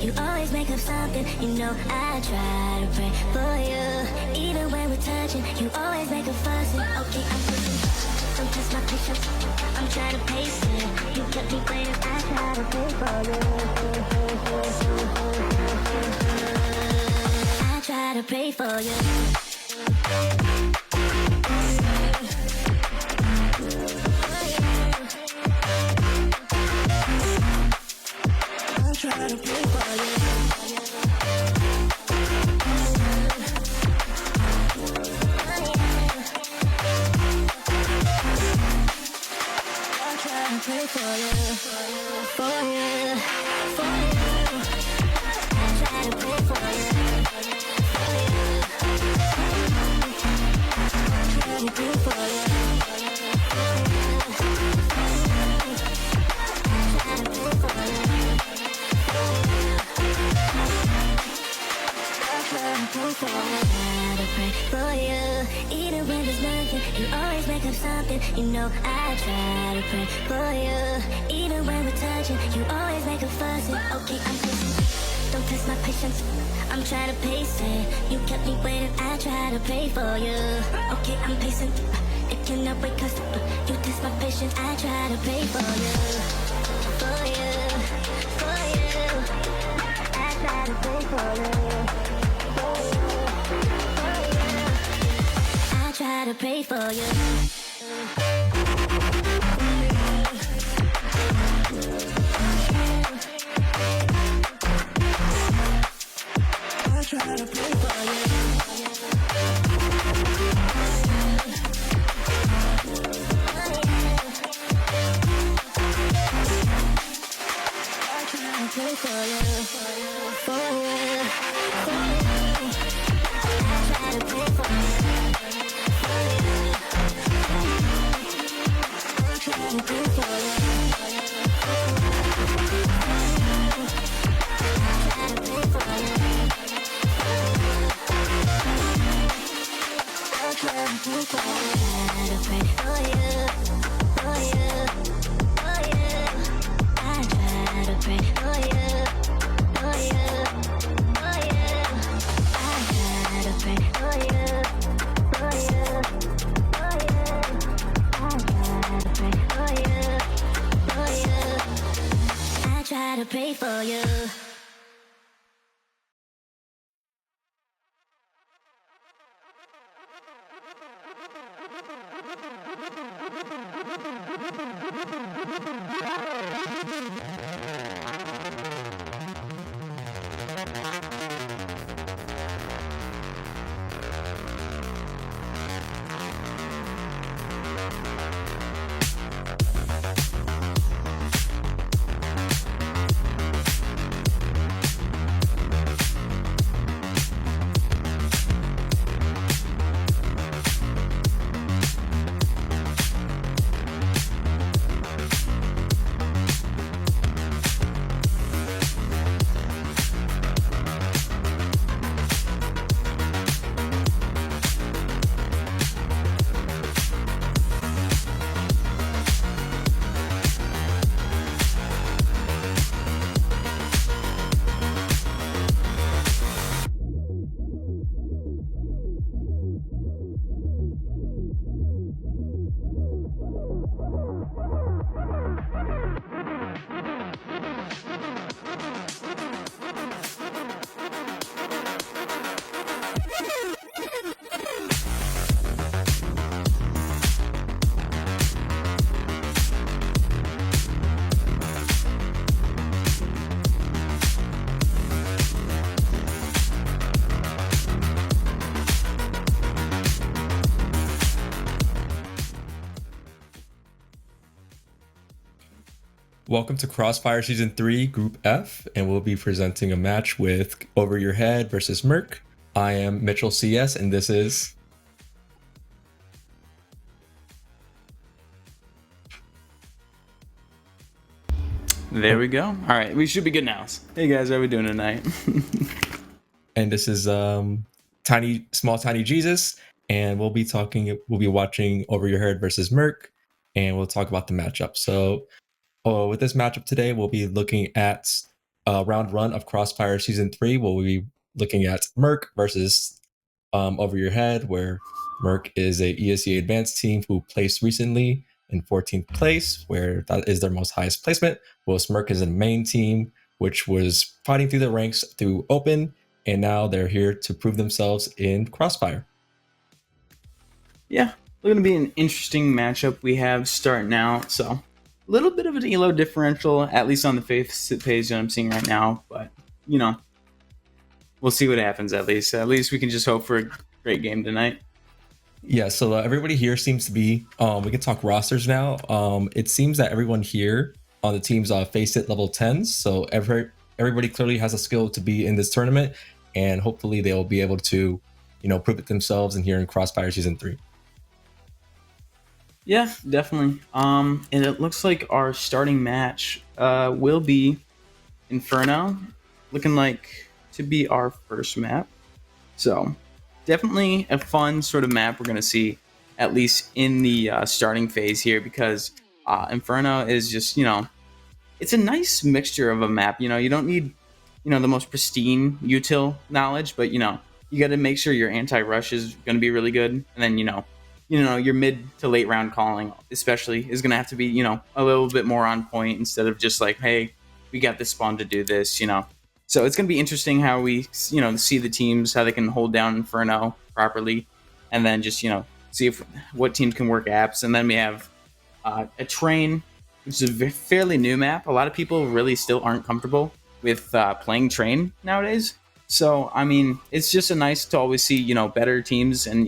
You always make up something, you know I try to pray for you. Even when we're touching, you always make a fuss. Okay, I'm pushing, don't test my patience. I'm trying to pace it. You kept me waiting, I try to pray for you. I try to pray for you. Try to pray for you. I try to pray for you, for you, for you. I try to pray for you, for you. I try to pray for you, for you. I try to pray for you. I pray for you, even when there's nothing, you always make up something. You know I try to pray for you, even when we're touching, you always make a fuss. Okay, I'm patient, don't test my patience. I'm trying to pace it. You kept me waiting, I try to pray for you. Okay, I'm patient, it cannot wait 'cause you test my patience. I try to pray for you, for you, for you. I try to pray for you. I try to pray for you. I try to pray for you. I try to pray for you, for you, for you. I try to pray for you. Pray for you. Welcome to Crossfire Season 3, Group F, and we'll be presenting a match with Over Your Head versus MERC. I am Mitchell CS, and this is... There we go. All right, we should be good now. Hey guys, how are we doing tonight? And this is Small Tiny Jesus, and we'll be watching Over Your Head versus MERC, and we'll talk about the matchup. So with this matchup today, we'll be looking at round one of Crossfire Season 3, we'll be looking at MERC versus Over Your Head, where MERC is a ESEA advanced team who placed recently in 14th place, where that is their most highest placement, whilst MERC is a main team, which was fighting through the ranks through Open, and now they're here to prove themselves in Crossfire. Yeah, going to be an interesting matchup we have starting out. So a little bit of an elo differential, at least on the faith page that I'm seeing right now. But we'll see what happens. At least we can just hope for a great game tonight. Yeah, so everybody here seems to be. We can talk rosters now. It seems that everyone here on the teams face it level 10s. So everybody clearly has a skill to be in this tournament, and hopefully they'll be able to, prove it themselves in here in Crossfire Season 3. Yeah, definitely. And it looks like our starting match will be Inferno, looking like to be our first map. So definitely a fun sort of map we're going to see, at least in the starting phase here, because Inferno is just, it's a nice mixture of a map. You don't need, the most pristine util knowledge, but, you got to make sure your anti-rush is going to be really good. And then, your mid to late round calling, especially, is going to have to be, a little bit more on point instead of just like, hey, we got this spawn to do this, So it's going to be interesting how we, see the teams, how they can hold down Inferno properly, and then just, see what teams can work apps. And then we have a Train, which is a fairly new map. A lot of people really still aren't comfortable with playing Train nowadays. So, I mean, it's just nice to always see, better teams and,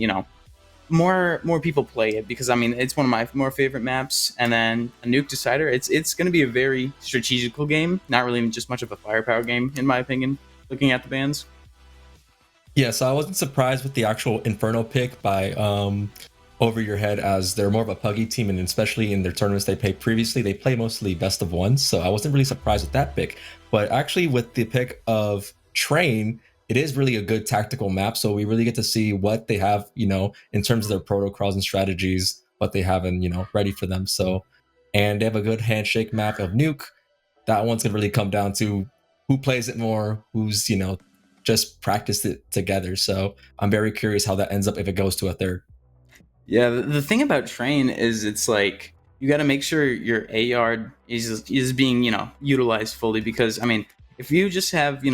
more people play it, because I mean it's one of my more favorite maps. And then a Nuke Decider, it's going to be a very strategical game, not really just much of a firepower game in my opinion, looking at the bans. Yeah, so I wasn't surprised with the actual Inferno pick by Over Your Head, as they're more of a puggy team, and especially in their tournaments they played previously, they play mostly best of ones, so I wasn't really surprised with that pick. But actually with the pick of Train, it is really a good tactical map, so we really get to see what they have, in terms of their protocols and strategies, what they have and ready for them. So, and they have a good handshake map of Nuke. That one's gonna really come down to who plays it more, who's just practiced it together. So I'm very curious how that ends up if it goes to a third. Yeah, the thing about Train is it's like you got to make sure your A yard is being utilized fully, because I mean if you just have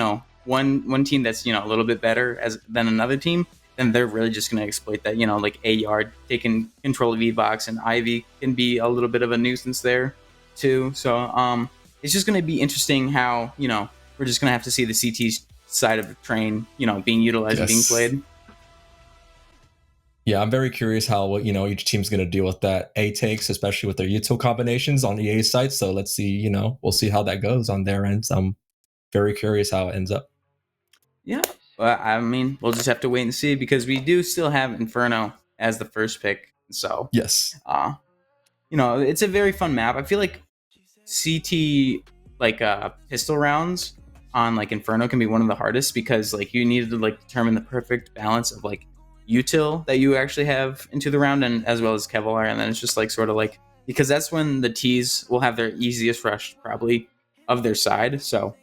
one team that's a little bit better than another team, then they're really just going to exploit that. Like A yard taking control of E-Box, and Ivy can be a little bit of a nuisance there too. So it's just going to be interesting how we're just going to have to see the CT side of the Train being utilized and being played. Yeah, I'm very curious how each team's going to deal with that A takes, especially with their util combinations on the A side. So let's see, we'll see how that goes on their end. I'm very curious how it ends up. Yeah, well, I mean, we'll just have to wait and see, because we do still have Inferno as the first pick. So yes, it's a very fun map. I feel like CT pistol rounds on like Inferno can be one of the hardest, because like you need to determine the perfect balance of like util that you actually have into the round, and as well as Kevlar, and then it's just because that's when the T's will have their easiest rush probably of their side. So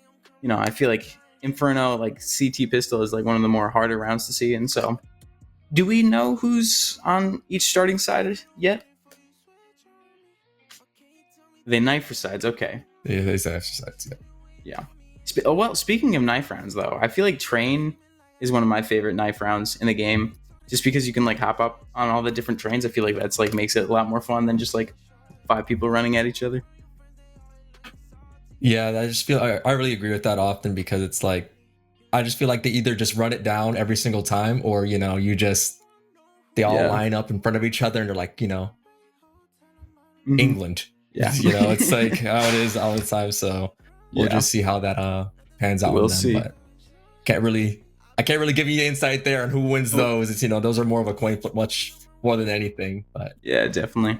I feel like Inferno CT pistol is one of the more harder rounds to see. And so, do we know who's on each starting side yet? They knife for sides, okay. Yeah, they knife for sides. Yeah. Well, speaking of knife rounds, though, I feel like Train is one of my favorite knife rounds in the game, just because you can hop up on all the different trains. I feel like that's makes it a lot more fun than just 5 people running at each other. Yeah, I just feel I really agree with that often, because it's I just feel like they either just run it down every single time, or they all line up in front of each other and they're Mm-hmm. England. Yeah. It's how it is all the time. So we'll just see how that pans out. We'll them, see. But I can't really give you insight there on who wins those. It's those are more of a coin flip, much more than anything. But yeah, definitely.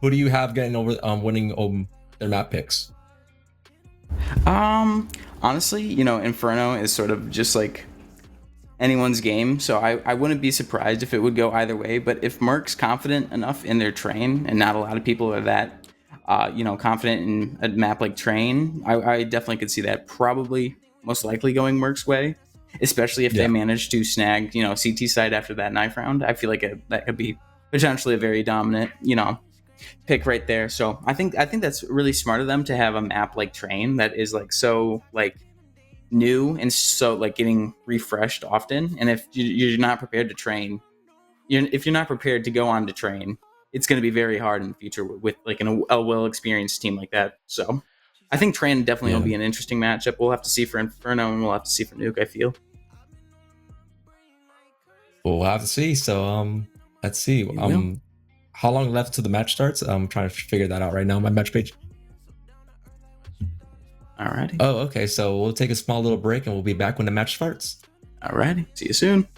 Who do you have getting over winning their map picks? Honestly, Inferno is sort of just anyone's game, so I wouldn't be surprised if it would go either way. But if MERC's confident enough in their Train, and not a lot of people are that, confident in a map like Train, I definitely could see that probably most likely going Merc's way, especially if they Yeah. manage to snag, CT side after that knife round. I feel like that could be potentially a very dominant, pick right there. So I think that's really smart of them to have a map like Train that is like so like new and so like getting refreshed often. And if you're not prepared to train, if you're not prepared to go on to train, it's going to be very hard in the future with like a well experienced team like that. So I think Train definitely will Yeah. be an interesting matchup. We'll have to see for Inferno and we'll have to see for Nuke, I feel. We'll have to see. So let's see. We will. How long left to the match starts? I'm trying to figure that out right now on my match page. Alrighty. Oh, okay. So we'll take a small little break and we'll be back when the match starts. Alrighty. See you soon.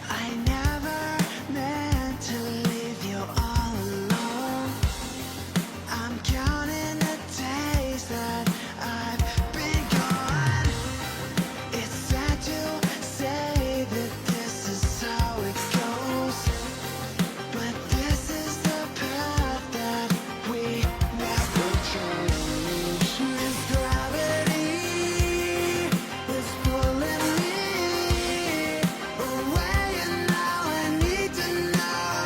I never meant to leave you all alone. I'm counting the days that I've been gone. It's sad to say that this is how it goes, but this is the path that we never change. This gravity is pulling me away, and now I need to know,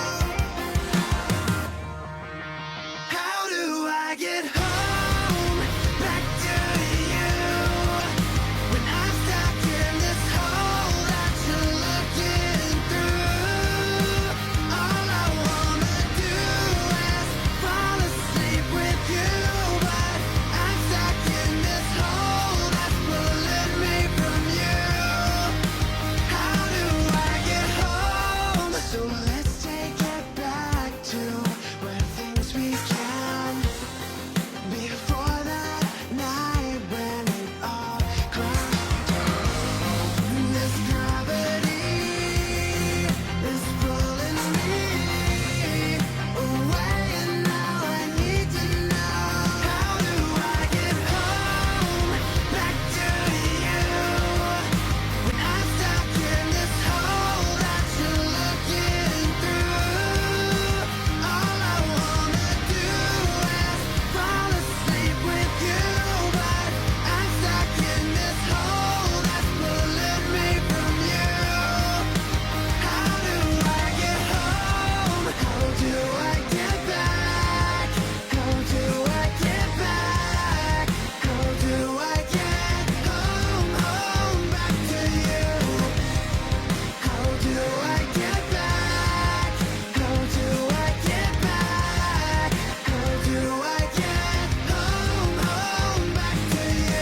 how do I get home back to you when I'm stuck in this hole that you're looking through? All I wanna do is fall asleep with you, but I'm stuck in this hole that's pulling me from you. How do I get home? So let's take it back to where things began, before that night when it all crashed down. This gravity is pulling me away, and now I need to know, how do I get home back to you when I'm stuck in this hole that you're looking through? All I wanna do is fall asleep with you, but I'm stuck in this hole that's pulling me from you. How do I get home? How do I get back? How do I get back? How do I get home back to you? How do I get back? How do I get back? How do I get home back to you?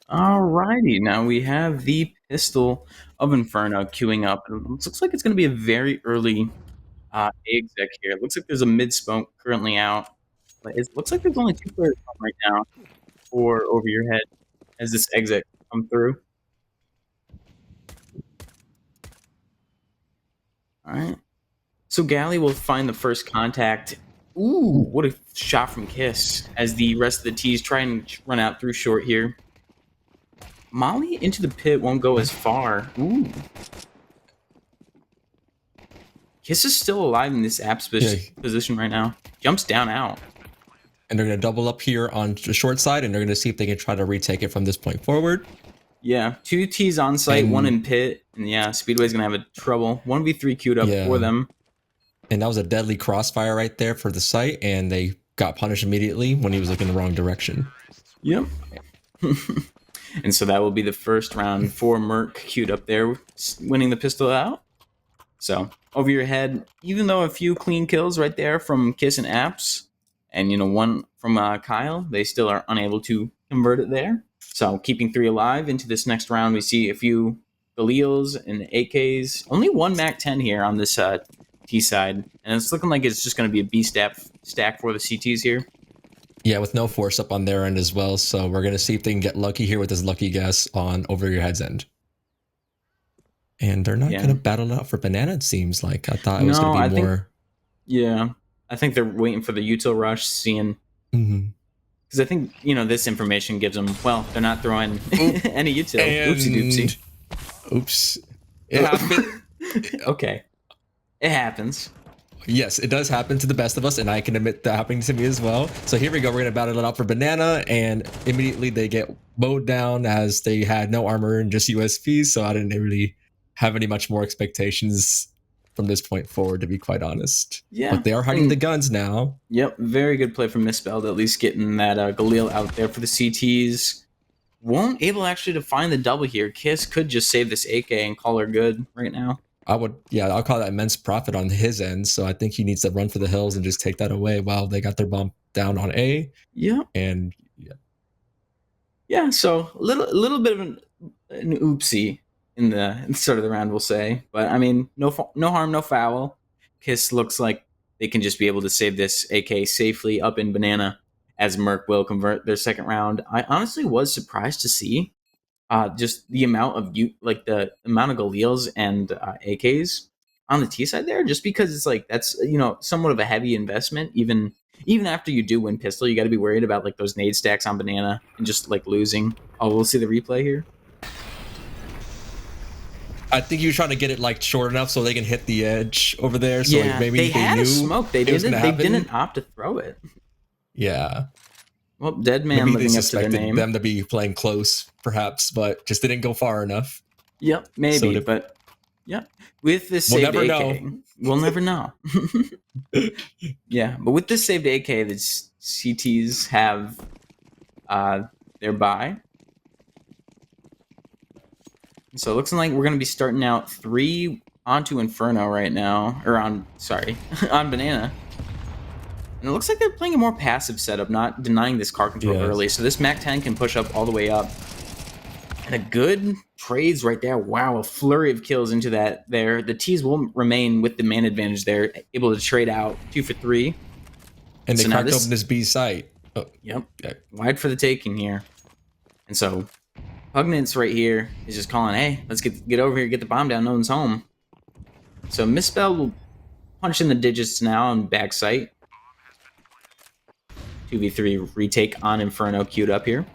Alrighty, now we have the Pistol of Inferno queuing up. It looks like it's going to be a very early exec here. It looks like there's a mid smoke currently out. But it looks like there's only two players on right now for Over Your Head as this exec come through. Alright. So Galley will find the first contact. Ooh, what a shot from Kiss as the rest of the T's try and run out through short here. Molly into the pit won't go as far. Ooh. Kiss is still alive in this app position right now. Jumps down out. And they're going to double up here on the short side, and they're going to see if they can try to retake it from this point forward. Yeah, two T's on site, And- one in pit. And yeah, Speedway's going to have a trouble. 1v3 queued up Yeah. for them. And that was a deadly crossfire right there for the site, and they got punished immediately when he was looking the wrong direction. Yep. And so that will be the first round for MERC queued up there, winning the pistol out. So over your head, even though a few clean kills right there from Kiss and Apps, and one from Kyle, they still are unable to convert it there. So keeping 3 alive into this next round, we see a few Galils and AKs. Only one Mac 10 here on this T side, and it's looking like it's just going to be a B stack for the CTs here. Yeah, with no force up on their end as well. So we're going to see if they can get lucky here with this lucky guess on over your head's end. And they're not going to battle it out for banana, it seems like. I thought it was going to be more. I think they're waiting for the util rush, seeing. Because I think, this information gives them, well, they're not throwing any util. Oopsie doopsie. Oops. It happened. Okay. It happens. Yes, it does happen to the best of us, and I can admit that happening to me as well. So here we go. We're going to battle it out for banana, and immediately they get mowed down as they had no armor and just USPs, so I didn't really have any much more expectations from this point forward, to be quite honest. Yeah. But they are hiding the guns now. Yep, very good play from Misspelled, at least getting that Galil out there for the CTs. Won't able actually to find the double here. Kiss could just save this AK and call her good right now. I'll call that immense profit on his end. So I think he needs to run for the hills and just take that away while they got their bomb down on A. Yeah. And yeah, so a little bit of an oopsie in the start of the round, we'll say. But I mean, no harm, no foul. Kiss looks like they can just be able to save this AK safely up in banana, as MERC will convert their second round. I honestly was surprised to see just the amount of the amount of Galils and AKs on the T side there, just because it's like that's somewhat of a heavy investment. Even after you do win pistol, you got to be worried about like those nade stacks on banana and just like losing. Oh, we'll see the replay here. I think he was trying to get it like short enough so they can hit the edge over there. So like, maybe they had knew a smoke. They didn't opt to throw it. Yeah. Well, dead man maybe living they up to their suspected name. them to be playing close, perhaps, but just didn't go far enough. Yep, maybe, but yeah, with this saved AK, we'll never know. Yeah, but with this saved AK, the CTs have their buy. So it looks like we're going to be starting out 3 onto Inferno right now, or on banana. And it looks like they're playing a more passive setup, not denying this car control early. So this Mac 10 can push up all the way up. And a good trades right there. Wow, a flurry of kills into that there. The T's will remain with the man advantage there, able to trade out 2 for 3. And they cracked open this B site. Oh. Yep, wide for the taking here. And so Pugnance right here is just calling, hey, let's get over here, get the bomb down, no one's home. So Misspell will punch in the digits now on back sight. 2v3 retake on Inferno queued up here.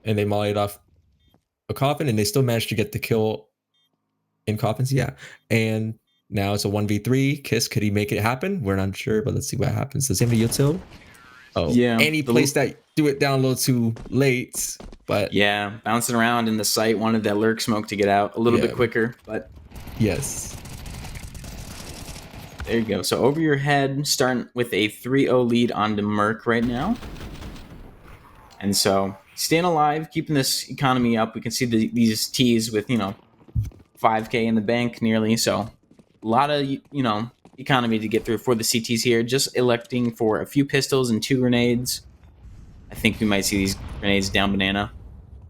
And they mollied off a coffin, and they still managed to get the kill in coffins, And now it's a 1v3. Kiss, could he make it happen? We're not sure, but let's see what happens. Does he have a util? Oh, yeah. And he placed that, do it down a little too late, but... Yeah, bouncing around in the site, wanted that lurk smoke to get out a little bit quicker, but... Yes. There you go. So over your head, starting with a 3-0 lead on the MERC right now. And so staying alive, keeping this economy up. We can see these T's with, 5K in the bank nearly. So a lot of, economy to get through for the CTs here. Just electing for a few pistols and 2 grenades. I think we might see these grenades down banana.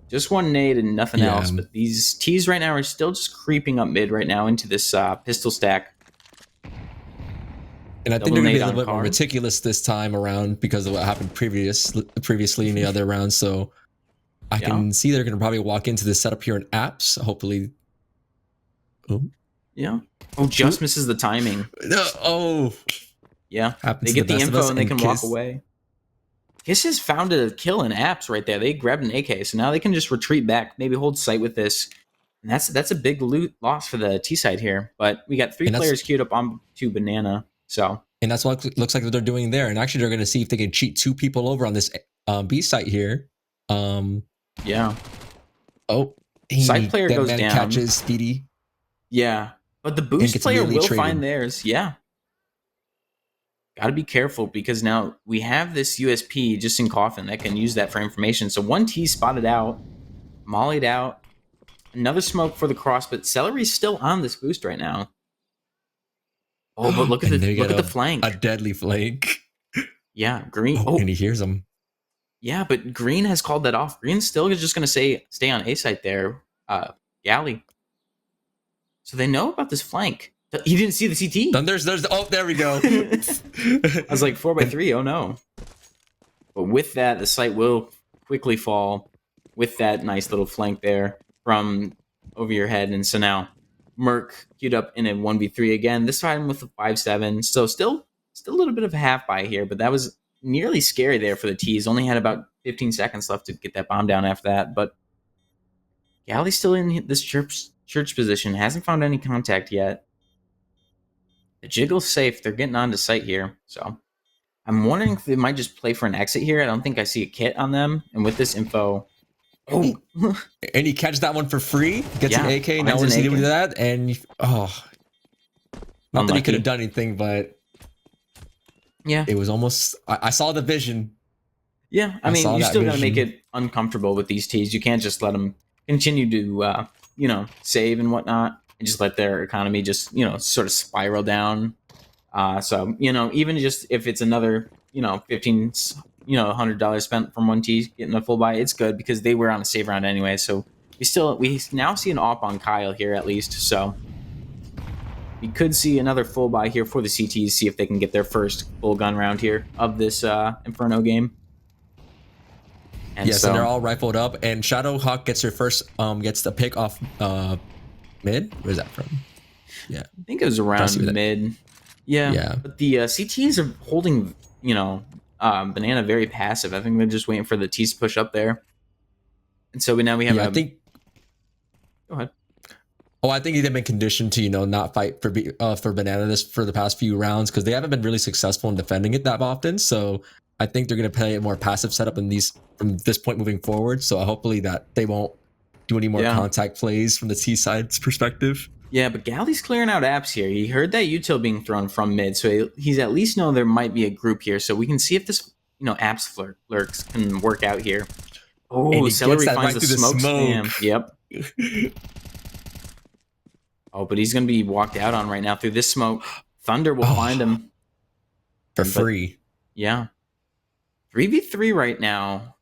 Just 1 nade and nothing else. But these T's right now are still just creeping up mid right now into this pistol stack. And I think they're going to be a little bit more meticulous this time around because of what happened previously in the other rounds. So I can see they're going to probably walk into this setup here in apps. Hopefully. Oh. Yeah. Oh, just misses the timing. Oh. Yeah. They get the info and they can walk away. Kiss has found a kill in apps right there. They grabbed an AK, so now they can just retreat back, maybe hold sight with this. And that's a big loss for the T side here. But we got 3 players queued up on to banana. So, and that's what it looks like they're doing there. And actually, they're going to see if they can cheat 2 people over on this B site here. Yeah. Oh, side player goes down. Catches Speedy. Yeah, but the boost player will find theirs. Yeah. Got to be careful because now we have this USP just in coffin that can use that for information. So 1 T spotted out, mollied out, another smoke for the cross, but Celery's still on this boost right now. Oh, but look at And they the get flank. a deadly flank. Yeah, Green. Oh, and he hears him. Yeah, but Green has called that off. Green's still just going to stay on A site there. Galley. So they know about this flank. He didn't see the CT. Then there's there we go. I was like 4x3. Oh no. But with that, the site will quickly fall with that nice little flank there from over your head. And so now MERC queued up in a 1v3 again, this time with a 5-7. So still a little bit of a half buy here, but that was nearly scary there for the T's. Only had about 15 seconds left to get that bomb down after that. But Galley's still in this church position, hasn't found any contact yet. The jiggle's safe. They're getting onto site here. So I'm wondering if they might just play for an exit here. I don't think I see a kit on them. And with this info, and he catches that one for free. Gets an AK. Now what does he do with that? And not that he could have done anything, but yeah, it was almost. I saw the vision. Yeah, I mean, you still got to make it uncomfortable with these T's. You can't just let them continue to, save and whatnot, and just let their economy just, sort of spiral down. So, even just if it's another, $15, $100 spent from one T getting a full buy, it's good because they were on a save round anyway. So we now see an op on Kyle here at least. So we could see another full buy here for the CTs, see if they can get their first full gun round here of this Inferno game. And yes, and they're all rifled up, and Shadowhawk gets her first, gets the pick off mid. Where's that from? Yeah, I think it was around mid. Yeah, but the CTs are holding, Banana very passive. I think they're just waiting for the T's to push up there, and so now we have. I think. Go ahead. Oh, I think they've been conditioned to not fight for Banana for the past few rounds because they haven't been really successful in defending it that often. So I think they're going to play a more passive setup from this point moving forward. So hopefully that they won't do any more contact plays from the T side's perspective. Yeah, but Galley's clearing out apps here. He heard that util being thrown from mid, so he's at least know there might be a group here. So we can see if this, apps lurks can work out here. Oh, Celery finds the smoke spam. Yep. Oh, but he's going to be walked out on right now through this smoke. Thunder will find him. For free. Yeah. 3v3 right now.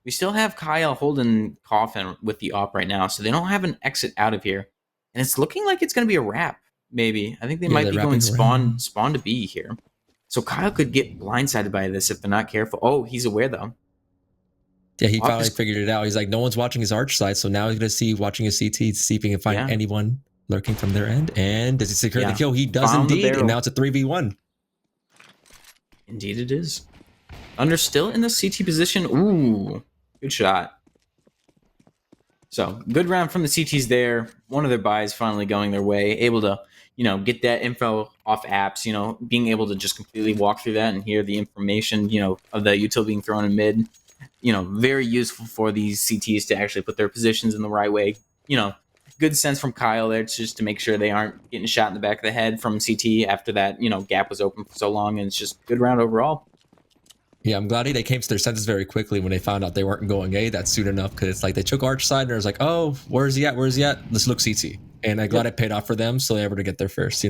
We still have Kyle holding Coffin with the op right now, so they don't have an exit out of here. And it's looking like it's going to be a wrap, maybe. I think they might be going spawn to B here. So Kyle could get blindsided by this if they're not careful. Oh, he's aware, though. Yeah, he finally figured it out. He's like, no one's watching his arch side, so now he's going to watching his CT to see if he can find anyone lurking from their end. And does he secure the kill? He does indeed, and now it's a 3v1. Indeed it is. Thunder still in the CT position. Ooh, good shot. So, good round from the CTs there. One of their buys finally going their way. Able to, get that info off apps, being able to just completely walk through that and hear the information, of the util being thrown in mid. Very useful for these CTs to actually put their positions in the right way. Good sense from Kyle there just to make sure they aren't getting shot in the back of the head from CT after that, gap was open for so long. And it's just a good round overall. Yeah, I'm glad they came to their senses very quickly when they found out they weren't going A. That's soon enough because it's like they took arch side and it was like, oh, where's he at? Let's look CT. And I'm glad it paid off for them, so they were able to get there first,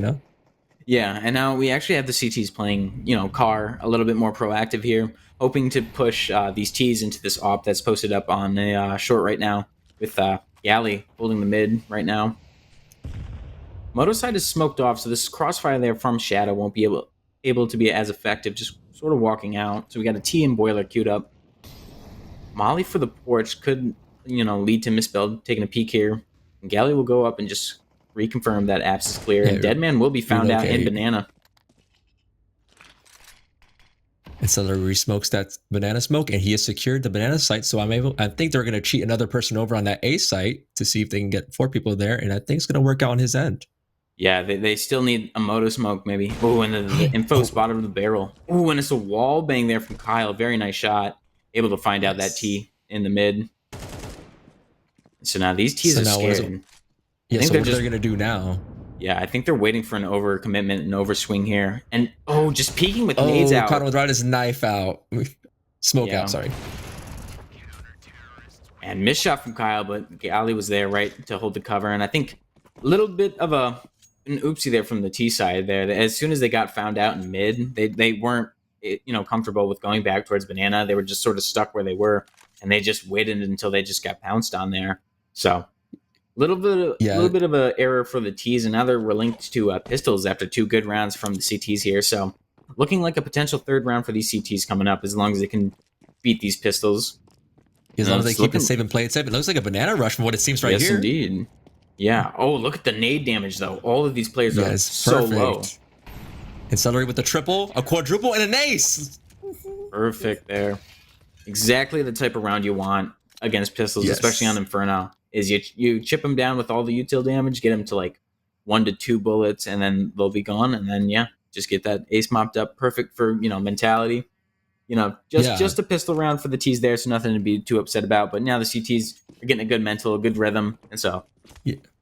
Yeah, and now we actually have the CTs playing, Car a little bit more proactive here, hoping to push these Ts into this op that's posted up on a short right now with Galley holding the mid right now. Moto side is smoked off, so this Crossfire there from Shadow won't be able to be as effective, just sort of walking out. So we got a T and Boiler queued up. Molly for the porch could, lead to misbuild, taking a peek here. And Galley will go up and just reconfirm that apps is clear. And Deadman will be found out in Banana. And so he smokes that Banana smoke, and he has secured the Banana site. So I think they're going to cheat another person over on that A site to see if they can get 4 people there. And I think it's going to work out on his end. Yeah, they still need a moto smoke, maybe. Oh, and the info spotted of the barrel. Oh, and it's a wall bang there from Kyle. Very nice shot. Able to find out that T in the mid. So now these T's are scared. So what they're going to do now? Yeah, I think they're waiting for an overcommitment and overswing here. And, just peeking with nades out. Caught him with right his knife out. Smoke out, sorry. And missed shot from Kyle, but Galley was there, right, to hold the cover. And I think a little bit of a an oopsie there from the T side there. As soon as they got found out in mid, they weren't comfortable with going back towards banana. They were just sort of stuck where they were, and they just waited until they just got pounced on there. So little bit of a error for the T's, and now they're linked to pistols after 2 good rounds from the CTs here. So looking like a potential 3rd round for these CTs coming up, as long as they can beat these pistols. As long as they keep it safe and play it safe. It looks like a banana rush from what it seems right yes, here. Yes, indeed. Yeah. Oh, look at the nade damage, though. All of these players are so low. And Celery with a triple, a quadruple, and an ace. Perfect there. Exactly the type of round you want against pistols, especially on Inferno. Is you chip them down with all the util damage, get them to like 1 to 2 bullets, and then they'll be gone. And then just get that ace mopped up. Perfect for mentality. Just a pistol round for the T's there, so nothing to be too upset about. But now the CTs are getting a good mental, a good rhythm, and so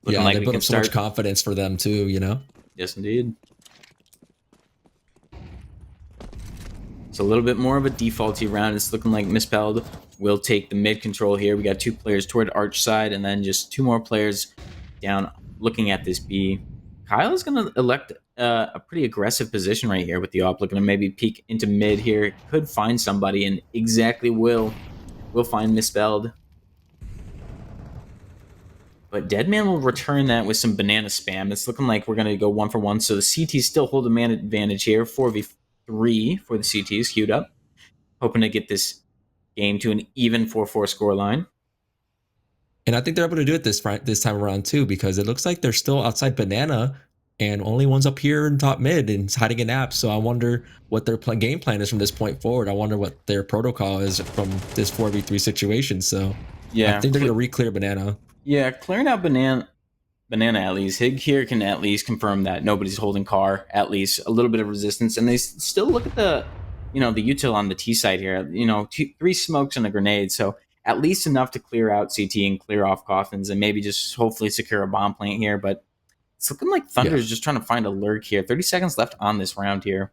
like they put up so much confidence for them too. Yes, indeed. It's a little bit more of a defaulty round. It's looking like Misspelled will take the mid control here. We got 2 players toward Arch side, and then just 2 more players down looking at this B. Kyle is going to elect a pretty aggressive position right here with the op, looking to maybe peek into mid here. Could find somebody, and exactly will find Misspelled. But Deadman will return that with some banana spam. It's looking like we're going to go 1 for 1. So the CTs still hold a man advantage here. 4v3 for the CTs queued up. Hoping to get this game to an even 4-4 scoreline. And I think they're able to do it this time around too, because it looks like they're still outside banana and only one's up here in top mid and hiding in apps. So I wonder what their game plan is from this point forward. I wonder what their protocol is from this 4v3 situation. So I think they're going to re-clear banana. Yeah, clearing out banana at least. Hig here can at least confirm that nobody's holding car, at least a little bit of resistance. And they still look at the util on the T side here. 3 smokes and a grenade. So at least enough to clear out CT and clear off coffins and maybe just hopefully secure a bomb plant here. But it's looking like Thunder is just trying to find a lurk here. 30 seconds left on this round here.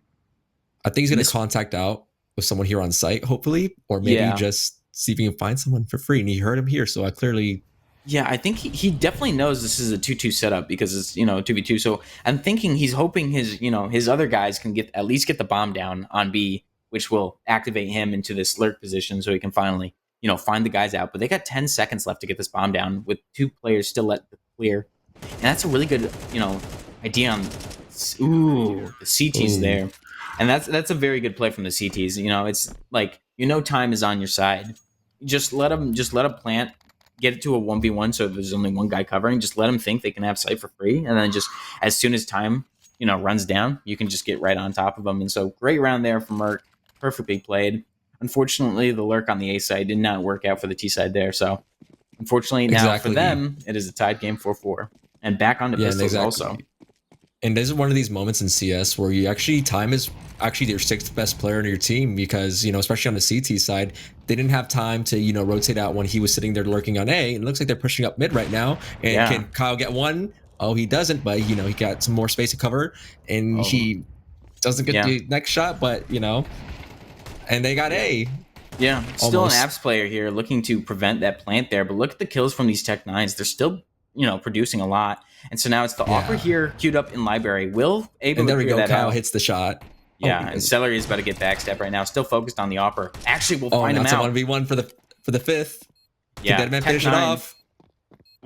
I think he's going to contact out with someone here on site, hopefully, or maybe just see if he can find someone for free. And he heard him here, so I clearly... Yeah, I think he definitely knows this is a 2-2 setup because it's 2v2. So I'm thinking he's hoping his other guys can at least get the bomb down on B, which will activate him into this lurk position so he can finally find the guys out. But they got 10 seconds left to get this bomb down with 2 players still at the clear, and that's a really good idea on the CTs there, and that's a very good play from the CTs. It's like time is on your side. Just let them plant. Get it to a 1v1 so there's only one guy covering. Just let them think they can have sight for free. And then just as soon as time, runs down, you can just get right on top of them. And so great round there from MERC. Perfectly played. Unfortunately, the lurk on the A side did not work out for the T side there. So unfortunately now for them, it is a tied game 4-4. And back onto pistols also. And this is one of these moments in CS where time is actually your 6th best player in your team because, especially on the CT side, they didn't have time to, rotate out when he was sitting there lurking on A. And it looks like they're pushing up mid right now. And can Kyle get one? Oh, he doesn't, but, he got some more space to cover. And he doesn't get the next shot, but, and they got A. Yeah, still an apps player here looking to prevent that plant there. But look at the kills from these Tech 9s. They're still, producing a lot. And so now it's the offer here queued up in library. Will able and to there we clear go. that Kyle out. hits the shot. Yeah, and Celery is about to get backstep right now. Still focused on the offer. Actually, we'll find him out. It's a 1v1 for the 5th. Yeah, Deadman finish it off.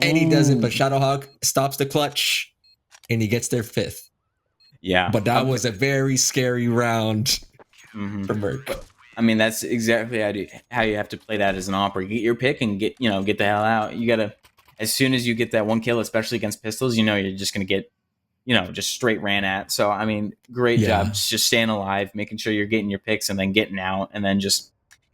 And he doesn't, but Shadowhawk stops the clutch and he gets their 5th. Yeah. But that was a very scary round for MERC. I mean, that's exactly how you have to play that as an opera. You get your pick and get the hell out. You gotta, as soon as you get that 1 kill, especially against pistols, you're just gonna get just straight ran at. So, I mean, great job just staying alive, making sure you're getting your picks and then getting out and then just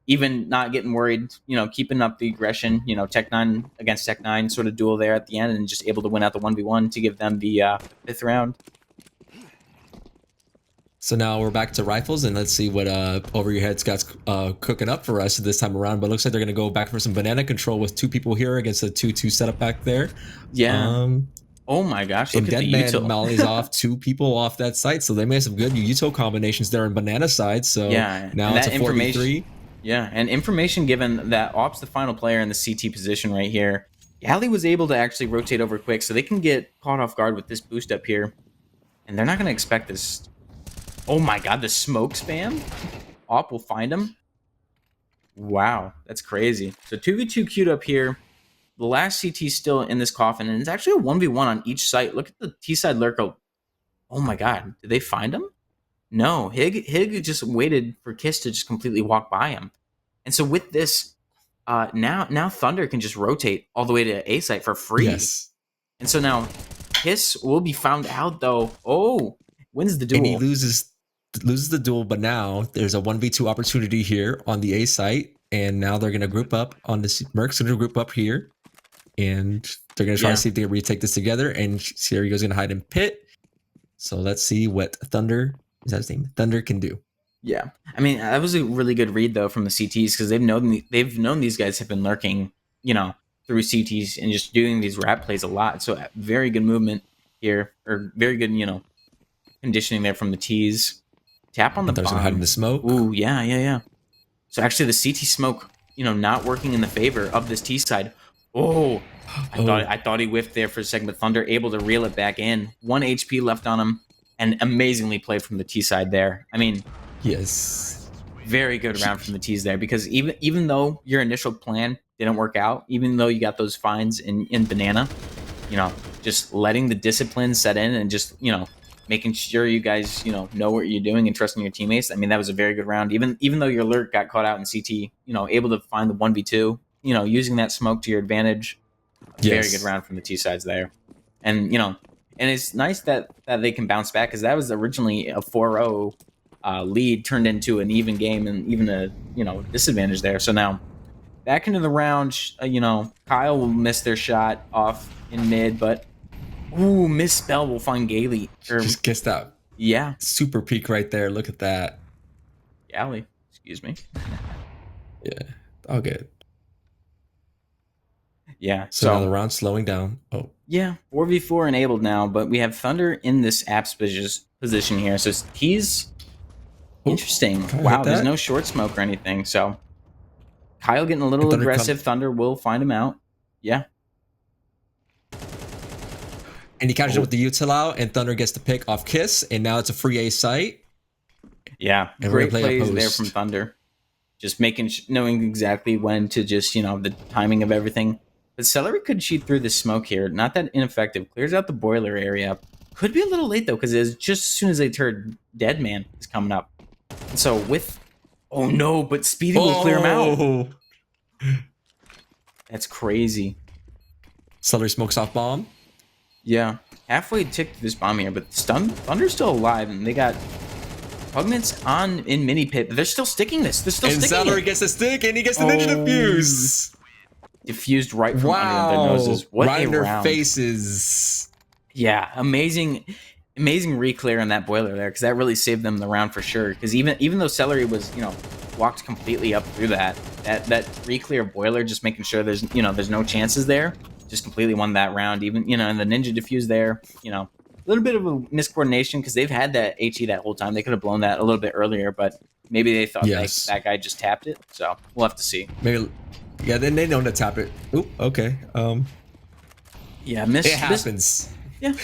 even not getting worried, keeping up the aggression, Tech 9 against Tech 9 sort of duel there at the end and just able to win out the 1v1 to give them the 5th round. So now we're back to rifles and let's see what Over Your Head's got cooking up for us this time around. But it looks like they're going to go back for some banana control with 2 people here against a 2-2 setup back there. Yeah. Oh my gosh, look and at the Deadman util. mollies off 2 people off that site, so they may have some good util combinations there on banana side. So now it's a 4v3. Yeah, and information given that Op's the final player in the CT position right here. Galley was able to actually rotate over quick, so they can get caught off guard with this boost up here. And they're not going to expect this. Oh my god, the smoke spam? Op will find him. Wow, that's crazy. So 2v2 queued up here. The last CT still in this coffin, and it's actually a 1v1 on each site. Look at the T-side lurker. Oh my god, did they find him? No, Hig just waited for Kiss to just completely walk by him. And so with this, now Thunder can just rotate all the way to A site for free. Yes. And so now Kiss will be found out though. Oh, wins the duel. And he loses the duel, but now there's a 1v2 opportunity here on the A site, and now they're gonna group up on this. Merc's gonna group up here, and they're gonna try to see if they can retake this together. And Serio's gonna hide in pit. So let's see what Thunder, is that his name? Thunder can do. Yeah, I mean that was a really good read though from the CTs, because they've known these guys have been lurking, through CTs and just doing these wrap plays a lot. So very good movement here, or very good conditioning there from the T's. Tap on the There's bomb. hiding the smoke. Ooh, yeah. So actually, the CT smoke, not working in the favor of this T side. Oh, I thought he whiffed there for a second, but Thunder able to reel it back in. 1 HP left on him, and amazingly played from the T side there. I mean, Yes. very good round from the T's there, because even though your initial plan didn't work out, even though you got those fines in Banana, just letting the discipline set in and just making sure you guys know what you're doing and trusting your teammates. I mean, that was a very good round. Even though your lurk got caught out in CT, able to find the 1v2, using that smoke to your advantage. Very good round from the T sides there. And and it's nice that they can bounce back, because that was originally a 4-0 lead turned into an even game and even a disadvantage there. So now back into the round, Kyle will miss their shot off in mid, but misspell will find Gailey. Just kissed out. Yeah, Super peak right there. Look at that. Galley. Excuse me. Yeah. All good. Yeah. So now the round's slowing down. Oh. Yeah, 4v4 enabled now, but we have Thunder in this apps position here. So he's interesting. Can I Wow, hit there's that? no short smoke or anything. So Kyle getting a little Thunder aggressive. Thunder will find him out. Yeah. And he catches it with the util out, and Thunder gets the pick off Kiss, and now it's a free A site. Yeah, And we're great gonna play a plays there post. from Thunder. Just knowing exactly when to just, the timing of everything. But Celery could cheat through the smoke here. Not that ineffective. Clears out the boiler area. Could be a little late, though, because it's just as soon as they turn Dead Man is coming up. And so with... Oh, no, but Speedy will clear him out. Oh! That's crazy. Celery smokes off bomb. Yeah. Halfway ticked this bomb here, but Thunder's still alive, and they got Pugnance on in mini pit, but they're still sticking this. They're still And sticking Celery it. gets the stick, and he gets the ninja defuse. Diffused right from Wow. under their noses. What right a in their round. faces. Yeah, amazing re-clear on that boiler there, because that really saved them the round for sure. Because even though Celery was walked completely up through that re-clear boiler, just making sure there's no chances there, just completely won that round. Even and the ninja diffuse there, a little bit of a miscoordination, because they've had that HE that whole time. They could have blown that a little bit earlier, but maybe they thought that guy just tapped it. So we'll have to see. Maybe. Yeah, then they know to tap it. Oop. Okay. Yeah, It happens.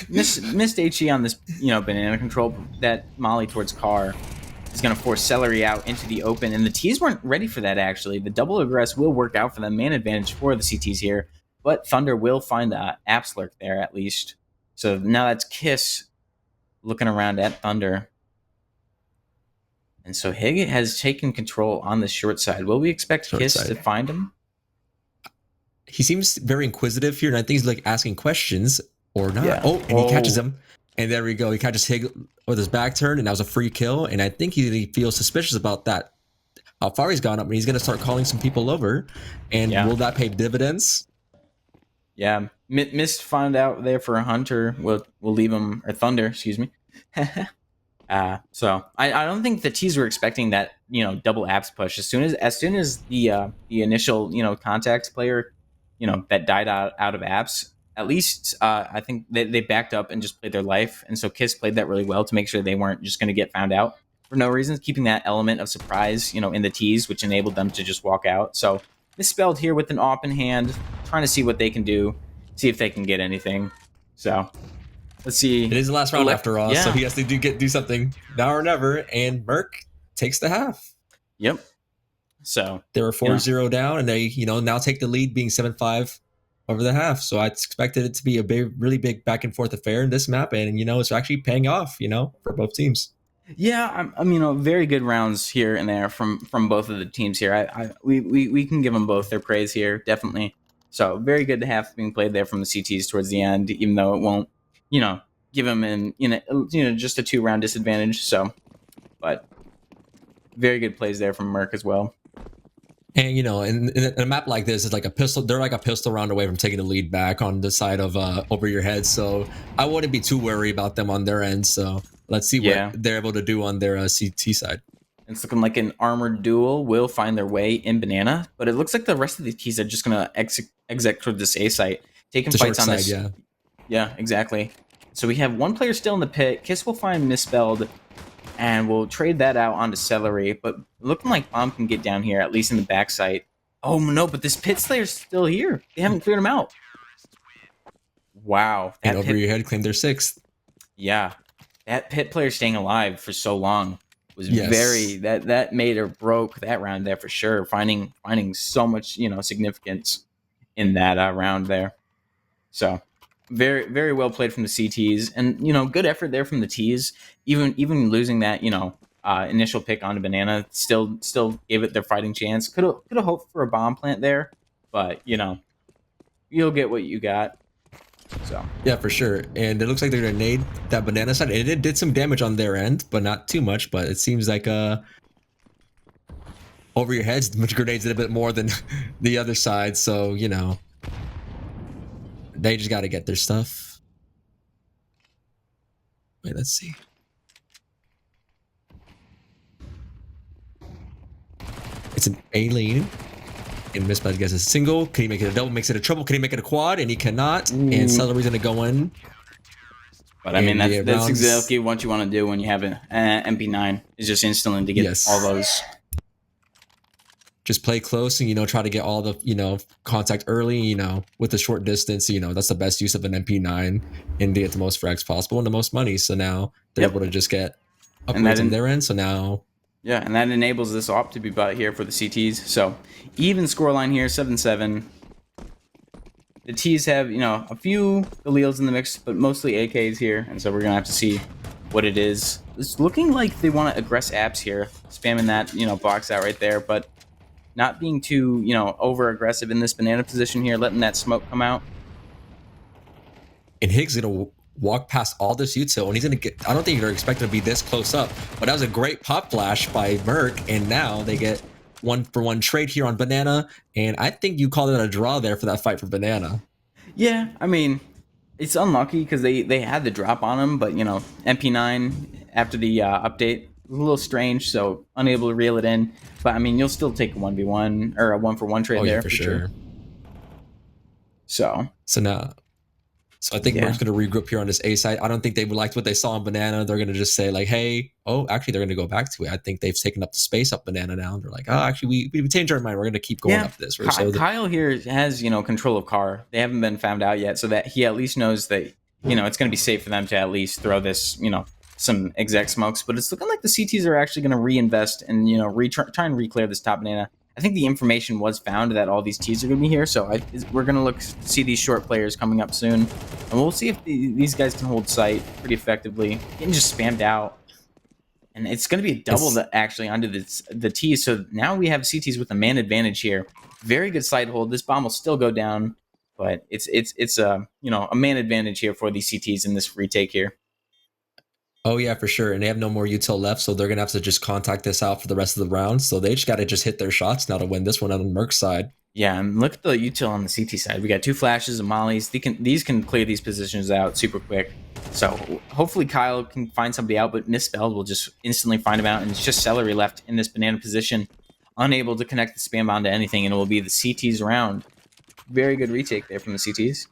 Missed HE on this, banana control. That molly towards car is going to force Celery out into the open, and the T's weren't ready for that, actually. The double aggress will work out for them. Man advantage for the CTs here, but Thunder will find the apps lurk there, at least. So now that's Kiss looking around at Thunder. And so Hig has taken control on the short side. Will we expect Short Kiss side. to find him? He seems very inquisitive here, and I think he's like asking questions or not. Yeah. Oh, and he catches him. And there we go. He catches Hig with his back turn, and that was a free kill. And I think he feels suspicious about that. How far he's gone up, and he's going to start calling some people over. And will that pay dividends? Yeah, Mist found out there for a Hunter. We'll leave him, or Thunder, excuse me. So I don't think the T's were expecting that double apps push. As soon as the initial contacts player that died out of apps, at least I think they backed up and just played their life. And so Kiss played that really well to make sure they weren't just going to get found out for no reason, keeping that element of surprise in the T's, which enabled them to just walk out. So misspelled here with an op in hand, trying to see what they can do, see if they can get anything. So let's see. It is the last round after all, so Yeah. he has to do something now or never. And MERC takes the half. Yep. So They were 4-0 down, and they now take the lead, being 7-5 over the half. So I expected it to be a really big back and forth affair in this map, and it's actually paying off, for both teams. Yeah, very good rounds here and there from both of the teams here. We can give them both their praise here, definitely. So very good to have being played there from the CTs towards the end, even though it won't, give them just a 2-round disadvantage. So, but very good plays there from MERC as well. And in a map like this, it's like a pistol. They're like a pistol round away from taking the lead back on the side of over your head. So I wouldn't be too worried about them on their end. So let's see what they're able to do on their CT side. It's looking like an armored duel will find their way in Banana, but it looks like the rest of the keys are just gonna exec toward this A site, taking fights on this. Yeah, exactly. So we have one player still in the pit. Kiss will find Misspelled, and we'll trade that out onto Celery. But looking like Bomb can get down here, at least in the back site. Oh no, but this pit slayer's still here. They haven't cleared him out. Wow. And over your head claimed their 6th. Yeah. That pit player staying alive for so long was very that made or broke that round there for sure. Finding so much, significance in that round there. So very, very well played from the CTs, and good effort there from the Ts. Even losing that, initial pick onto Banana, still gave it their fighting chance. Could have hoped for a bomb plant there, but you'll get what you got. So yeah, for sure. And it looks like they're gonna nade that Banana side, and it did some damage on their end, but not too much. But it seems like over your heads, the grenades did a bit more than the other side. So they just got to get their stuff. Wait, let's see. It's an A-lane. And Misspelled gets a single. Can he make it a double? Makes it a triple. Can he make it a quad? And he cannot. Ooh. And Celery's going to go in. But I mean, that's exactly what you want to do when you have an MP9. Is just instantly to get all those. Just play close and, try to get all the, contact early, with the short distance. That's the best use of an MP9 and to get the most frags possible and the most money. So now they're able to just get upgrades on their end. So now... Yeah, and that enables this op to be bought here for the CTs. So even scoreline here, 7-7. The Ts have, a few Galils in the mix, but mostly AKs here. And so we're going to have to see what it is. It's looking like they want to aggress apps here, spamming that, box out right there, but not being too, over aggressive in this Banana position here, letting that smoke come out. And Higgs going to walk past all this util, and he's going to get... I don't think they're expecting to be this close up, but that was a great pop flash by MERC, and now they get 1-for-1 trade here on Banana, and I think you called it a draw there for that fight for Banana. Yeah, I mean, it's unlucky because they had the drop on him, but, MP9 after the update was a little strange, so unable to reel it in. But, I mean, you'll still take a 1v1 or a 1-for-1 trade there for sure. So now... So I think MERC's going to regroup here on this A side. I don't think they liked what they saw on Banana. They're going to just say like, hey, actually, they're going to go back to it. I think they've taken up the space up Banana now. They're like, actually, we changed our mind. We're going to keep going up this. Kyle here has, control of car. They haven't been found out yet, so that he at least knows that, it's going to be safe for them to at least throw this, some exec smokes. But it's looking like the CTs are actually going to reinvest and, try and re-clear this top Banana. I think the information was found that all these Ts are going to be here, so we're going to see these short players coming up soon, and we'll see if these guys can hold sight pretty effectively. Getting just spammed out, and it's going to be a double actually onto the Ts. So now we have CTs with a man advantage here. Very good side hold. This bomb will still go down, but it's a man advantage here for these CTs in this retake here. Oh, yeah, for sure. And they have no more util left, so they're going to have to just contact this out for the rest of the round. So they just got to just hit their shots now to win this one on the MERC side. Yeah, and look at the util on the CT side. We got 2 flashes and mollies. These can clear these positions out super quick. So hopefully Kyle can find somebody out, but Misspelled will just instantly find him out. And it's just Celery left in this Banana position, unable to connect the spam bomb to anything, and it will be the CT's round. Very good retake there from the CTs.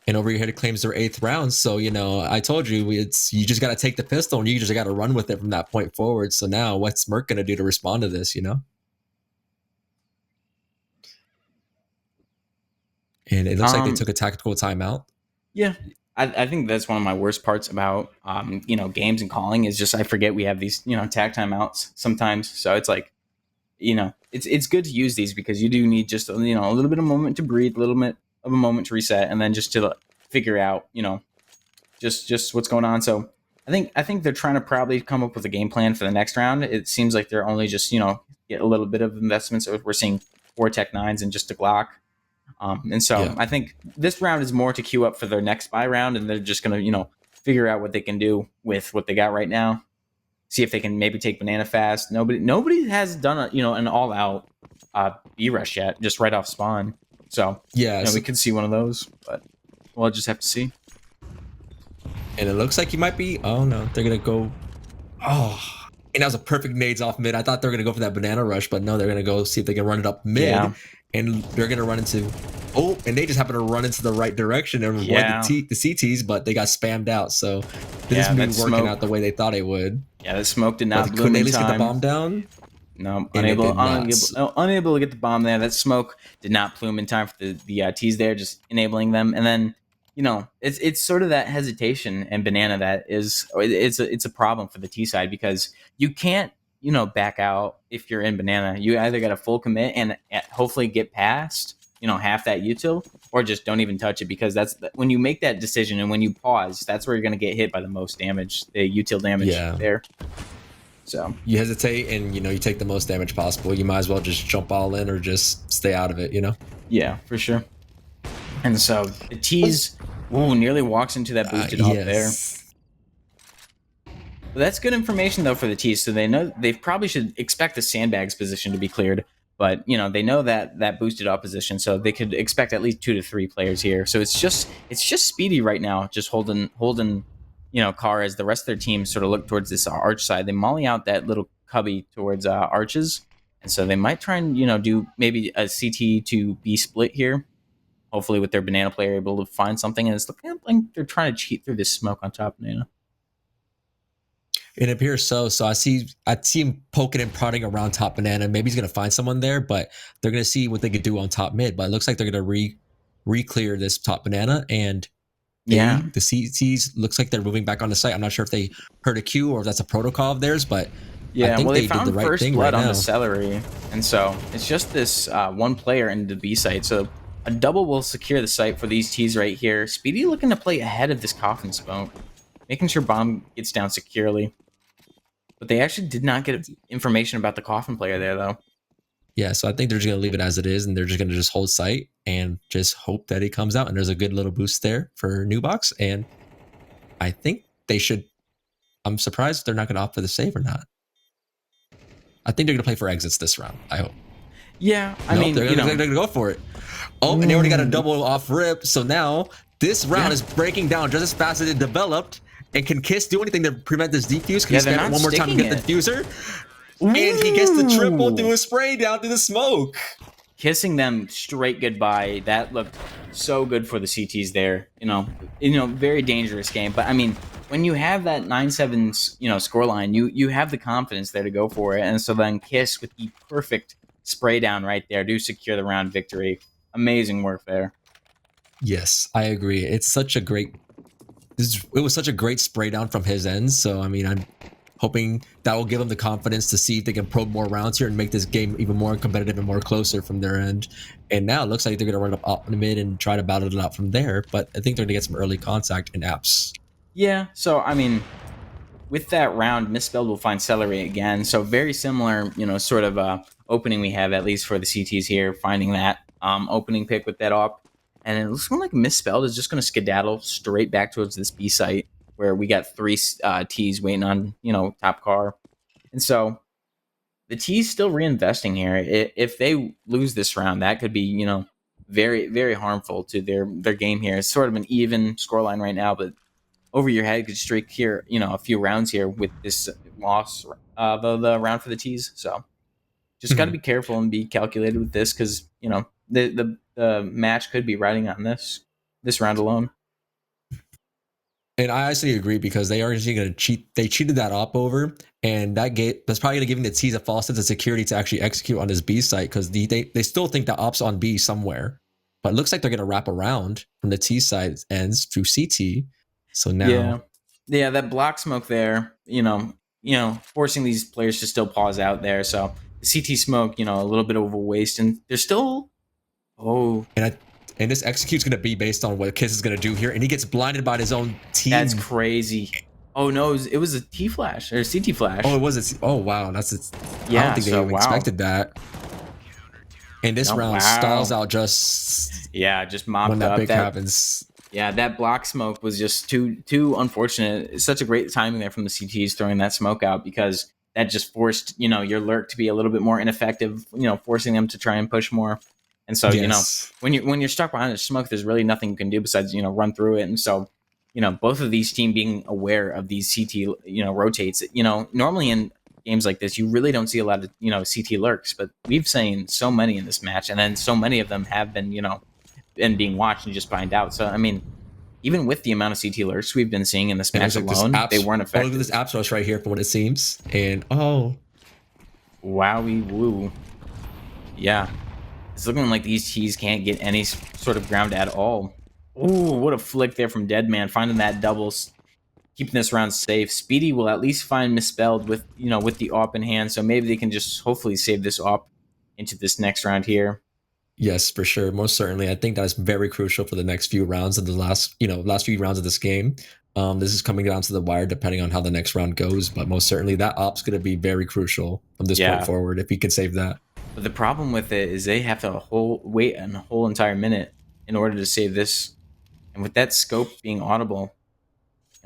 And over your head, it claims their 8th round. So, I told you, you just got to take the pistol and you just got to run with it from that point forward. So now what's MERC going to do to respond to this, And it looks like they Um, took a tactical timeout. Yeah. I think that's one of my worst parts about games and calling is just I forget we have these, tag timeouts sometimes. So it's like, it's good to use these because you do need just a little bit of moment to breathe, a little bit of a moment to reset, and then just to figure out, just what's going on. So I think they're trying to probably come up with a game plan for the next round. It seems like they're only just, get a little bit of investments. So we're seeing 4 Tech 9s and just a Glock. And so Yeah. I think this round is more to queue up for their next buy round, and they're just going to, figure out what they can do with what they got right now. See if they can maybe take banana fast. Nobody has done an all out B rush yet, just right off spawn. So Yeah. we could see one of those, but we'll just have to see. And it looks like he might be. Oh no, they're gonna go. Oh, and that was a perfect nades off mid. I thought they were gonna go for that banana rush, but no, they're gonna go see if they can run it up mid, Yeah. and they're gonna run into. Oh, and they just happen to run into the right direction and avoid Yeah. the CTs, but they got spammed out. So this Yeah, isn't that working smoke- out the way they thought it would. Yeah, the smoke did But not couldn't bloom they at in least get the time. bomb down? No, And it unable, did not. unable to get the bomb there. That smoke did not plume in time for the T's there, just enabling them. And then, it's sort of that hesitation and banana that it's a problem for the T side because you can't, back out if you're in banana. You either got a full commit and hopefully get past, half that util, or just don't even touch it because when you make that decision and when you pause, that's where you're going to get hit by the most damage, the util damage there. So You hesitate and you take the most damage possible. You might as well just jump all in or just stay out of it. yeah, for sure. And so the T's nearly walks into that boosted off there. But that's good information though for the T's. So they know they probably should expect the sandbags position to be cleared. But they know that boosted up position, so they could expect at least 2 to 3 players here. So it's just Speedy right now, just holding Car as the rest of their team sort of look towards this arch side. They molly out that little cubby towards arches, and so they might try and do maybe a CT to B split here. Hopefully, with their banana player able to find something, and it's looking like they're trying to cheat through this smoke on top of banana. It appears so. So I see him poking and prodding around top banana. Maybe he's gonna find someone there, but they're gonna see what they could do on top mid. But it looks like they're gonna re-clear this top banana and the CTs looks like they're moving back on the site. I'm not sure if they heard a cue or if that's a protocol of theirs, but I think they they found did the right first thing blood right on now. the celery, and so it's just this one player in the B site. So a double will secure the site for these T's right here. Speedy looking to play ahead of this coffin smoke, making sure bomb gets down securely. But they actually did not get information about the coffin player there, though. Yeah, so I think they're just gonna leave it as it is, and they're just gonna hold site and just hope that he comes out. And there's a good little boost there for New Box, and I think they should. I'm surprised they're not gonna opt for the save or not. I think they're gonna play for exits this round. I hope. Yeah, I Nope, mean, they're gonna go for it. Oh, and they already got a double off rip. So now this round is breaking down just as fast as it developed. And can Kiss do anything to prevent this defuse? Can he spam it one more time and get the diffuser? And he gets the triple through a spray down through the smoke. Kissing them straight goodbye. That looked so good for the CTs there. Very dangerous game. But I mean, when you have that 9-7 scoreline, you have the confidence there to go for it. And so then Kiss with the perfect spray down right there do secure the round victory. Amazing work there. Yes, I agree. It was such a great spray down from his end. So I mean, I'm hoping that will give them the confidence to see if they can probe more rounds here and make this game even more competitive and more closer from their end. And now it looks like they're going to run up in the mid and try to battle it out from there. But I think they're going to get some early contact in apps. Yeah. So I mean, with that round, Misspelled will find Celery again. So very similar, sort of opening we have at least for the CTs here, finding that opening pick with that op. And it looks like Misspelled is just going to skedaddle straight back towards this B site where we got 3 T's waiting on, top car. And so the T's still reinvesting here. If they lose this round, that could be, very, very harmful to their game here. It's sort of an even scoreline right now, but over your head could streak here, a few rounds here with this loss of the round for the T's. So just got to be careful and be calculated with this because, the match could be riding on this round alone. And I actually agree because they are actually going to cheat. They cheated that op over, and that's probably going to give the T's a false sense of security to actually execute on this B site because they still think that op's on B somewhere. but it looks like they're going to wrap around from the T side ends through CT. So now, yeah, that block smoke there, forcing these players to still pause out there. So the CT smoke, a little bit of a waste, and they're still. Oh, and this execute's going to be based on what Kiss is going to do here, and he gets blinded by his own team. That's crazy. Oh no, it was a T flash or a CT flash. Oh, it was. Oh wow, that's it. Yeah, I don't think they even expected that. And this round stalls out just mopped when that up. pick happens. Yeah, that block smoke was just too unfortunate. It's such a great timing there from the CTs throwing that smoke out, because that just forced your lurk to be a little bit more ineffective. Forcing them to try and push more. And so when you're stuck behind the smoke, there's really nothing you can do besides run through it. And so both of these teams being aware of these CT rotates. Normally in games like this, you really don't see a lot of CT lurks, but we've seen so many in this match, and then so many of them have been and being watched and just find out. So I mean, even with the amount of CT lurks we've been seeing in this match alone, they weren't effective. Look at this apps rush right here from what it seems, and wowie woo, yeah, it's looking like these T's can't get any sort of ground at all. Ooh, what a flick there from Deadman, finding that doubles, keeping this round safe. Speedy will at least find Misspelled with with the AWP in hand, so maybe they can just hopefully save this AWP into this next round here. Yes, for sure. Most certainly. I think that's very crucial for the next few rounds of the last few rounds of this game. This is coming down to the wire depending on how the next round goes, but most certainly that op's going to be very crucial from this point forward if he can save that. But the problem with it is they have to wait a whole entire minute in order to save this. And with that scope being audible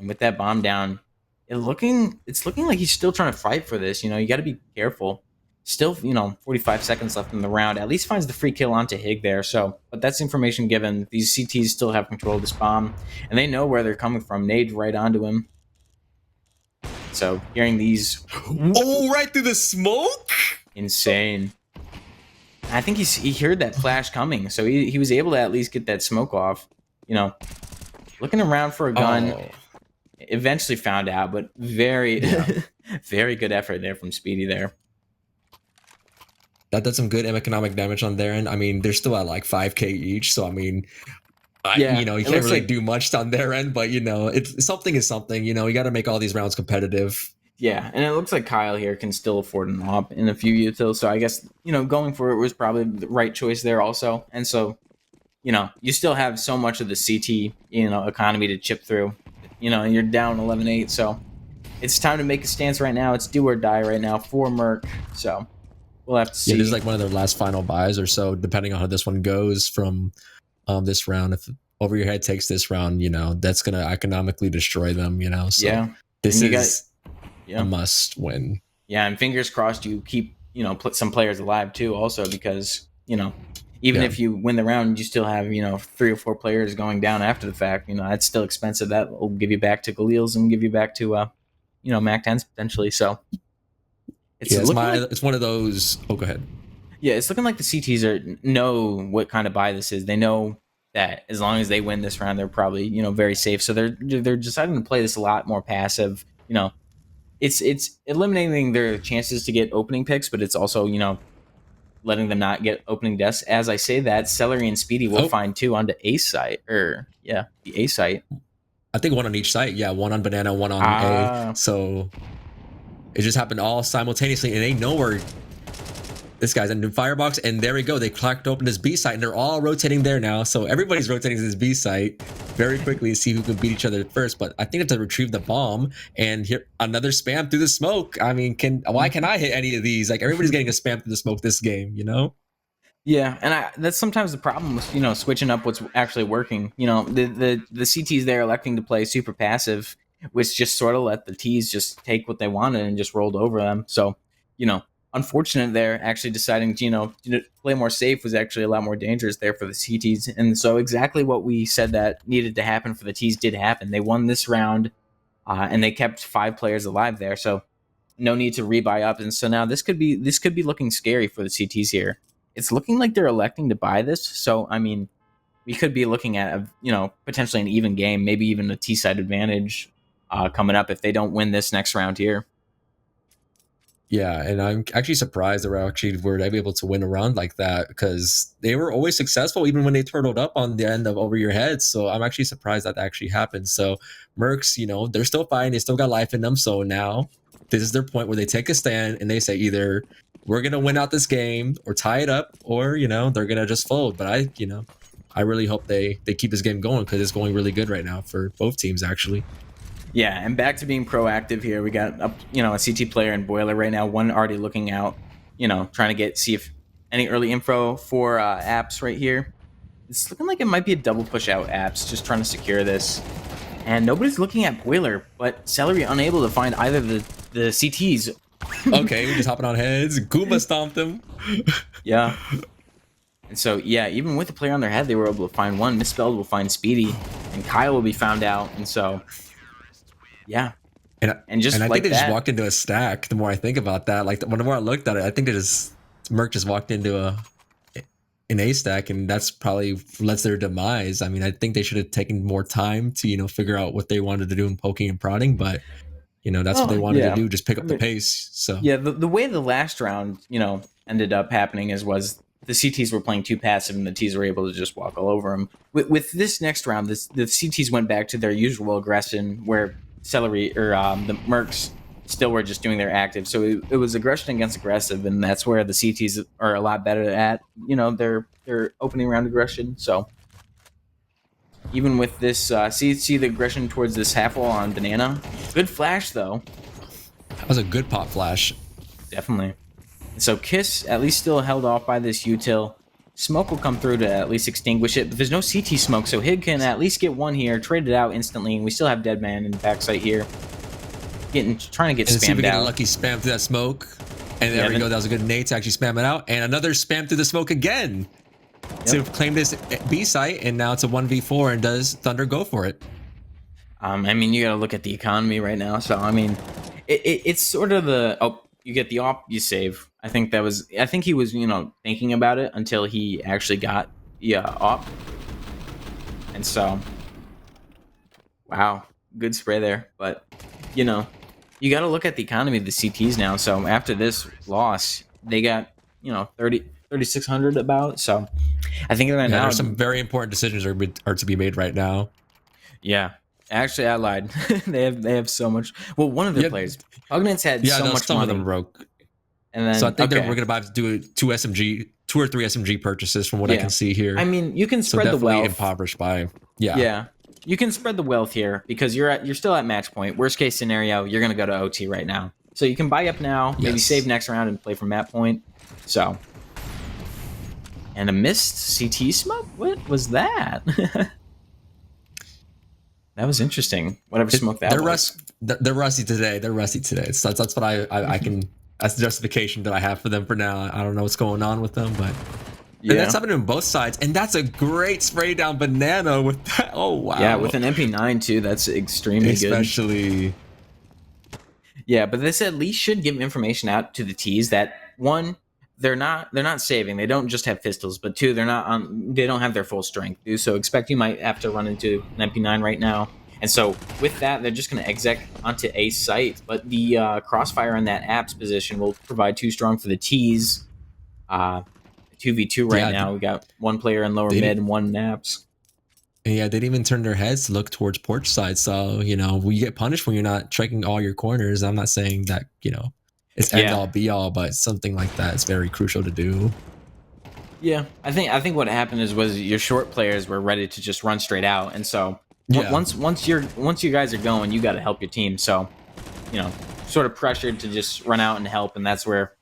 and with that bomb down, it's looking like he's still trying to fight for this. You got to be careful. Still, 45 seconds left in the round. At least finds the free kill onto Hig there. So, but that's information given. These CTs still have control of this bomb, and they know where they're coming from. Nade right onto him. So, hearing these, right through the smoke, insane. I think he heard that flash coming, so he was able to at least get that smoke off. Looking around for a gun. Eventually found out, but very, very good effort there from Speedy there. That did some good economic damage on their end. I mean, they're still at like 5K each, so I mean, you can't really do much on their end, but it's something is something. You got to make all these rounds competitive. Yeah, and it looks like Kyle here can still afford an AWP in a few utils, so I guess going for it was probably the right choice there also. And so, you still have so much of the CT economy to chip through. And you're down 11-8, so it's time to make a stance right now. It's do or die right now for MERC. So we'll have to see. Yeah, this is like one of their last final buys or so, depending on how this one goes from this round. If Over Your Head takes this round, that's going to economically destroy them, So this is a must win. Yeah, and fingers crossed you keep, put some players alive too also, because, even if you win the round, you still have, 3 or 4 players going down after the fact. That's still expensive. That will give you back to Galil's and give you back to, Mac 10s potentially. So it's one of those. Oh, go ahead. Yeah, it's looking like the CTs know what kind of buy this is. They know that as long as they win this round, they're probably very safe. So they're deciding to play this a lot more passive. It's eliminating their chances to get opening picks, but it's also letting them not get opening deaths. As I say that, Celery and Speedy will find 2 onto A site, the A site. I think 1 on each site. Yeah, 1 on Banana, 1 on A. So it just happened all simultaneously, and they know where this guy's in the firebox, and there we go. They cracked open this B site, and they're all rotating there now. So everybody's rotating to this B site very quickly to see who can beat each other first. But I think they have to retrieve the bomb, and here another spam through the smoke. I mean, why can I hit any of these? Like, everybody's getting a spam through the smoke this game, Yeah, and that's sometimes the problem with switching up what's actually working. The CTs there electing to play super passive, which just sort of let the Ts just take what they wanted and just rolled over them. So unfortunate there, actually deciding to play more safe was actually a lot more dangerous there for the CTs. And so exactly what we said that needed to happen for the Ts did happen. They won this round, and they kept 5 players alive there. So no need to rebuy up. And so now this could be looking scary for the CTs here. It's looking like they're electing to buy this. So I mean, we could be looking at potentially an even game, maybe even a T-side advantage coming up if they don't win this next round here. Yeah, and I'm actually surprised they were able to win a round like that because they were always successful even when they turtled up on the end of Over Your Head. So I'm actually surprised that actually happened. So Mercs, they're still fighting, they still got life in them. So now this is their point where they take a stand and they say either we're gonna win out this game or tie it up, or they're gonna just fold. But I really hope they keep this game going because it's going really good right now for both teams actually. Yeah, and back to being proactive here. We got a CT player and Boiler right now. One already looking out, trying to see if any early info for apps right here. It's looking like it might be a double push out apps, just trying to secure this. And nobody's looking at Boiler, but Celery unable to find either the CTs. Okay, we're just hopping on heads. Goomba stomped them. Yeah. And so, yeah, even with the player on their head, they were able to find one. Misspelled will find Speedy, and Kyle will be found out. And so, yeah. And I think they just walked into a stack. The more I think about that, like the more I looked at it, I think Merc just walked into an A stack, and that's probably lets their demise. I mean, I think they should have taken more time to figure out what they wanted to do in poking and prodding, but that's what they wanted to do, just pick up the pace. So yeah, the way the last round ended up happening was the CTs were playing too passive and the Ts were able to just walk all over them. With this next round, the CTs went back to their usual aggression where Celery or the Mercs still were just doing their active. So it was aggression against aggressive, and that's where the CTs are a lot better at their opening round aggression. So even with this, see the aggression towards this half wall on Banana. Good flash though. That was a good pop flash. Definitely. So Kiss at least still held off by this util. Smoke will come through to at least extinguish it, but there's no CT smoke, so Hig can at least get one here, trade it out instantly, and we still have Deadman in the backside here. Trying to get spammed out. See if we get a out. lucky spam through that smoke. And there we go. That was a good nade to actually spam it out. And another spam through the smoke again to claim this B site. And now it's a 1v4, and does Thunder go for it? I mean, you got to look at the economy right now. So, I mean, it's sort of you get the op, you save. I think he was, thinking about it until he actually got the op. And so, wow, good spray there. But, you got to look at the economy of the CTs now. So after this loss, they got, 3,600 about. So I think right now there's some very important decisions are to be made right now. Yeah. Actually, I lied. they have so much. Well, one of their players, Pugnance had so much some money. of them broke. And then, so I think we're going to have to do two or three SMG purchases from what I can see here. I mean, you can spread the wealth. Impoverished by Yeah, you can spread the wealth here because you're still at match point. Worst case scenario, you're going to go to OT right now. So you can buy up now, maybe save next round and play from that point. So, and a missed CT smoke. What was that? That was interesting. Whatever smoke that was. They're rusty today. That's what I can. That's the justification that I have for them for now. I don't know what's going on with them, but that's happening on both sides. And that's a great spray down Banana with that. Oh wow. Yeah, with an MP9 too. That's extremely good. Especially. Yeah, but this at least should give information out to the Ts that one, they're not saving. They don't just have pistols, but two, they don't have their full strength. So expect you might have to run into an MP9 right now. And so with that, they're just going to exec onto a site. But the Crossfire in that apps position will provide too strong for the Ts. 2v2 right now. We got one player in lower mid and one in apps. Yeah, they didn't even turn their heads to look towards porch side. So, we get punished when you're not checking all your corners. I'm not saying that, it's end all be all, but something like that is very crucial to do. Yeah, I think what happened was your short players were ready to just run straight out, and so once you guys are going, you got to help your team. So, sort of pressured to just run out and help, and that's where,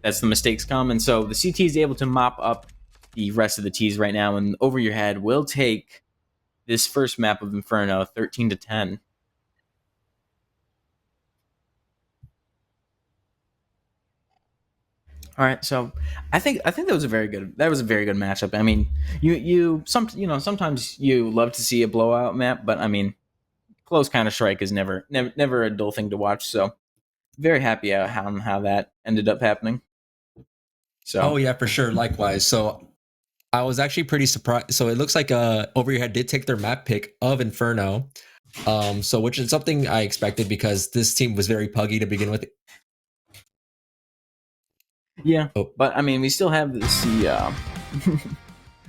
that's the mistakes come. And so the CT is able to mop up the rest of the Ts right now, and Over Your Head will take this first map of Inferno 13-10. All right, so I think that was a very good matchup. I mean, sometimes you love to see a blowout map, but I mean, close counter strike is never a dull thing to watch. So very happy on how that ended up happening. So oh yeah, for sure. Likewise. So I was actually pretty surprised. So it looks like Over Your Head did take their map pick of Inferno, so which is something I expected because this team was very puggy to begin with. Yeah, Oh. but I mean, we still have this.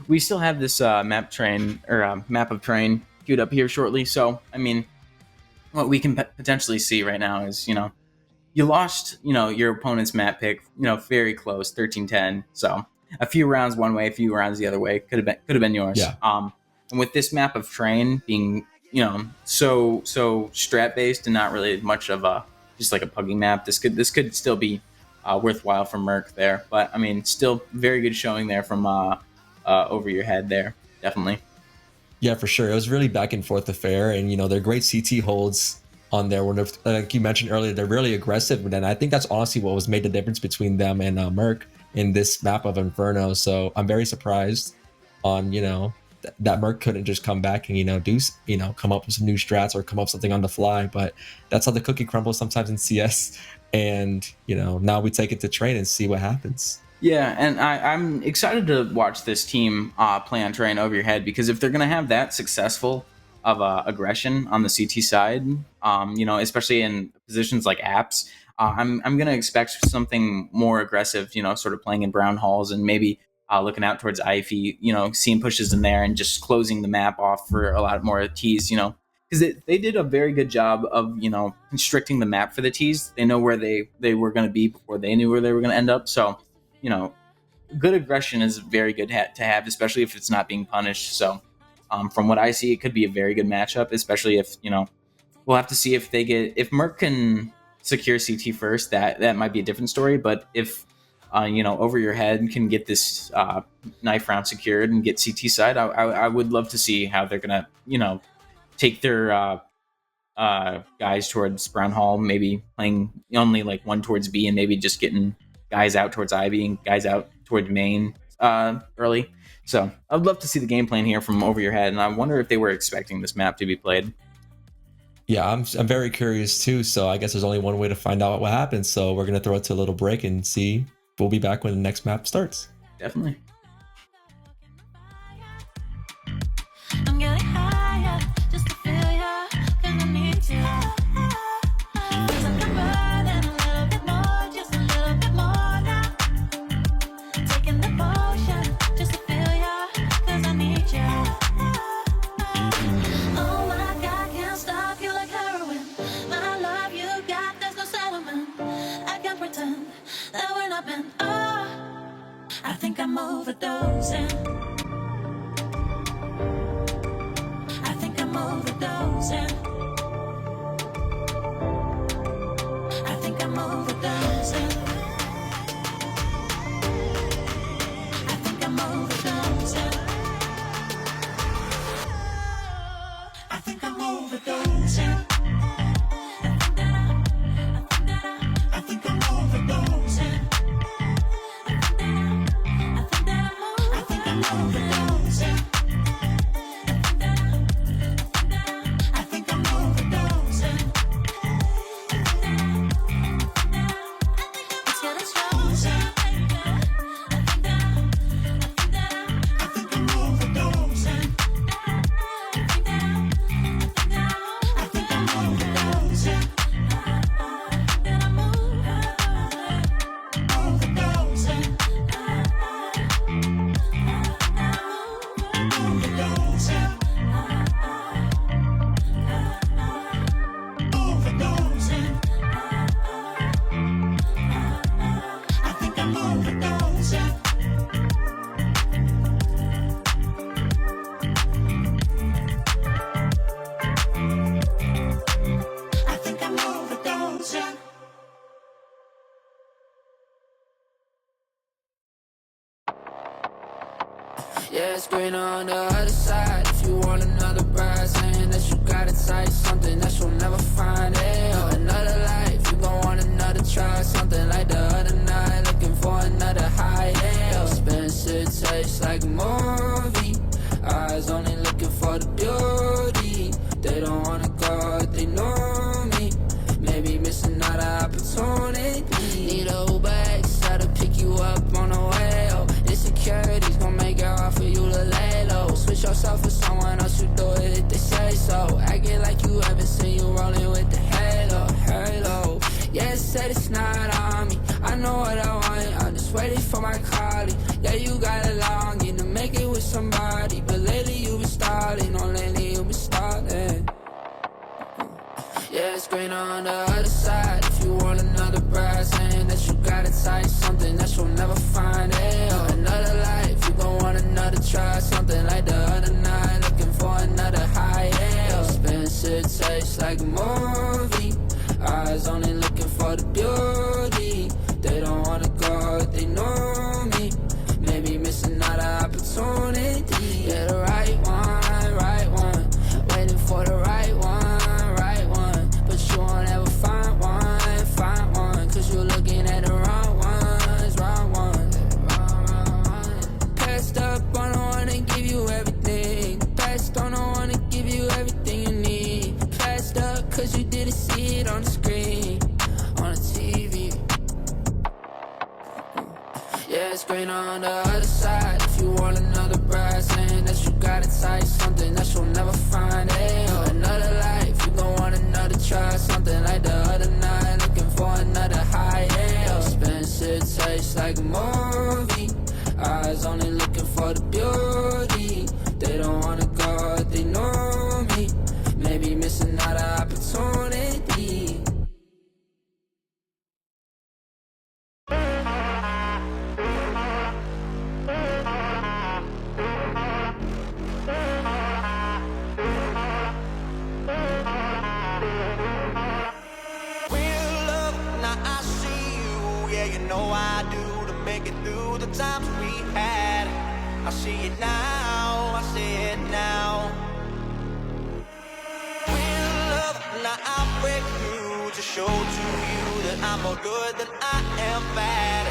We still have this map train or map of train queued up here shortly. So I mean, what we can potentially see right now is, you lost, your opponent's map pick, very close, 13-10. So a few rounds one way, a few rounds the other way could have been yours. Yeah. And with this map of train being, so strat based and not really much of a just like a pugging map, this could still be worthwhile for MERC there. But I mean, still very good showing there from over your head there, definitely. Yeah, for sure. It was really back and forth affair, and they're great CT holds on there. When like you mentioned earlier, they're really aggressive, and I think that's honestly what was made the difference between them and MERC in this map of Inferno. So I'm very surprised on that MERC couldn't just come back and do come up with some new strats or come up with something on the fly. But that's how the cookie crumbles sometimes in CS. And now we take it to train and see what happens. Yeah, and I'm excited to watch this team play on train over your head, because if they're going to have that successful of aggression on the CT side, especially in positions like apps, I'm going to expect something more aggressive, sort of playing in brown halls and maybe looking out towards IFE, seeing pushes in there and just closing the map off for a lot more Ts, because they did a very good job of, constricting the map for the Ts. They know where they were going to be before they knew where they were going to end up. So, good aggression is very good to have, especially if it's not being punished. So, from what I see, it could be a very good matchup, especially if, we'll have to see if MERC can secure CT first. That might be a different story. But if, over your head can get this knife round secured and get CT side, I would love to see how they're going to, take their guys towards Brown Hall, maybe playing only like one towards B and maybe just getting guys out towards Ivy and guys out towards main early. So I'd love to see the game plan here from over your head, and I wonder if they were expecting this map to be played. Yeah, I'm very curious too. So I guess there's only one way to find out what happens. So we're gonna throw it to a little break and see. We'll be back when the next map starts. Definitely. I'm getting higher just to feel ya, 'cause I need to. 'Cause I can burn and a little bit more, just a little bit more now. Taking the potion just to feel ya, 'cause I need ya. Oh my God, can't stop you like heroin. My love you got, there's no settlement. I can't pretend that we're not meant. Oh, I think I'm overdosing. I think I'm overdosing. I think I'm overdosing. I think I'm overdosing. I think I'm overdosing. I think I'm overdosing. I think I'm overdosing. I think I'm overdosing. It's getting stronger. I think I'm overdosing. I think I'm overdosing. Overdosing. Overdosing. Overdosing. I think I'm overdosing. I think I'm overdosing. Yeah, it's greener on the other side. If you want another bride, saying that you got it tight, something that you'll never find. Yeah, another life, you gon' want another try, something like the other night, looking for another high. Yeah, expensive tastes like a movie. Eyes only looking for the beauty. They don't wanna go, they know me. Maybe missing out an opportunity. Need a Uber X, try to pick you up on the way. Oh, insecurities gon' make it hard for you to lay low. Switch yourself for someone else, you do it if they say so. Acting like you haven't seen you rolling with the halo. Yeah, it said it's not on me. I know what I want, I just on the other side. If you want another bride, saying that you got it tight, something that you'll never find. Hey, another life, you gon' want another try, something like the other night, looking for another high. Yeah, expensive taste like a movie. Eyes only looking for the beauty. They don't wanna go if they know me. Maybe missing out an opportunity. Yeah, the right one. Waiting for the right one. But you won't ever find one. Cause you're looking at the wrong ones. Passed up, I don't wanna give you everything. Passed on, I wanna give you everything you need. Passed up, cause you didn't see it on the screen, on the TV. Yeah, it's green on the other side. If you want another bride, saying that you got it tight, something that you'll never find. Hey, another life, you gon' want another try, something like the other night, looking for another high. Hey, expensive taste like a movie. Eyes only looking for the beauty. They don't wanna go if they know me. Maybe missing out an opportunity. Times we had, I see it now, I see it now. Real love, now I break through to show to you that I'm more good than I am bad.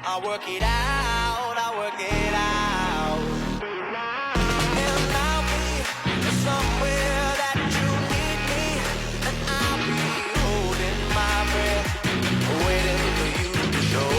I work it out, I work it out. And I'll be somewhere that you need me, and I'll be holding my breath, waiting for you to show.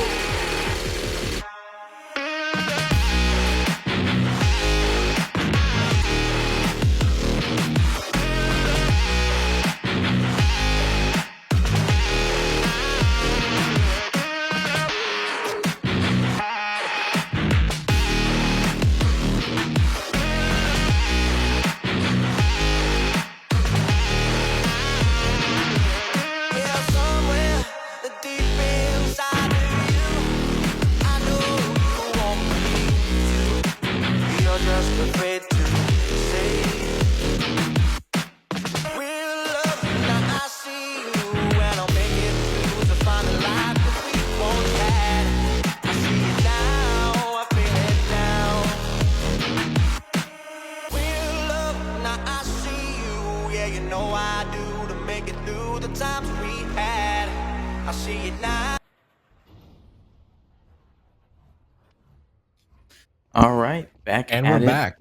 All right, back And at we're it. back.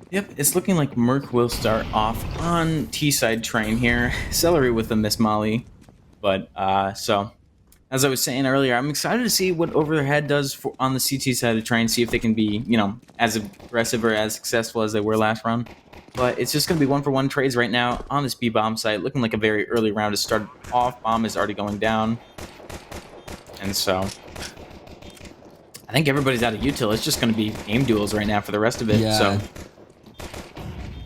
Yep, it's looking like MERC will start off on T-side train here. Celery with the Miss Molly. But, so, as I was saying earlier, I'm excited to see what Overhead does on the CT side of the train, see if they can be, as aggressive or as successful as they were last run. But it's just going to be one-for-one trades right now on this B-bomb site, looking like a very early round to start off. Bomb is already going down. And so I think everybody's out of util. It's just going to be aim duels right now for the rest of it. Yeah. So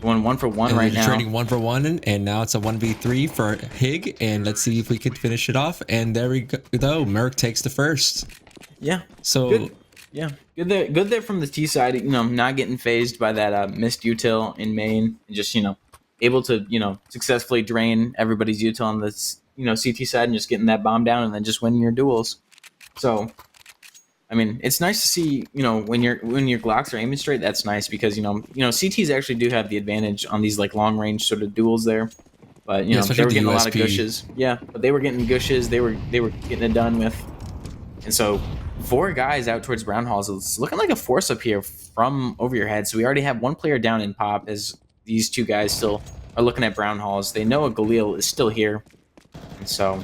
going 1-for-1 right now. Trading 1-for-1, and now it's a 1v3 for Hig, and let's see if we can finish it off. And there we go. MERC takes the first. Yeah. So good. Yeah, good there from the T side. Not getting phased by that missed util in main, and just able to successfully drain everybody's util on this CT side and just getting that bomb down and then just winning your duels. So, I mean, it's nice to see when your Glocks are aiming straight. That's nice because CTs actually do have the advantage on these like long range sort of duels there. But they were getting a lot of gushes. Yeah, but they were getting gushes. They were getting it done with, and so 4 guys out towards Brown Halls. It's looking like a force up here from over your head. So we already have 1 player down in Pop as these 2 guys still are looking at Brown Halls. They know a Galil is still here. And so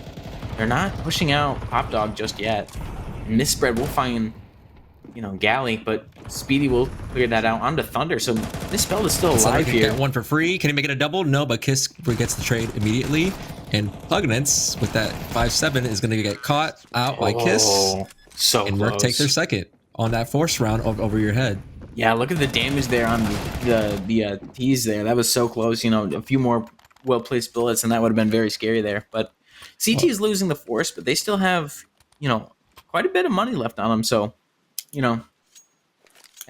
they're not pushing out Pop Dog just yet. In this spread, we'll find, Galley, but Speedy will clear that out onto Thunder. So this spell is still alive here. Get 1 for free. Can he make it a double? No, but Kiss gets the trade immediately. And Pugnance with that 5-7 is going to get caught out by Kiss. So and close. MERC take their second on that force round over your head. Yeah, look at the damage there on the T's there. That was so close. A few more well placed bullets, and that would have been very scary there. But CT is losing the force, but they still have, quite a bit of money left on them. So, and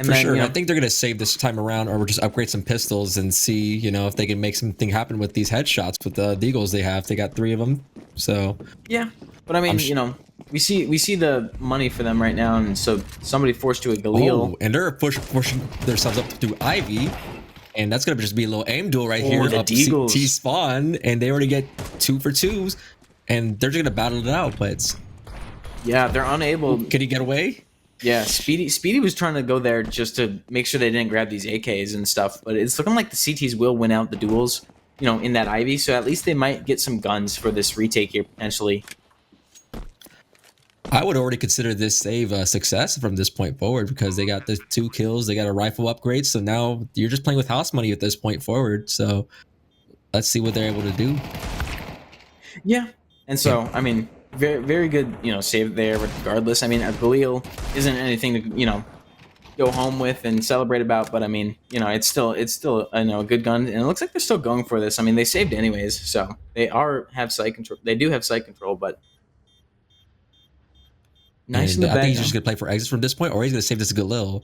For then, sure. I think they're going to save this time around, or just upgrade some pistols and see, if they can make something happen with these headshots with the Deagles they have. They got 3 of them. So, yeah. But I mean, we see the money for them right now, and so somebody forced to a Galil. and they're pushing themselves up to Ivy. And that's going to just be a little aim duel right here. The Up Deagles. T spawn, and they already get 2 for 2s, and they're just going to battle it out. But Yeah, they're unable. can he get away? Yeah, Speedy was trying to go there just to make sure they didn't grab these AKs and stuff, but it's looking like the CTs will win out the duels, in that Ivy, so at least they might get some guns for this retake here, potentially. I would already consider this save a success from this point forward, because they got the 2 kills, they got a rifle upgrade, so now you're just playing with house money at this point forward. So let's see what they're able to do. Yeah, and so, I mean, very, very good, save there regardless. I mean, a Galil isn't anything to, go home with and celebrate about, but I mean, it's still a good gun, and it looks like they're still going for this. I mean, they saved anyways, so they have sight control. They do have sight control, but nice in the I think bag. he's just gonna play for exits from this point, or he's gonna save this Galil.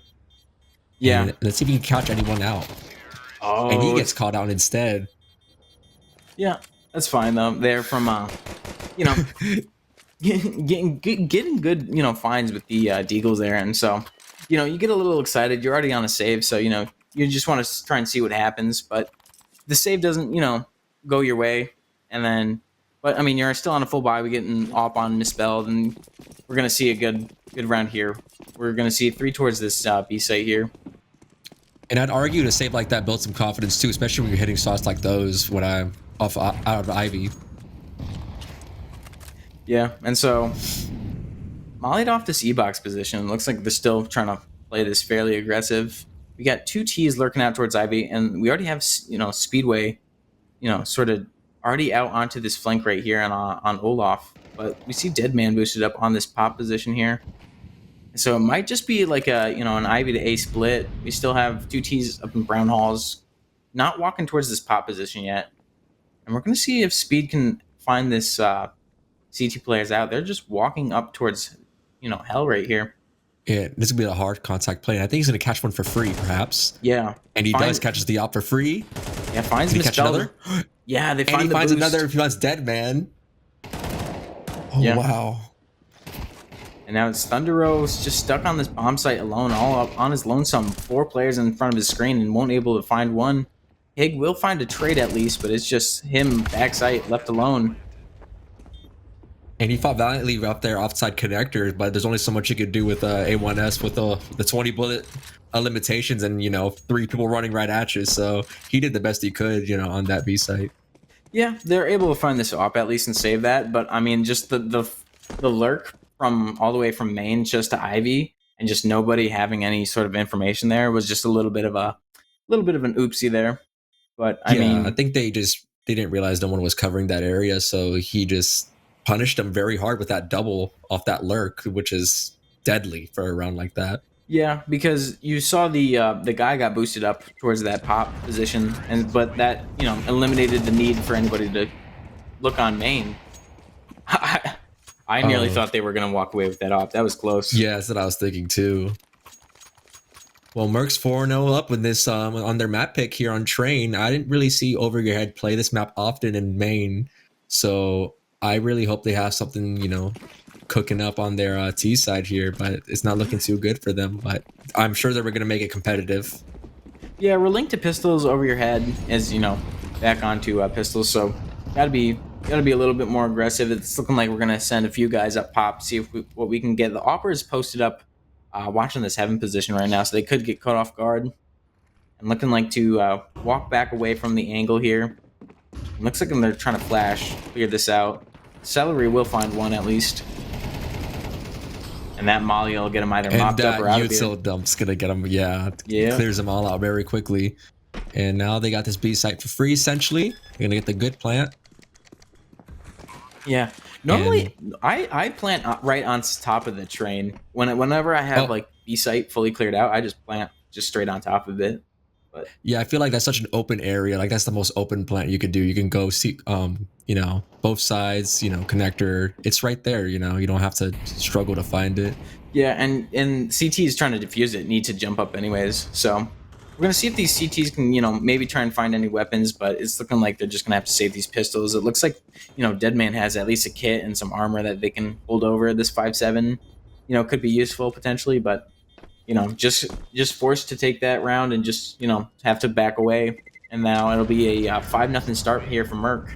Yeah. And let's see if he can catch anyone out. Oh, And he gets caught out instead. yeah, that's fine though. They're from getting good finds with the Deagles there, and so you get a little excited. You're already on a save, so you just want to try and see what happens. But the save doesn't go your way, and then but I mean you're still on a full buy. We getting op on misspelled, and we're gonna see a good round here. We're gonna see 3 towards this B site here. And I'd argue to save like that builds some confidence too, especially when you're hitting shots like those when I'm out of Ivy. Yeah, and so mollied off this E-box position. Looks like they're still trying to play this fairly aggressive. We got 2 T's lurking out towards Ivy, and we already have Speedway, sort of already out onto this flank right here on Olaf. But we see Deadman boosted up on this pop position here. So it might just be like an Ivy to A split. We still have 2 T's up in Brown Halls, not walking towards this pop position yet. And we're going to see if Speed can find this CT players out. They're just walking up towards, hell right here. Yeah, this could be a hard contact play. And I think he's gonna catch one for free, perhaps. Yeah. And he does catches the op for free. Yeah, finds Did he catch Misspelled. another? Yeah, they And find he the finds boost. another if he wants Dead Man. Oh Yeah. wow. And now it's Thunder Rose just stuck on this bomb site alone, all up on his lonesome. 4 players in front of his screen and won't able to find one. Hig will find a trade at least, but it's just him backside left alone. And he fought valiantly up there offside connectors, but there's only so much you could do with A1S with the 20 bullet limitations and 3 people running right at you. So he did the best he could, on that B site. Yeah, they're able to find this op at least and save that, but I mean, just the lurk from all the way from main just to Ivy and just nobody having any sort of information there was just a little bit of an oopsie there. But I mean, I think they didn't realize no one was covering that area, so he just punished them very hard with that double off that lurk, which is deadly for a round like that. yeah, because you saw the guy got boosted up towards that pop position, but that eliminated the need for anybody to look on main. I nearly thought they were gonna walk away with that op. That was close. Yeah, that's what I was thinking too. Well, Merc's 4-0 up with this on their map pick here on Train. I didn't really see Over Your Head play this map often in main, so I really hope they have something, cooking up on their T side here, but it's not looking too good for them. But I'm sure they were going to make it competitive. Yeah, we're linked to pistols Over Your Head as back onto pistols, so gotta be a little bit more aggressive. It's looking like we're gonna send a few guys up pop, see what we can get. The Opera is posted up, watching this heaven position right now, so they could get caught off guard. And looking like to walk back away from the angle here. It looks like they're trying to flash, clear this out. Celery will find one at least. And that Molly will get him either mopped up or out of here. util dump's gonna get them. Yeah, clears them all out very quickly. And now they got this B site for free. Essentially, they're gonna get the good plant. Yeah. Normally, I plant right on top of the train. Whenever I have like B site fully cleared out, I just plant just straight on top of it. But Yeah, I feel like that's such an open area. Like that's the most open plant you could do. You can go see, both sides. Connector. It's right there. You don't have to struggle to find it. Yeah, and CT is trying to defuse it, need to jump up anyways. So we're gonna see if these CTs can, maybe try and find any weapons, but it's looking like they're just gonna have to save these pistols. It looks like, Deadman has at least a kit and some armor that they can hold over this 5.7. Could be useful potentially, but just forced to take that round and just have to back away. And now it'll be a 5-0 start here for MERC.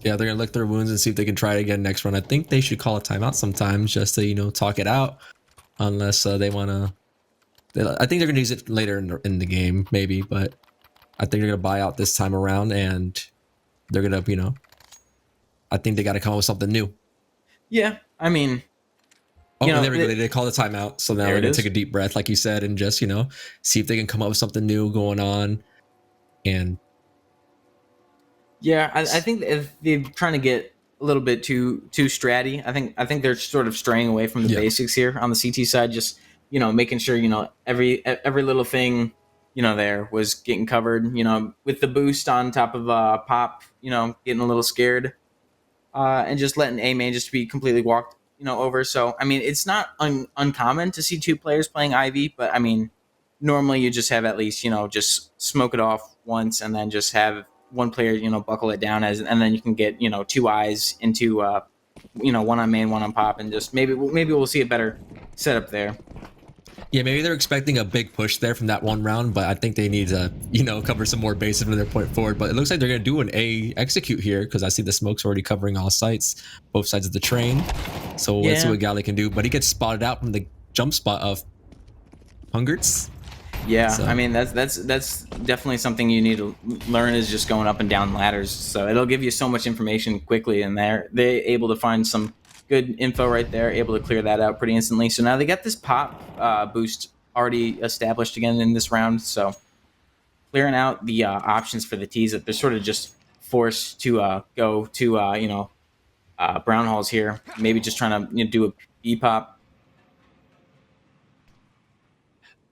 Yeah, they're gonna lick their wounds and see if they can try it again next round. I think they should call a timeout sometimes just to talk it out, unless they want to. I think they're gonna use it later in the game, maybe, but I think they're gonna buy out this time around, and they're gonna I think they got to come up with something new. Yeah, I mean. Oh, there we go. They did call the timeout, so now they're gonna take a deep breath, like you said, and just see if they can come up with something new going on, and. Yeah, I think if they're trying to get a little bit too stratty. I think they're sort of straying away from the basics here on the CT side. Just making sure every little thing there was getting covered. With the boost on top of pop. Getting a little scared, and just letting A main just be completely walked over. So I mean, it's not uncommon to see two players playing Ivy, but I mean, normally you just have at least just smoke it off once and then just have one player buckle it down and then you can get two eyes into one on main, one on pop, and just maybe we'll see a better setup there. Yeah, maybe they're expecting a big push there from that one round, but I think they need to cover some more bases from their point forward. But it looks like they're gonna do an A execute here because I see the smoke's already covering all sites, both sides of the train. So let's see what Galley can do. But he gets spotted out from the jump spot of Hungerts. Yeah, so. I mean that's definitely something you need to learn, is just going up and down ladders. So it'll give you so much information quickly, and they're able to find some good info right there, able to clear that out pretty instantly. So now they got this pop boost already established again in this round. So clearing out the options for the T's that they're sort of just forced to go to brown halls here. Maybe just trying to do a B pop.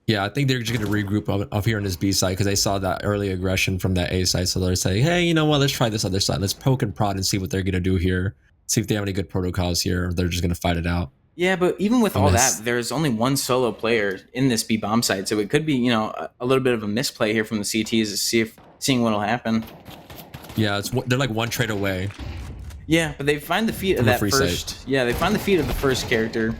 Yeah, I think they're just going to regroup up here on this B side because they saw that early aggression from that A side. So they're saying, hey, you know what? Let's try this other side. Let's poke and prod and see what they're going to do here. See if they have any good protocols here, or they're just going to fight it out. Yeah, but even with all that, there's only one solo player in this B bomb site. So it could be, a little bit of a misplay here from the CTs to seeing what'll happen. Yeah, they're like one trade away. Yeah, but they find the feet of that first. Site. Yeah, they find the feet of the first character,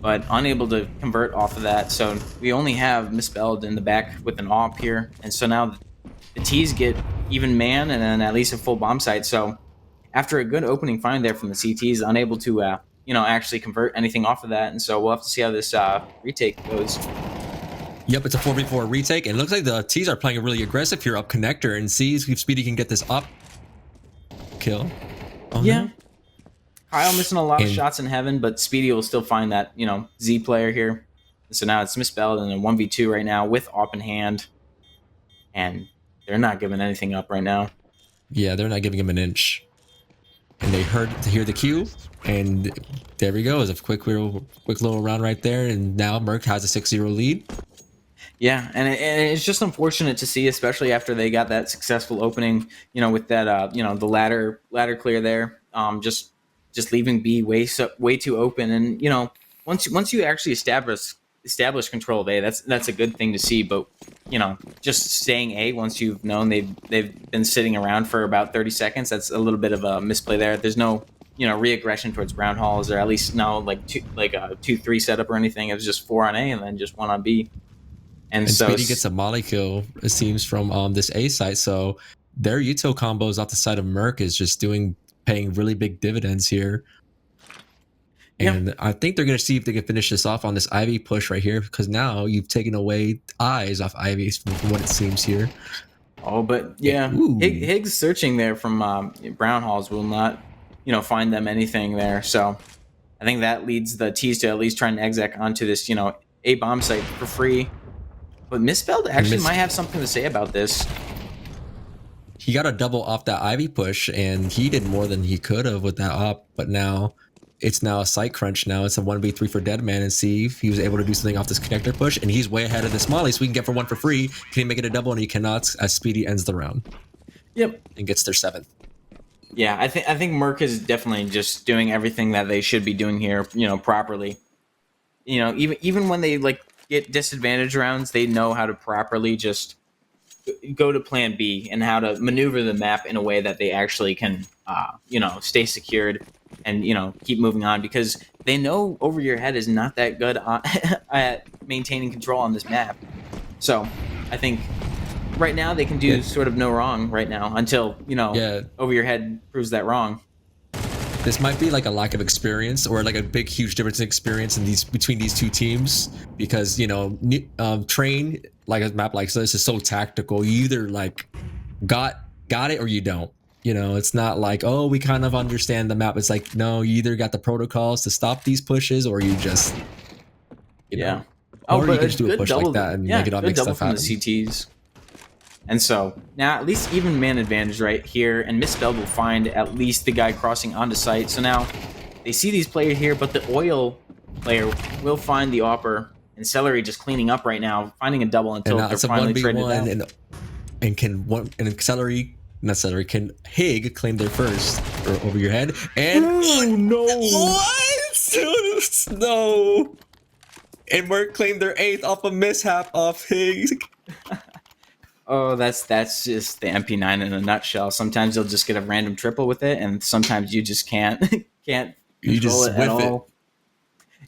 but unable to convert off of that. So we only have Misspelled in the back with an AWP here. And so now the T's get even man and then at least a full bomb site. So after a good opening find there from the CTs, unable to, actually convert anything off of that. And so we'll have to see how this retake goes. Yep, it's a 4v4 retake. And it looks like the T's are playing really aggressive here up connector and see if Speedy can get this up kill. Oh, yeah. No. Kyle missing a lot of shots in heaven, but Speedy will still find that, Z player here. So now it's Misspelled in a 1v2 right now with AWP in hand. And they're not giving anything up right now. Yeah, they're not giving him an inch. And they hear the cue, and there we go. It's a quick little round right there, and now MERC has a 6-0 lead. Yeah, and it's just unfortunate to see, especially after they got that successful opening, with that, the ladder clear there, just leaving B way too open, and once you actually establish control of A, that's a good thing to see. But just staying A once you've known they've been sitting around for about 30 seconds, that's a little bit of a misplay there. There's no re-aggression towards brown halls, or at least no like a 2-3 setup or anything. It was just 4 on A and then just 1 on B. And so Speedy gets a molly kill, it seems, from this A site. So their util combos off the side of MERC is just paying really big dividends here. And I think they're going to see if they can finish this off on this Ivy push right here, because now you've taken away eyes off Ivy from what it seems here. Oh, but yeah, Higgs searching there from brown halls will not, find them anything there. So I think that leads the T's to at least try and exec onto this, A bomb site for free. But Misspelled actually might have something to say about this. He got a double off that Ivy push, and he did more than he could have with that op. But now it's now a site crunch now. It's a 1v3 for Deadman, and see if he was able to do something off this connector push, and he's way ahead of this Molly, so we can get for 1 for free. Can he make it a double? And he cannot, as Speedy ends the round. Yep. And gets their 7th. Yeah, I think MERC is definitely just doing everything that they should be doing here, properly. Even when they like get disadvantage rounds, they know how to properly just go to plan B and how to maneuver the map in a way that they actually can, stay secured and, keep moving on, because they know over your head is not that good at maintaining control on this map. So I think right now they can do sort of no wrong right now until, over your head proves that wrong. This might be like a lack of experience, or like a big, huge difference in experience between these two teams, because Train, like a map like this, is so tactical. You either like got it or you don't. It's not like, oh, we kind of understand the map. It's like, no, you either got the protocols to stop these pushes, or you just yeah. Or you can just do a push like that and make it all make stuff happen. The CTs. And so now at least even man advantage right here, and Misspelled will find at least the guy crossing onto site. So now they see these players here, but the oil player will find the AWPer, and Celery just cleaning up right now, finding a double until they're finally traded out. Can Hig claim their first or over your head? And what? No. And MERC claimed their 8th off a mishap off Hig. Oh, that's just the MP9 in a nutshell. Sometimes you'll just get a random triple with it, and sometimes you just can't control it at all.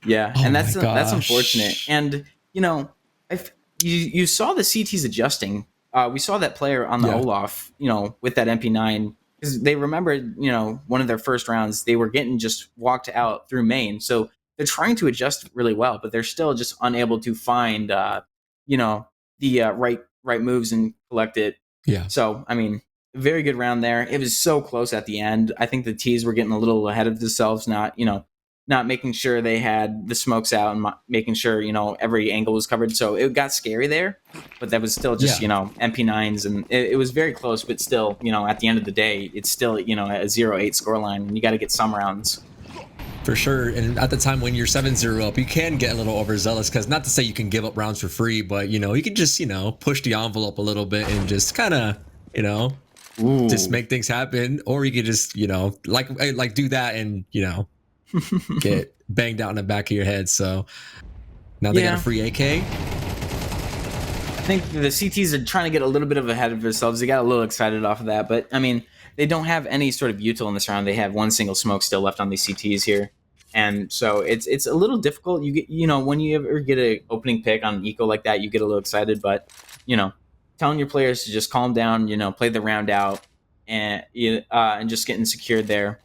Yeah, and that's unfortunate. And you saw the CTs adjusting. We saw that player on the Olaf, with that MP9, because they remembered, one of their first rounds, they were getting just walked out through main. So they're trying to adjust really well, but they're still just unable to find, the right moves and collect it. Yeah. So, I mean, very good round there. It was so close at the end. I think the T's were getting a little ahead of themselves, not making sure they had the smokes out and making sure, every angle was covered. So it got scary there, but that was still just, MP9s, and it was very close, but still, at the end of the day, it's still, a 0-8 scoreline, and you got to get some rounds. For sure. And at the time when you're 7-0 up, you can get a little overzealous, because not to say you can give up rounds for free, but, you can just, push the envelope a little bit and just kind of, just make things happen. Or you could just, like do that and, get banged out in the back of your head. So now they got a free AK. I think the CTs are trying to get a little bit ahead of themselves. They got a little excited off of that, but I mean, they don't have any sort of util in this round. They have one single smoke still left on these CTs here, and so it's a little difficult. You get when you ever get an opening pick on an eco like that, you get a little excited, but telling your players to just calm down, play the round out, and just getting secured there.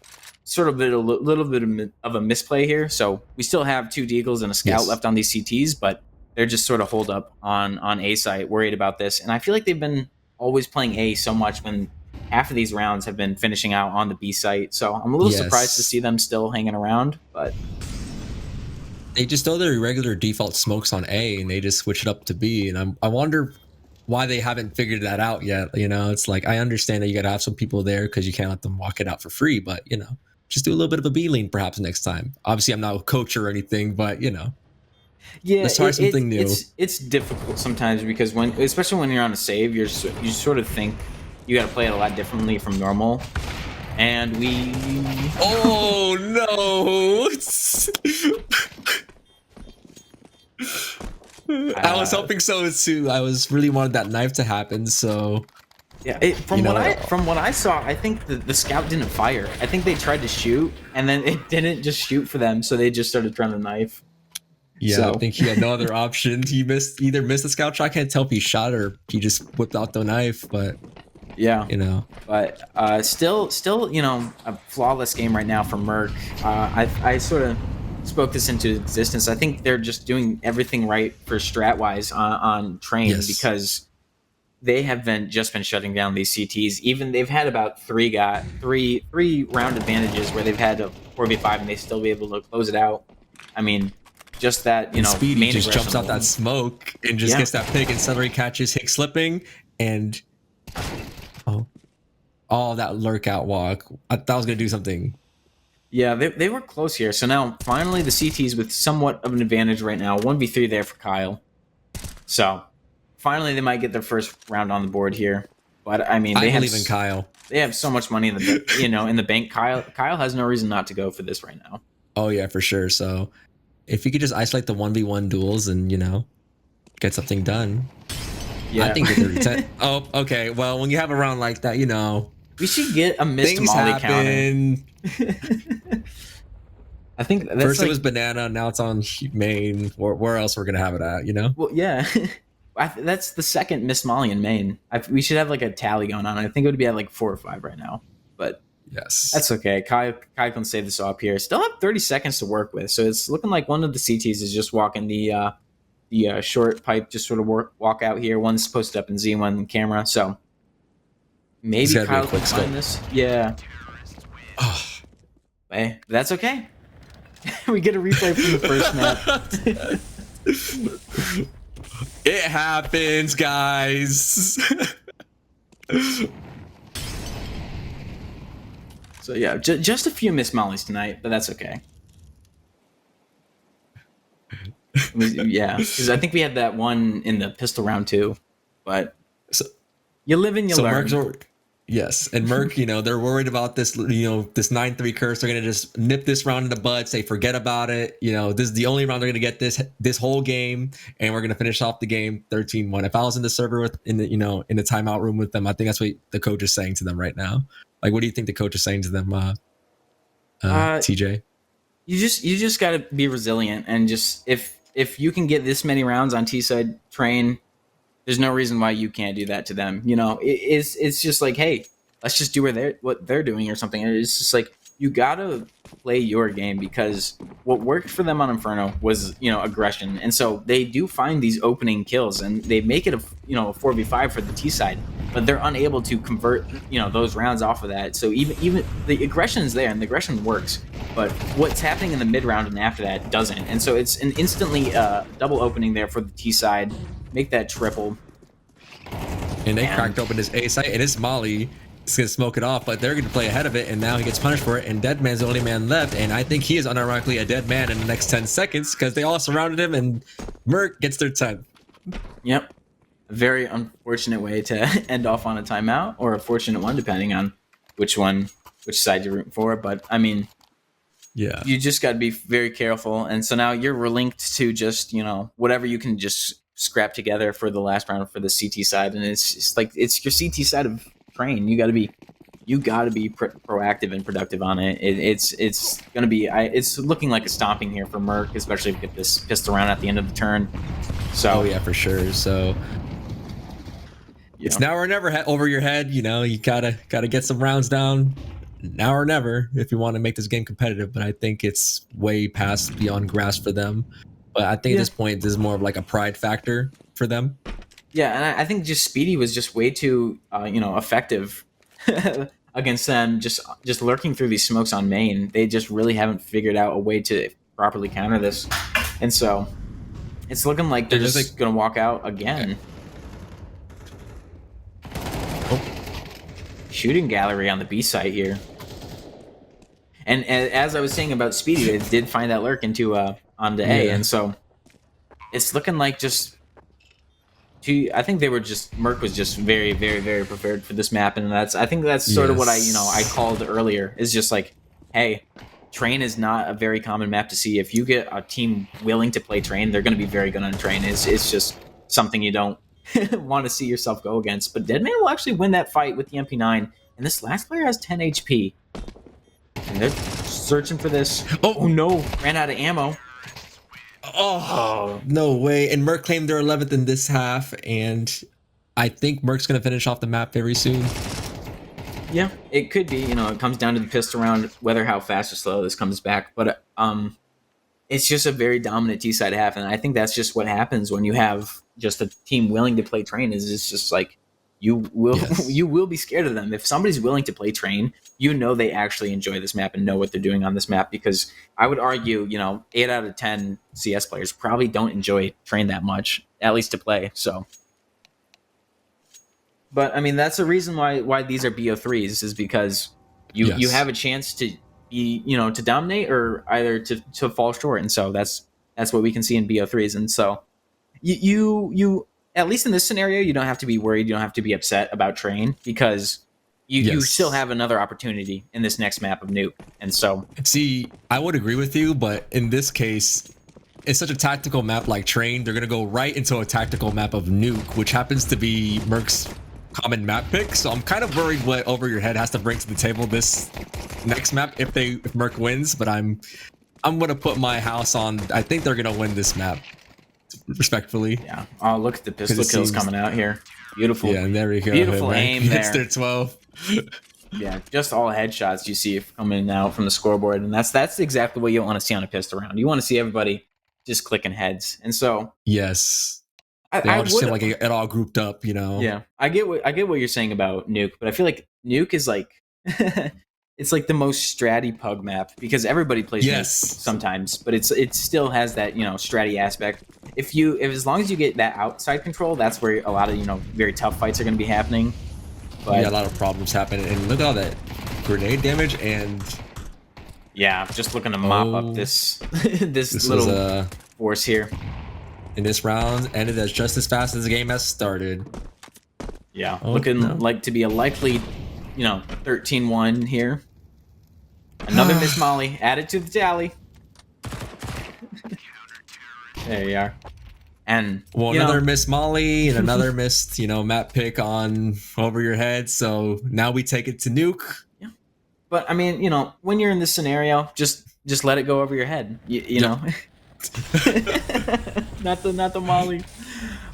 Sort of a little bit of a misplay here. So we still have 2 deagles and a scout left on these CTs, but they're just sort of holed up on A site, worried about this. And I feel like they've been always playing A so much when half of these rounds have been finishing out on the B site. So I'm a little surprised to see them still hanging around, but they just throw their regular default smokes on A and they just switch it up to B. And I wonder why they haven't figured that out yet. It's like, I understand that you got to have some people there because you can't let them walk it out for free, but just do a little bit of a B lane perhaps next time. Obviously, I'm not a coach or anything, but let's try something new. It's difficult sometimes because especially when you're on a save, you sort of think you got to play it a lot differently from normal. And oh no! I was hoping so too. I was really wanted that knife to happen. So yeah, from what I saw, I think the scout didn't fire. I think they tried to shoot, and then it didn't just shoot for them, so they just started trying to knife. Yeah, so. I think he had no other option. He either missed the scout shot. I can't tell if he shot or he just whipped out the knife, but yeah, But still, a flawless game right now for MERC. I sort of spoke this into existence. I think they're just doing everything right for strat wise on Train because they have been shutting down these CTs. Even they've had about three round advantages where they've had a 4v5 and they still be able to close it out. I mean, just that Speedy just jumps out that smoke and just gets that pick and suddenly catches Hick slipping and that lurk out walk. I thought I was gonna do something. Yeah, they were close here. So now finally the CTs with somewhat of an advantage right now. 1v3 there for Kyle. So finally they might get their first round on the board here. But I mean, I believe in Kyle. They have so much money in the bank. Kyle has no reason not to go for this right now. Oh yeah, for sure. So if you could just isolate the 1v1 duels and get something done. Yeah. I think that oh, okay. Well, when you have a round like that, we should get a missed things Molly happen. counter. I think that's First it was banana, now it's on main. Where else we're gonna have it at? Well, yeah. That's the second Miss Molly in Maine. We should have like a tally going on. I think it would be at like 4 or 5 right now, but Yes, that's okay. Kai can save this up here. Still have 30 seconds to work with, so it's looking like one of the CTs is just walking the short pipe, just sort of walk out here. One's posted up in Z1 camera, so maybe Kyle can find this. Yeah. Oh. Hey, that's okay. We get a replay from the first map. It happens, guys. So yeah, just a few Miss Mollies tonight, but that's okay. Yeah, because I think we had that one in the pistol round too, but So, you live and you learn. Yes, and MERC, they're worried about this, this 9-3 curse. They're gonna just nip this round in the bud, say forget about it. This is the only round they're gonna get this whole game, and we're gonna finish off the game 13-1. If I was in the server in the timeout room with them, I think that's what the coach is saying to them right now. Like, what do you think the coach is saying to them, TJ? You just gotta be resilient, and just if you can get this many rounds on T side train, there's no reason why you can't do that to them. It's just like, hey, let's just do what they're doing or something. And it's just like, you gotta play your game, because what worked for them on Inferno was aggression, and so they do find these opening kills and they make it a 4v5 for the T side, but they're unable to convert those rounds off of that. So even the aggression is there and the aggression works, but what's happening in the mid round and after that doesn't. And so it's an instantly double opening there for the T side. Make that triple. And they cracked open his A site, and his Molly is going to smoke it off, but they're going to play ahead of it, and now he gets punished for it, and Deadman's the only man left, and I think he is unironically a dead man in the next 10 seconds, because they all surrounded him, and MERC gets their 10th. Yep. A very unfortunate way to end off on a timeout, or a fortunate one, depending on which side you're rooting for, but I mean, yeah, you just got to be very careful, and so now you're relinked to just, whatever you can just scrap together for the last round for the CT side, and it's just like, it's your CT side of train. You got to be proactive and productive on it. It's gonna be it's looking like a stomping here for MERC, especially if you get this pistol round at the end of the turn. So yeah, for sure. So it's now or never over your head. You gotta get some rounds down now or never if you want to make this game competitive. But I think it's way past beyond grasp for them. But I think at this point, this is more of like a pride factor for them. Yeah, and I think just Speedy was just way too, effective against them. Just lurking through these smokes on main. They just really haven't figured out a way to properly counter this, and so it's looking like they're just gonna walk out again. Oh. Shooting gallery on the B site here, and as I was saying about Speedy, they did find that lurk onto A, and so it's looking like I think MERC was just very, very, very prepared for this map, and I think that's sort of what I called earlier. Is just like, hey, Train is not a very common map to see. If you get a team willing to play Train, they're going to be very good on Train. It's just something you don't want to see yourself go against. But Deadman will actually win that fight with the MP9, and this last player has 10 HP. And they're searching for this. Oh no, ran out of ammo. Oh, no way. And MERC claimed their 11th in this half, and I think MERC's going to finish off the map very soon. Yeah, it could be. It comes down to the pistol round, whether how fast or slow this comes back. But it's just a very dominant T-side half, and I think that's just what happens when you have just a team willing to play Train. It's just like, you will be scared of them. If somebody's willing to play Train, they actually enjoy this map and know what they're doing on this map, because I would argue, 8 out of 10 CS players probably don't enjoy Train that much, at least to play. So, but I mean, that's the reason why these are BO3s, is because you have a chance to be, to dominate or either to fall short. And so that's what we can see in BO3s. And so you at least in this scenario, you don't have to be worried. You don't have to be upset about Train because you still have another opportunity in this next map of Nuke. And so, see, I would agree with you, but in this case, it's such a tactical map like Train. They're gonna go right into a tactical map of Nuke, which happens to be MERC's common map pick. So I'm kind of worried what Over Your Head has to bring to the table this next map if MERC wins. But I'm gonna put my house on. I think they're gonna win this map, respectfully. Yeah. Oh, look at the pistol kills coming out here. Beautiful. Yeah, and there we go. Beautiful aim hits there. their 12. Yeah, just all headshots you see coming out from the scoreboard, and that's exactly what you want to see on a pistol round. You want to see everybody just clicking heads, and so yes, they all just seem like it all grouped up, Yeah, I get what you're saying about Nuke, but I feel like Nuke is like it's like the most stratty pug map because everybody plays Nuke sometimes, but it still has that stratty aspect. If as long as you get that outside control, that's where a lot of very tough fights are going to be happening. But yeah, a lot of problems happen, and look at all that grenade damage, and yeah, just looking to mop up this this little force here. And this round ended as just as fast as the game has started. Yeah, looking like to be a likely, 13-1 here. Another Miss Molly added to the tally. There you are. And another Miss Molly and another missed, map pick on Over Your Head. So now we take it to Nuke. Yeah. But I mean, when you're in this scenario, just let it go over your head. You know. not the Molly.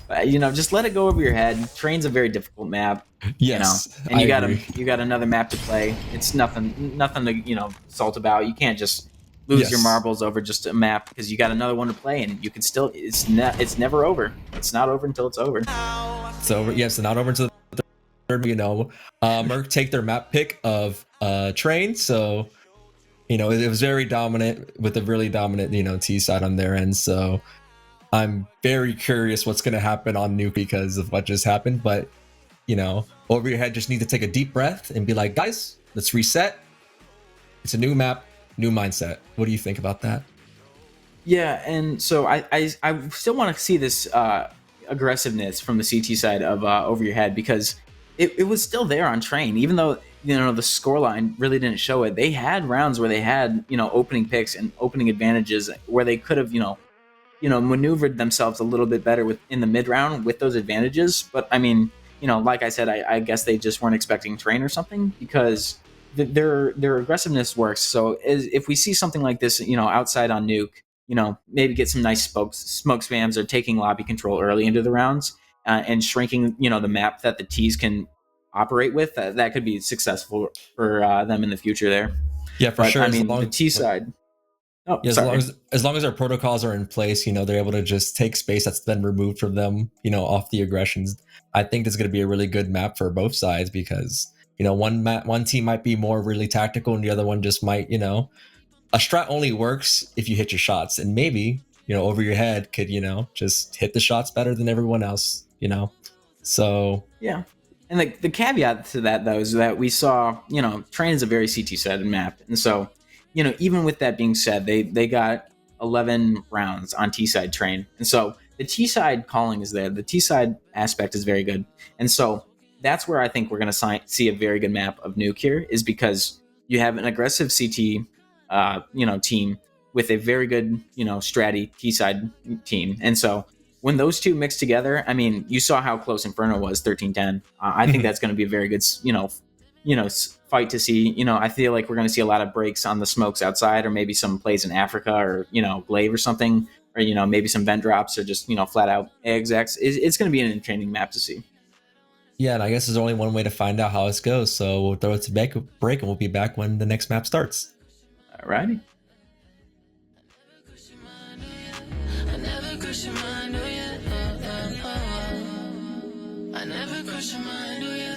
Just let it go over your head. Train's a very difficult map. Yes. And you got another map to play. It's nothing to salt about. You can't just lose your marbles over just a map because you got another one to play, and you can still. It's never over. It's not over until it's over. It's over. Yes, not over until the third. MERC take their map pick of Train. So it was very dominant with a really dominant T side on their end. So I'm very curious what's going to happen on Nuke because of what just happened. But Over Your Head just need to take a deep breath and be like, guys, let's reset. It's a new map. New mindset. What do you think about that? Yeah, and so I still want to see this aggressiveness from the CT side of Over Your Head because it was still there on Train, even though the scoreline really didn't show it. They had rounds where they had opening picks and opening advantages where they could have maneuvered themselves a little bit better in the mid round with those advantages. But I mean, like I said, I guess they just weren't expecting Train or something because their aggressiveness works. So if we see something like this, outside on Nuke, maybe get some nice smoke spams or taking lobby control early into the rounds and shrinking, the map that the T's can operate with, that could be successful for them in the future there. Yeah, for sure. I mean, the T side. Oh, yeah, as long as our protocols are in place, they're able to just take space that's then removed from them, off the aggressions. I think this is going to be a really good map for both sides because one team might be more really tactical and the other one just might, a strat only works if you hit your shots, and maybe, Over Your Head could, just hit the shots better than everyone else, so yeah. And the caveat to that though is that we saw, Train is a very CT-sided map, and so even with that being said, they got 11 rounds on T-side Train, and so the T-side calling is there. The T-side aspect is very good, and so that's where I think we're going to see a very good map of Nuke here, is because you have an aggressive CT, team with a very good, stratty T-side team. And so when those two mix together, I mean, you saw how close Inferno was, 13-10. I think that's going to be a very good, fight to see. I feel like we're going to see a lot of breaks on the smokes outside, or maybe some plays in Africa, or, Glaive or something, or, maybe some vent drops, or just, flat out execs. It's going to be an entertaining map to see. Yeah, and I guess there's only one way to find out how it goes. So we'll throw it to break and we'll be back when the next map starts. Alrighty. I never cross your mind, oh yeah. I never cross your mind, oh yeah.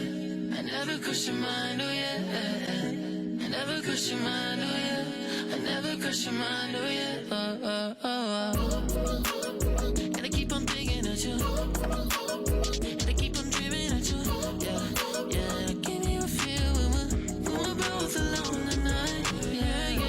I never cross your mind, oh yeah. I never cross your mind, oh yeah. I never cross your mind, oh yeah. And I keep on thinking of you. And I keep on dreaming of you. Yeah, yeah. And I give you a feel when we're both alone tonight. Yeah,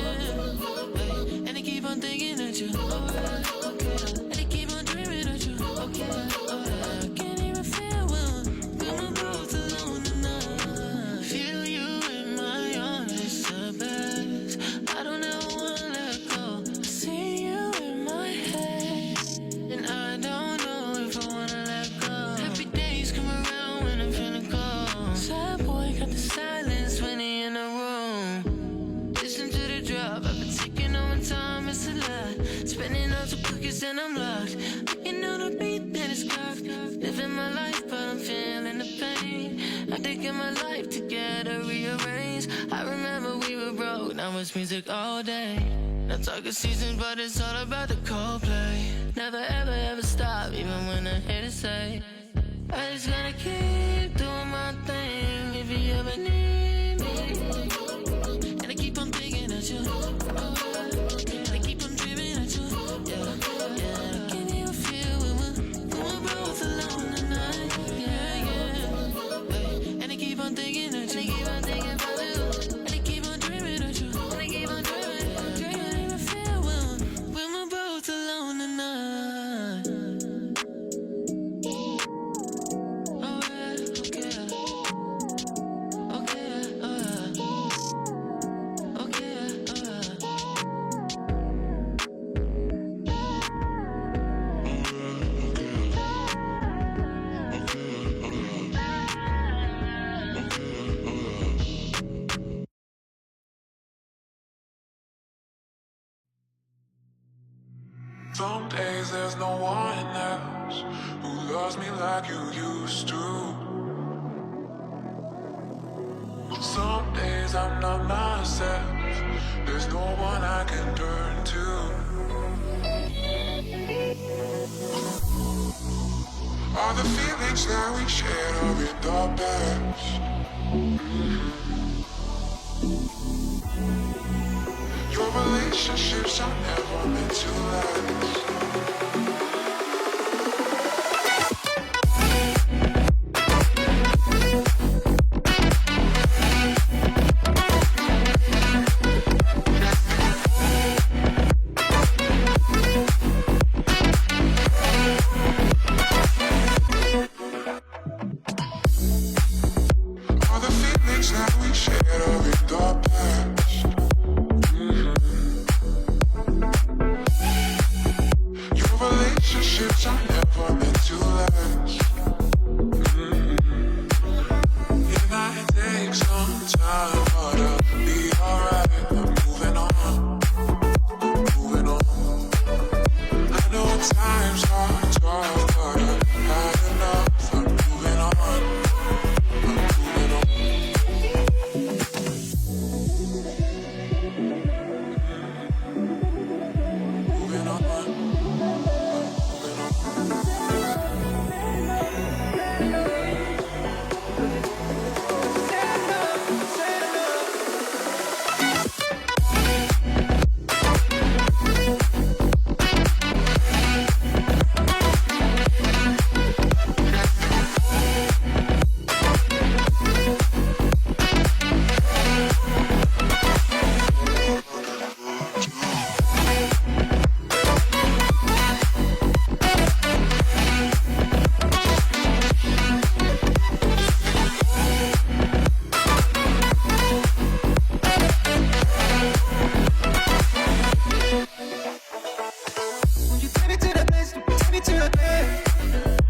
and I'm locked. You know the beat and it's cocked. Living my life, but I'm feeling the pain. I'm taking my life together, rearrange. I remember we were broke, now it's music all day. Not talking season, but it's all about the Coldplay. Never ever ever stop, even when I hate to say. I just gotta keep doing my thing if you ever need me. And I keep on thinking at you. And I keep on dreaming at you. Yeah, yeah. Can you feel when we're both alone tonight? Yeah, yeah. Hey. And I keep on thinking at you. And I keep on thinking about you. And I keep on dreaming at you. And I keep on dreaming. Can't even feel when we're both alone tonight. Oh yeah, okay. Okay, okay, Some days there's no one else who loves me like you used to. Some days I'm not myself. There's no one I can turn to. All the feelings that we shared are in the past. Your relationships are never meant to last. All the feelings that we shared are in the past. Your relationships are never meant to last. It might take some time, but I'll be alright. I'm moving on, moving on. I know times are tough, but I've had enough. I'm moving on, I'm moving on. Moving on, moving on. Won't you take me to that place? Take me to that place.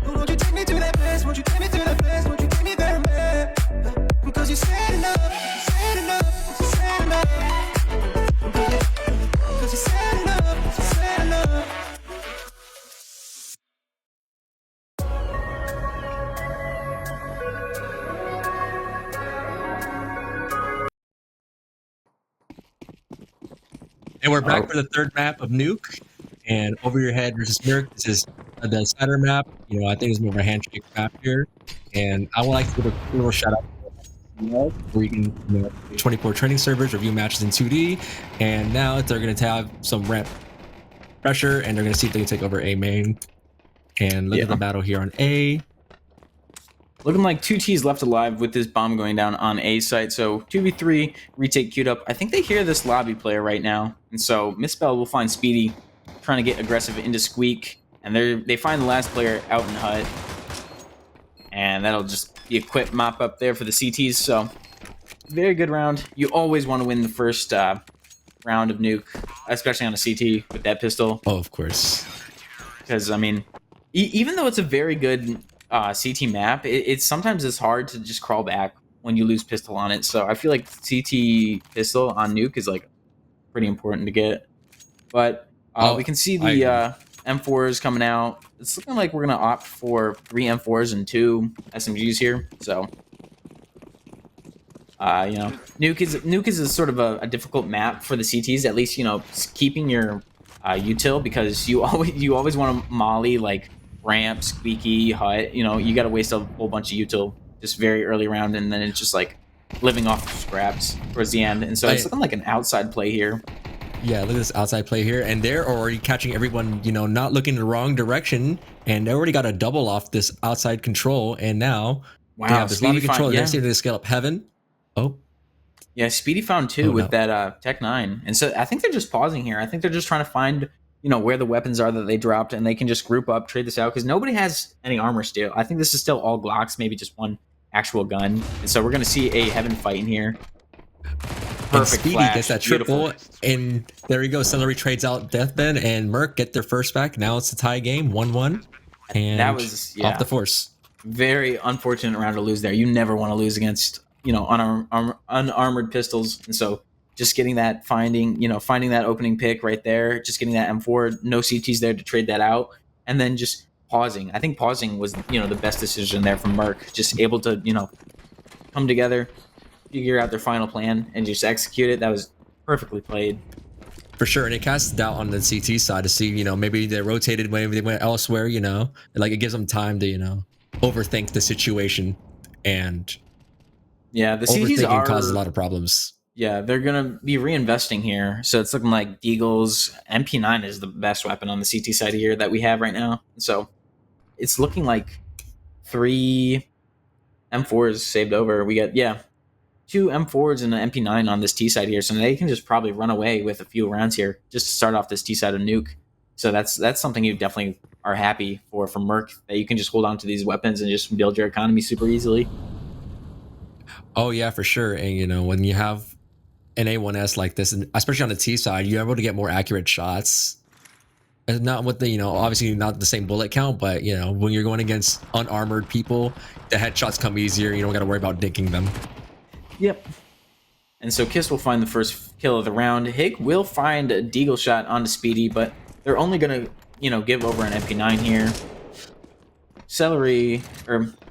Won't you take me to that place? Won't you take me to that place? Won't you take me there, man? Because you said enough, you said enough, you said enough. Because you said enough, you said enough. And we're back for the third map of Nuke. And Over Your Head versus MERC. This is the center map. You know, I think it's more of a handshake map here. And I would like to give a little shout out where you can, 24 training servers, review matches in 2D. And now they're going to have some ramp pressure, and they're going to see if they can take over A main. And look at the battle here on A. Looking like 2T's left alive with this bomb going down on A site. So 2v3, retake queued up. I think they hear this lobby player right now. And so Misspell will find Speedy trying to get aggressive into Squeak. And they find the last player out in Hut. And that'll just be a quick mop up there for the CTs. So very good round. You always want to win the first round of Nuke, especially on a CT with that pistol. Oh, of course. Because, I mean, even though it's a very good CT map, it's sometimes it's hard to just crawl back when you lose pistol on it. So I feel like CT pistol on Nuke is like pretty important to get. But we can see the M4s coming out. It's looking like we're gonna opt for 3 M4s and 2 SMGs here. So, you know, Nuke is sort of a difficult map for the CTs. At least, you know, keeping your util, because you always want to molly like ramp, squeaky, hut. You know, you got to waste a whole bunch of util just very early round, and then it's just like living off of scraps towards the end. And so it's looking like an outside play here. Yeah, look at this outside play here, and they're already catching everyone, you know, not looking in the wrong direction, and they already got a double off this outside control, and now Wow, they have this lobby control. yeah. They're seeing to scale up heaven. Oh, Yeah, Speedy found 2 with that Tech 9. And so I think they're just pausing here. I think they're just trying to find, you know, where the weapons are that they dropped, and they can just group up, trade this out, because nobody has any armor still. I think this is still all Glocks, maybe just one actual gun. And so we're going to see a heaven fight in here. and Speedy flash, gets that beautiful. triple, and there we go. Celery trades out Deathbed, and MERC get their first back. Now it's a tie game, 1-1, and That was off the force. very unfortunate round to lose there. You never want to lose against, you know, unarmored pistols. And so just getting that, finding that opening pick right there, just getting that M4, no CTs there to trade that out, and then just pausing. I think pausing was, you know, the best decision there from MERC. Just able to, you know, come together, figure out their final plan, and just execute it. That was perfectly played. For sure, and it casts doubt on the CT side to see, you know, maybe they rotated, maybe they went elsewhere, you know, like it gives them time to, you know, overthink the situation, and Yeah, the CTs overthinking causes a lot of problems. Yeah, they're gonna be reinvesting here. So it's looking like Deagle's MP9 is the best weapon on the CT side here that we have right now. So it's looking like 3 M4s saved over. We got 2 M4s and an MP9 on this T side here. So they can just probably run away with a few rounds here just to start off this T side of Nuke. So that's something you definitely are happy for from MERC, that you can just hold on to these weapons and just build your economy super easily. Oh yeah, for sure. And you know, when you have an A1S like this, and especially on the T side, you're able to get more accurate shots. And not with the, you know, obviously not the same bullet count, but you know, when you're going against unarmored people, the headshots come easier. You don't got to worry about dinking them. Yep. And so Kiss will find the first kill of the round. Hig will find a Deagle shot onto Speedy, but they're only going to, you know, give over an MP9 here.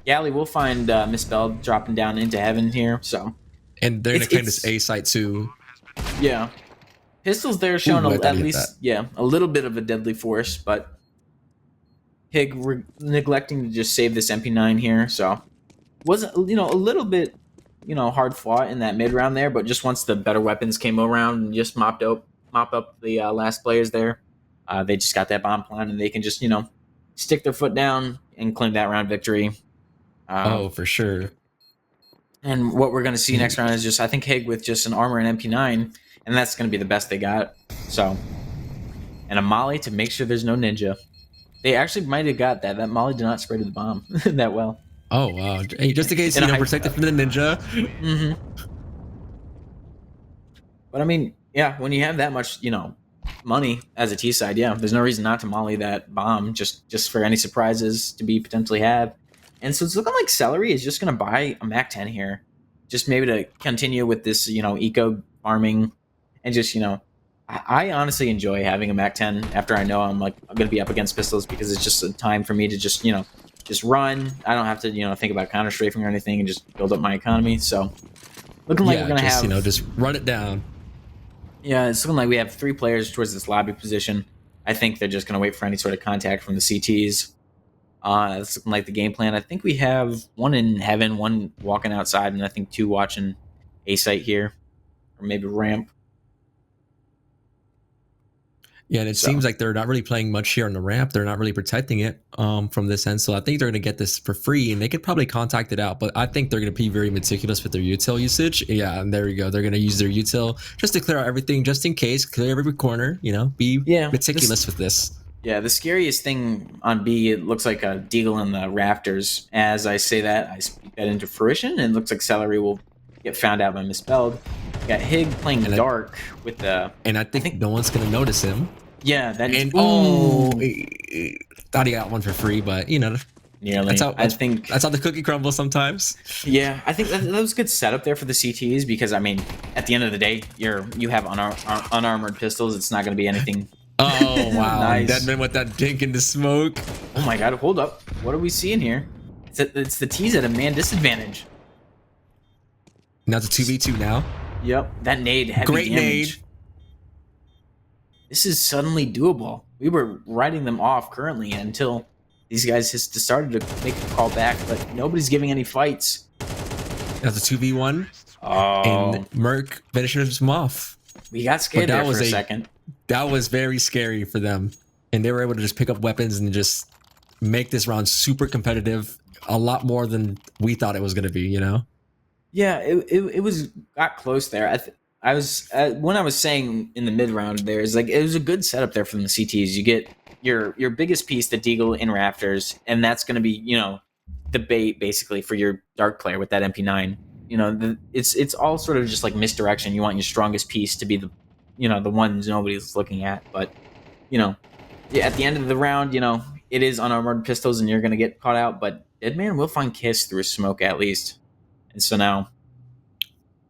Galley will find Misspelled dropping down into heaven here. So, and they're gonna claim this A site too. Yeah, pistols there showing at least that. a little bit of a deadly force, but Hig neglecting to just save this MP9 here. So wasn't, you know, a little bit, you know, hard fought in that mid round there, but just once the better weapons came around and just mop up the last players there, they just got that bomb plan, and they can just, you know, stick their foot down and claim that round victory. Oh, for sure. And what we're going to see next round is just, I think, Hig with just an armor and MP9, and that's going to be the best they got. So, and a molly to make sure there's no ninja. They actually might have got that. That molly did not spray to the bomb that well. Oh wow! Hey, just in case, you know, protected from the ninja. Mm-hmm. But I mean, yeah, when you have that much, you know, money as a T side, yeah, there's no reason not to molly that bomb just for any surprises to be potentially had. And so it's looking like Celery is just going to buy a Mac 10 here, just maybe to continue with this, you know, eco farming, and just, you know, I honestly enjoy having a Mac 10 after I know I'm going to be up against pistols, because it's just a time for me to just, you know, just run. I don't have to, you know, think about counter strafing or anything, and just build up my economy. So looking like we're going to have, you know, just run it down. Yeah, it's looking like we have 3 players towards this lobby position. I think they're just going to wait for any sort of contact from the CTs. It's looking like the game plan. I think we have 1 in heaven, 1 walking outside, and I think 2 watching A site here, or maybe ramp. Yeah, and it seems like they're not really playing much here on the ramp. They're not really protecting it from this end. So I think they're going to get this for free, and they could probably contact it out. But I think they're going to be very meticulous with their util usage. Yeah, and there you go. They're going to use their util just to clear out everything, just in case, clear every corner. You know, be meticulous with this. Yeah, the scariest thing on B, it looks like a Deagle in the rafters. As I say that, I speak that into fruition, and it looks like Celery will get found out by Misspelled. Got Hig playing dark with the... And I think no one's going to notice him. Yeah, that is... Thought he got one for free, but, you know... Nearly. That's how the cookie crumbles sometimes. Yeah, I think that was a good setup there for the CTs, because, I mean, at the end of the day, you have unarmored pistols. It's not going to be anything Oh wow, Nice. Deadman with that dink in the smoke. Oh my god, hold up. What are we seeing here? It's the T's at a man disadvantage. Now it's a 2v2 now. Yep. That nade, heavy Great damage. nade. This is suddenly doable. We were writing them off currently until these guys just started to make a call back, but nobody's giving any fights. That's a 2v1. Oh, And MERC finishes them off. we got scared But that there for was a a- second. That was very scary for them. And they were able to just pick up weapons and just make this round super competitive. A lot more than we thought it was going to be, you know? Yeah, it was got close there. I was when I was saying in the mid round there is like it was a good setup there from the CTs. You get your biggest piece, the Deagle in Raptors, and that's going to be the bait basically for your dark player with that MP9. It's all sort of just like misdirection. You want your strongest piece to be the the ones nobody's looking at, but yeah, at the end of the round, it is unarmored pistols and you're going to get caught out. But Deadman will find Kiss through a smoke at least. And so now,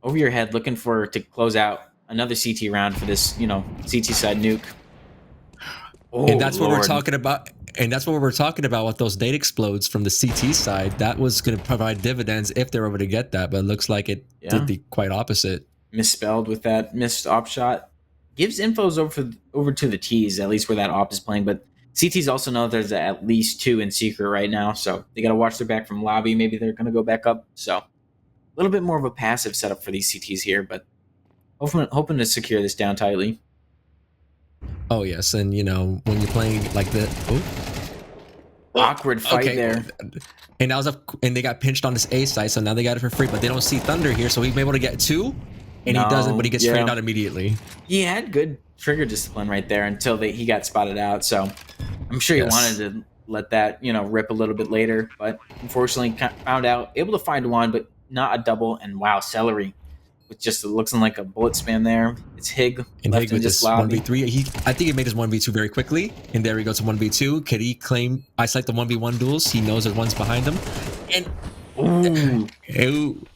over your head, looking to close out another CT round for this, CT side nuke. Oh, And that's what we're Lord. talking about. And that's what we're talking about with those date explodes from the CT side. That was going to provide dividends if they were able to get that, but it looks like it Yeah. did the quite opposite. Misspelled with that missed op shot. Gives infos over to the T's, at least where that op is playing. But CTs also know there's at least 2 in secret right now, so they got to watch their back from lobby. Maybe they're going to go back up. So a little bit more of a passive setup for these CTs here, but hoping to secure this down tightly. Oh yes, and when you're playing like the Awkward fight there. and that was and they got pinched on this A side, so now they got it for free. But they don't see Thunder here, so he's able to get 2, and he No, doesn't. But he gets yeah. framed out immediately. He had good trigger discipline right there until he got spotted out. So I'm sure he Yes. wanted to let that rip a little bit later, but unfortunately found out, able to find one, but not a double. And wow, Celery with just looks like a bullet spam there. It's Hig And left Hig in with this this lobby. 1v3. I think he made his 1v2 very quickly, and there he goes to 1v2. Could he claim I select the 1v1 duels? He knows there's one's behind him, and Ooh. Ew.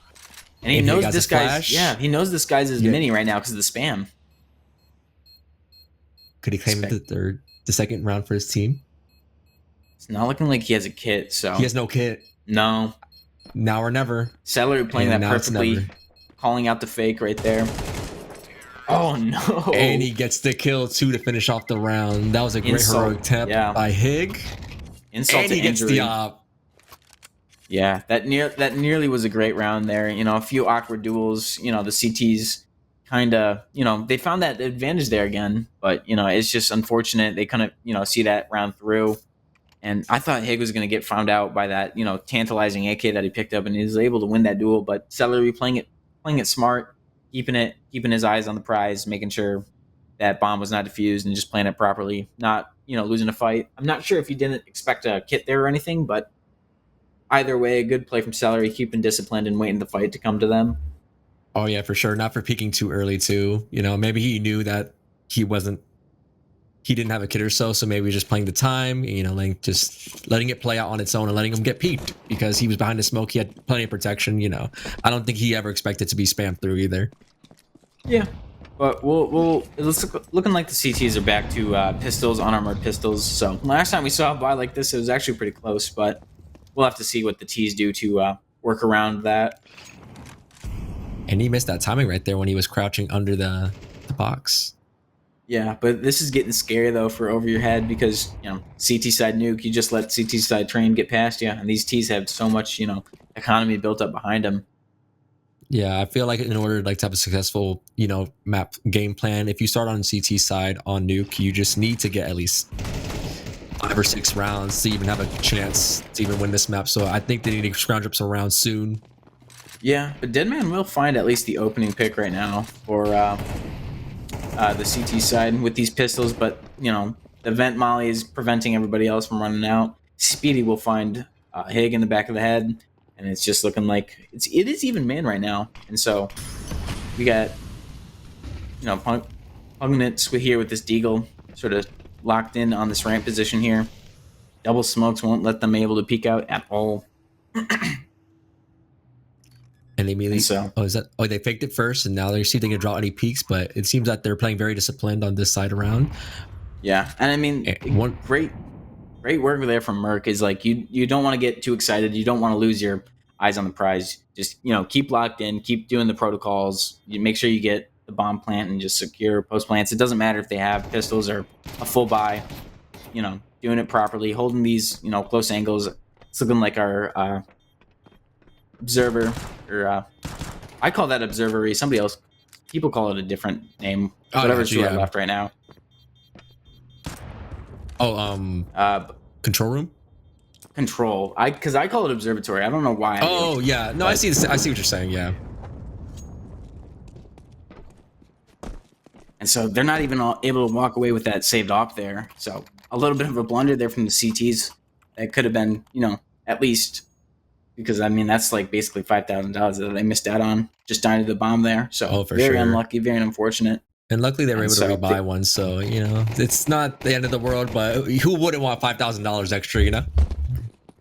And he And knows got this the guy's flash. he knows this guy's his Yeah. mini right now because of the spam. Could he claim the second round for his team? It's not looking like he has a kit, so He has no kit. no. Now or never. Celery playing And that now it's perfectly, never. calling out the fake right there. Oh no! And he gets the kill too to finish off the round. That was a great Insult. heroic attempt Yeah. by Hig. Insult And to he gets injury. the op. Yeah, that nearly was a great round there. A few awkward duels. The CTs kind of they found that advantage there again, but it's just unfortunate they couldn't see that round through. And I thought Hig was going to get found out by that tantalizing AK that he picked up, and he was able to win that duel. But Celery playing it smart, keeping his eyes on the prize, making sure that bomb was not defused, and just playing it properly, not losing a fight. I'm not sure if he didn't expect a kit there or anything, but either way, a good play from Celery, keeping disciplined and waiting the fight to come to them. Oh yeah, for sure. Not for peeking too early too. Maybe he knew that he didn't have a kit or so maybe just playing the time, just letting it play out on its own and letting him get peeked because he was behind the smoke. He had plenty of protection. I don't think he ever expected to be spammed through either. Yeah, but it looks looking like the CTs are back to pistols, unarmored pistols. So last time we saw a buy like this, it was actually pretty close, but we'll have to see what the T's do to work around that. And he missed that timing right there when he was crouching under the box. Yeah, but this is getting scary though for over your head because CT side nuke, you just let CT side train get past you, and these T's have so much economy built up behind them. Yeah, I feel like in order to have a successful, map game plan, if you start on CT side on nuke, you just need to get at least 5 or 6 rounds to even have a chance to even win this map. So I think they need to scrounge up some rounds soon. Yeah, but Deadman will find at least the opening pick right now for the CT side with these pistols, but the vent molly is preventing everybody else from running out. Speedy will find Hig in the back of the head, and it's just looking like it is even man right now. And so we got Pugnets here with this Deagle sort of locked in on this ramp position here. Double smokes won't let them able to peek out at all. And they immediately, And so- they faked it first, and now they're see if they can draw any peaks, but it seems that they're playing very disciplined on this side around. Yeah, and I mean, One, great work there from Merck. Is like you don't want to get too excited. You don't want to lose your eyes on the prize. Just keep locked in, keep doing the protocols. You make sure you get the bomb plant and just secure post plants. It doesn't matter if they have pistols or a full buy. Doing it properly, holding these close angles. It's looking like our observer, or I call that observery. Somebody else, people call it a different name. Oh, Whatever's gotcha, to our yeah. left right now. Control room. Control. Because I call it observatory. I don't know why. Oh yeah, no, I see. I see what you're saying. Yeah. And so they're not even able to walk away with that saved op there. So a little bit of a blunder there from the CTs. That could have been, at least, because I mean that's like basically $5,000 that they missed out on just dying to the bomb there. So For very sure. unlucky, very unfortunate. And luckily they were able to so rebuy one, so it's not the end of the world. But who wouldn't want $5,000 extra?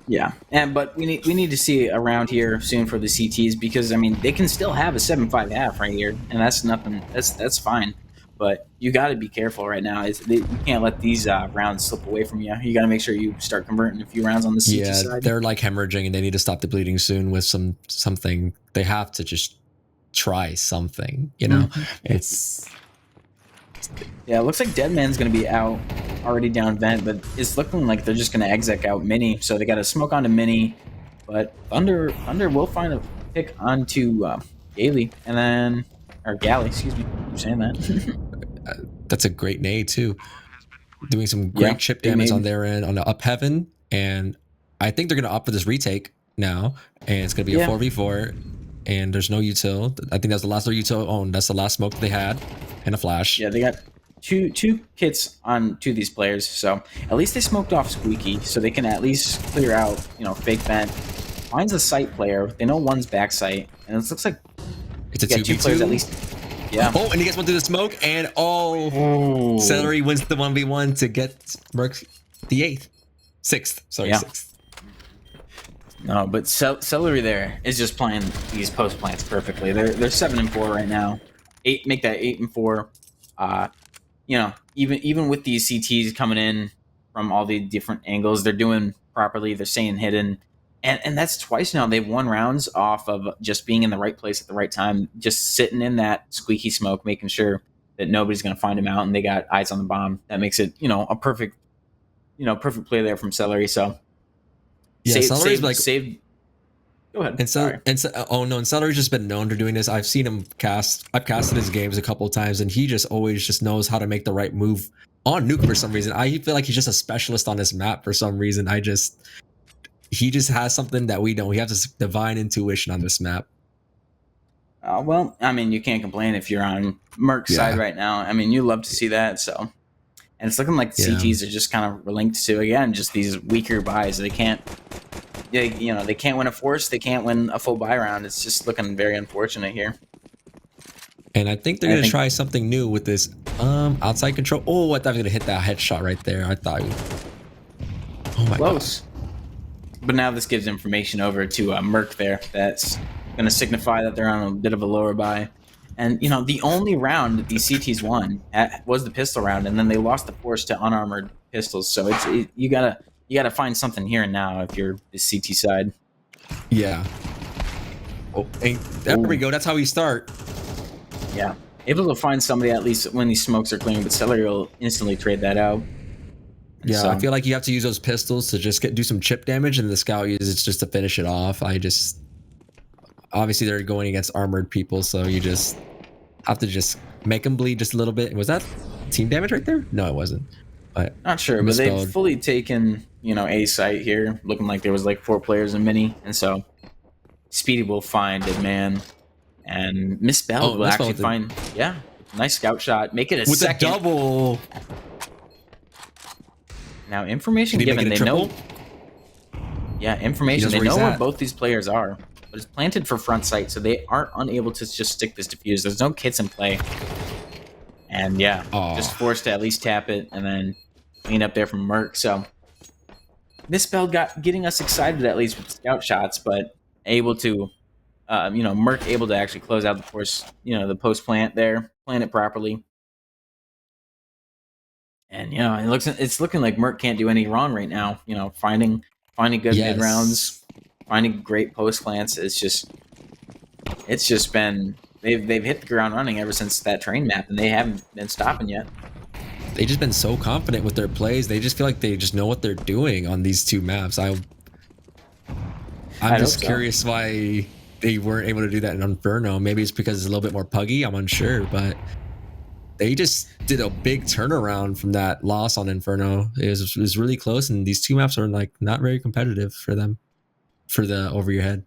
Yeah, but we need to see around here soon for the CTs, because I mean they can still have a 7.5 half right here, and that's nothing. That's fine. But you got to be careful right now. You can't let these rounds slip away from you. You got to make sure you start converting a few rounds on the CT side. They're like hemorrhaging, and they need to stop the bleeding soon with something. They have to just try something. It's. Yeah, it looks like Deadman's going to be out already down vent, but it's looking like they're just going to exec out Mini. So they got to smoke onto Mini, but Thunder will find a pick onto Gailey, and then or Galley. Excuse me, I'm saying that. That's a great nade too. Doing some great chip damage on their end on the up heaven, and I think they're going to opt for this retake now, and it's going to be a 4v4, and there's no util. I think that's the last of their util. Oh, and that's the last smoke they had, and a flash. Yeah, they got two kits on two of these players, so at least they smoked off Squeaky, so they can at least clear out fake vent. Finds a sight player. They know one's back sight, and it looks like it's a 2v2. Two players at least. Yeah. Oh, and he gets one through the smoke, and Celery wins the 1v1 to get MERC the 6th. Sorry, 6th. No, but Celery there is just playing these post plants perfectly. They're 7-4 right now. Make that 8-4. Even with these CTs coming in from all the different angles, they're doing properly. They're staying hidden. And that's twice now they've won rounds off of just being in the right place at the right time, just sitting in that squeaky smoke, making sure that nobody's going to find him out, and they got eyes on the bomb. That makes it, a perfect play there from Celery. So yeah, Celery's saved. Go ahead. And Celery's just been known for doing this. I've seen him cast. I've casted his games a couple of times, and he just always just knows how to make the right move on Nuke for some reason. I feel like he's just a specialist on this map for some reason. He just has something that we don't. We have this divine intuition on this map. Well, I mean, you can't complain if you're on MERC's side right now. I mean, you love to see that. So, and it's looking like the CTs are just kind of linked to, again, just these weaker buys. They can't win a force. They can't win a full buy round. It's just looking very unfortunate here. And I think they're going to try something new with this outside control. Oh, I thought I was going to hit that headshot right there. I thought. Oh my Close. But now this gives information over to MERC there. That's going to signify that they're on a bit of a lower buy. And, the only round that these CTs won was the pistol round, and then they lost the force to unarmored pistols. So you gotta find something here and now if you're the CT side. Yeah. Oh, and there we go. That's how we start. Yeah. Able to find somebody at least when these smokes are clearing, but Celery will instantly trade that out. Yeah, so I feel like you have to use those pistols to just do some chip damage, and the scout uses it just to finish it off. Obviously they're going against armored people, so you just have to just make them bleed just a little bit. Was that team damage right there? No, it wasn't. But not sure, but they've fully taken a site here, looking like there was like 4 players in Mini, and so Speedy will find a man, and Misspelled will actually find nice scout shot, make it a with second a double. Now, information given, they know. Yeah, information. They know where both these players are, but it's planted for front sight, so they aren't unable to just stick this defuse. There's no kits in play. And just forced to at least tap it and then clean up there from MERC. So Misspelled getting us excited at least with scout shots, but able to, MERC able to actually close out the force, the post plant there, plant it properly. And it's looking like Merc can't do any wrong right now. Finding good mid rounds, finding great post glance. It's just been they've hit the ground running ever since that train map, and they haven't been stopping yet. They've just been so confident with their plays. They just feel like they just know what they're doing on these two maps. I'm just curious why they weren't able to do that in Inferno. Maybe it's because it's a little bit more puggy. I'm unsure, but they just did a big turnaround from that loss on Inferno. It was really close, and these two maps are like not very competitive for them for the over your head.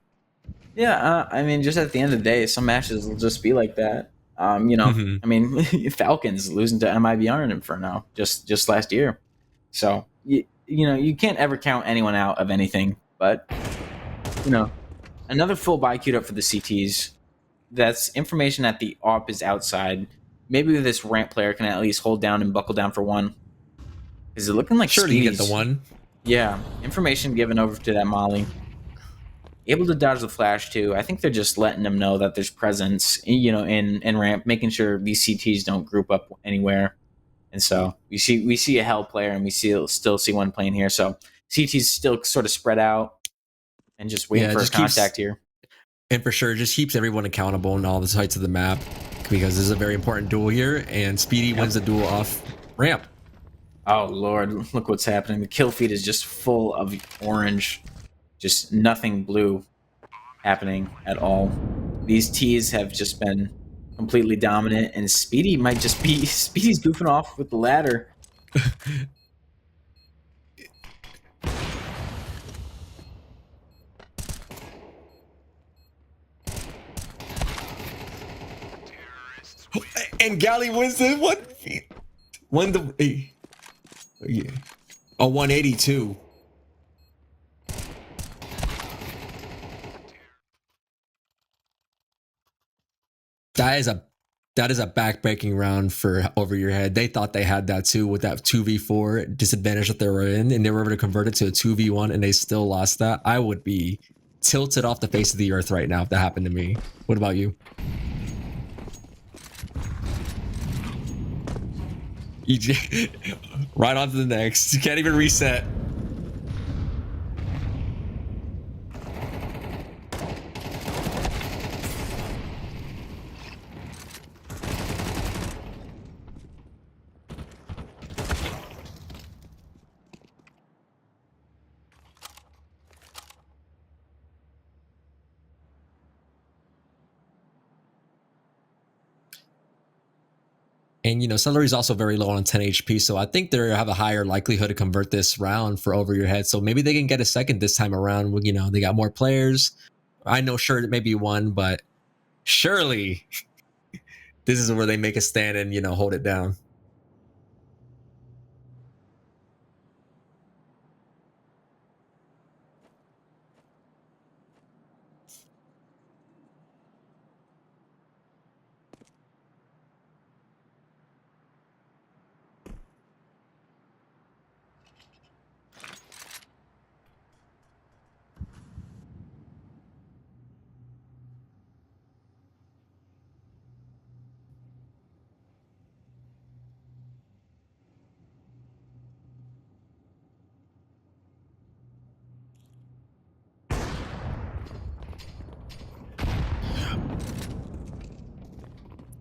Yeah, I mean, just at the end of the day, some matches will just be like that. I mean, Falcons losing to MIBR in Inferno just last year. So you can't ever count anyone out of anything. But another full buy queued up for the CTs. That's information that the AWP is outside. Maybe this ramp player can at least hold down and buckle down for one. Is it looking like Surely you get the one? Yeah, information given over to that Molly. Able to dodge the flash too. I think they're just letting them know that there's presence, in ramp, making sure these CTs don't group up anywhere. And so we see a Hell player, and we still see one playing here. So CT's still sort of spread out and just waiting for a contact here. And for sure, just keeps everyone accountable in all the sides of the map, because this is a very important duel here, and Speedy wins the duel off ramp. Oh Lord, look what's happening. The kill feed is just full of orange. Just nothing blue happening at all. These T's have just been completely dominant, and Speedy might just be... Speedy's goofing off with the ladder. And Galley wins the won the... Yeah. A 182. That is a backbreaking round for over your head. They thought they had that too with that 2v4 disadvantage that they were in, and they were able to convert it to a 2v1, and they still lost that. I would be tilted off the face of the earth right now if that happened to me. What about you? Right on to the next. You can't even reset. And Celery is also very low on 10 HP, so I think they have a higher likelihood to convert this round for over your head. So maybe they can get a second this time around. They got more players. I know, sure, it may be one, but surely this is where they make a stand and hold it down.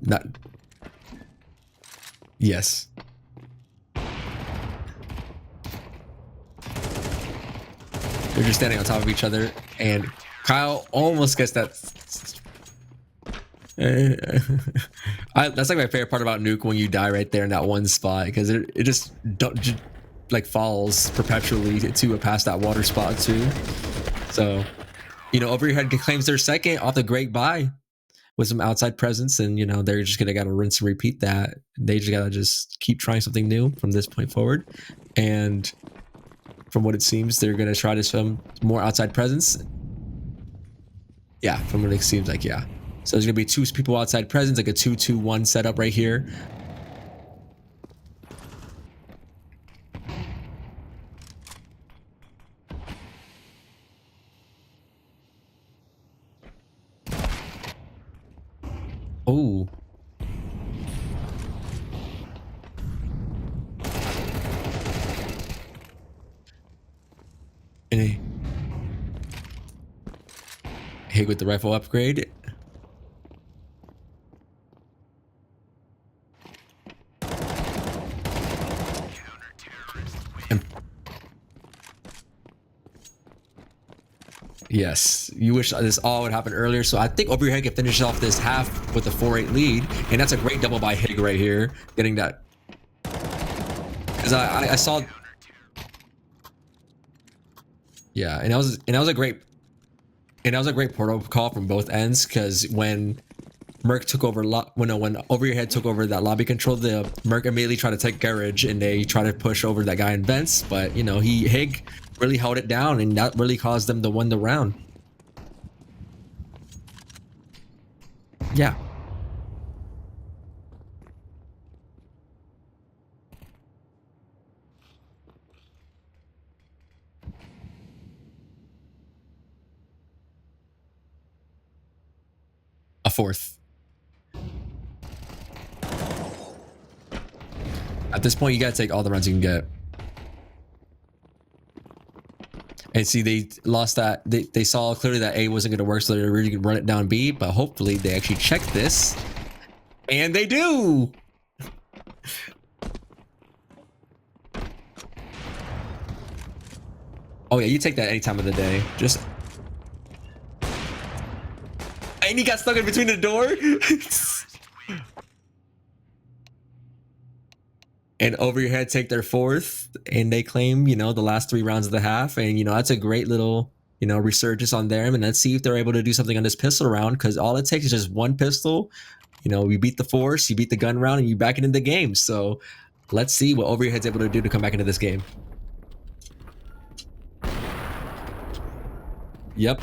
Not. Yes. They're just standing on top of each other, and Kyle almost gets that. That's like my favorite part about Nuke, when you die right there in that one spot, because it just falls perpetually to past that water spot too. So, Over Your Head claims their second off the great buy with some outside presence, and they're just gonna gotta rinse and repeat that. They just gotta keep trying something new from this point forward, and from what it seems, they're gonna try to some more outside presence. Yeah, from what it seems like, yeah. So there's gonna be two people outside presence, like a 2-2-1 setup right here. Oh. Hig with the rifle upgrade. Yes, you wish this all would happen earlier. So I think Over Your Head can finish off this half with a 4-8 lead, and that's a great double by Hig right here, getting that. Because I saw, yeah, and that was a great protocol from both ends. Because when MERC took over, when Over Your Head took over that lobby control, the MERC immediately tried to take garage and they tried to push over that guy in vents, but you know Hig really held it down, and that really caused them to win the round. Yeah. A fourth. At this point, you gotta take all the runs you can get. And see, they lost that. They saw clearly that A wasn't going to work, so they're really going to run it down B. But hopefully, they actually check this, and they do. Oh yeah, you take that any time of the day. Just, and he got stuck in between the door. And Over Your Head take their fourth, and they claim, you know, the last 3 rounds of the half. And, you know, that's a great little, you know, resurgence on them. And let's see if they're able to do something on this pistol round, because all it takes is just one pistol. You know, you beat the force, you beat the gun round, and you back it into the game. So let's see what Over Your Head's able to do to come back into this game. Yep.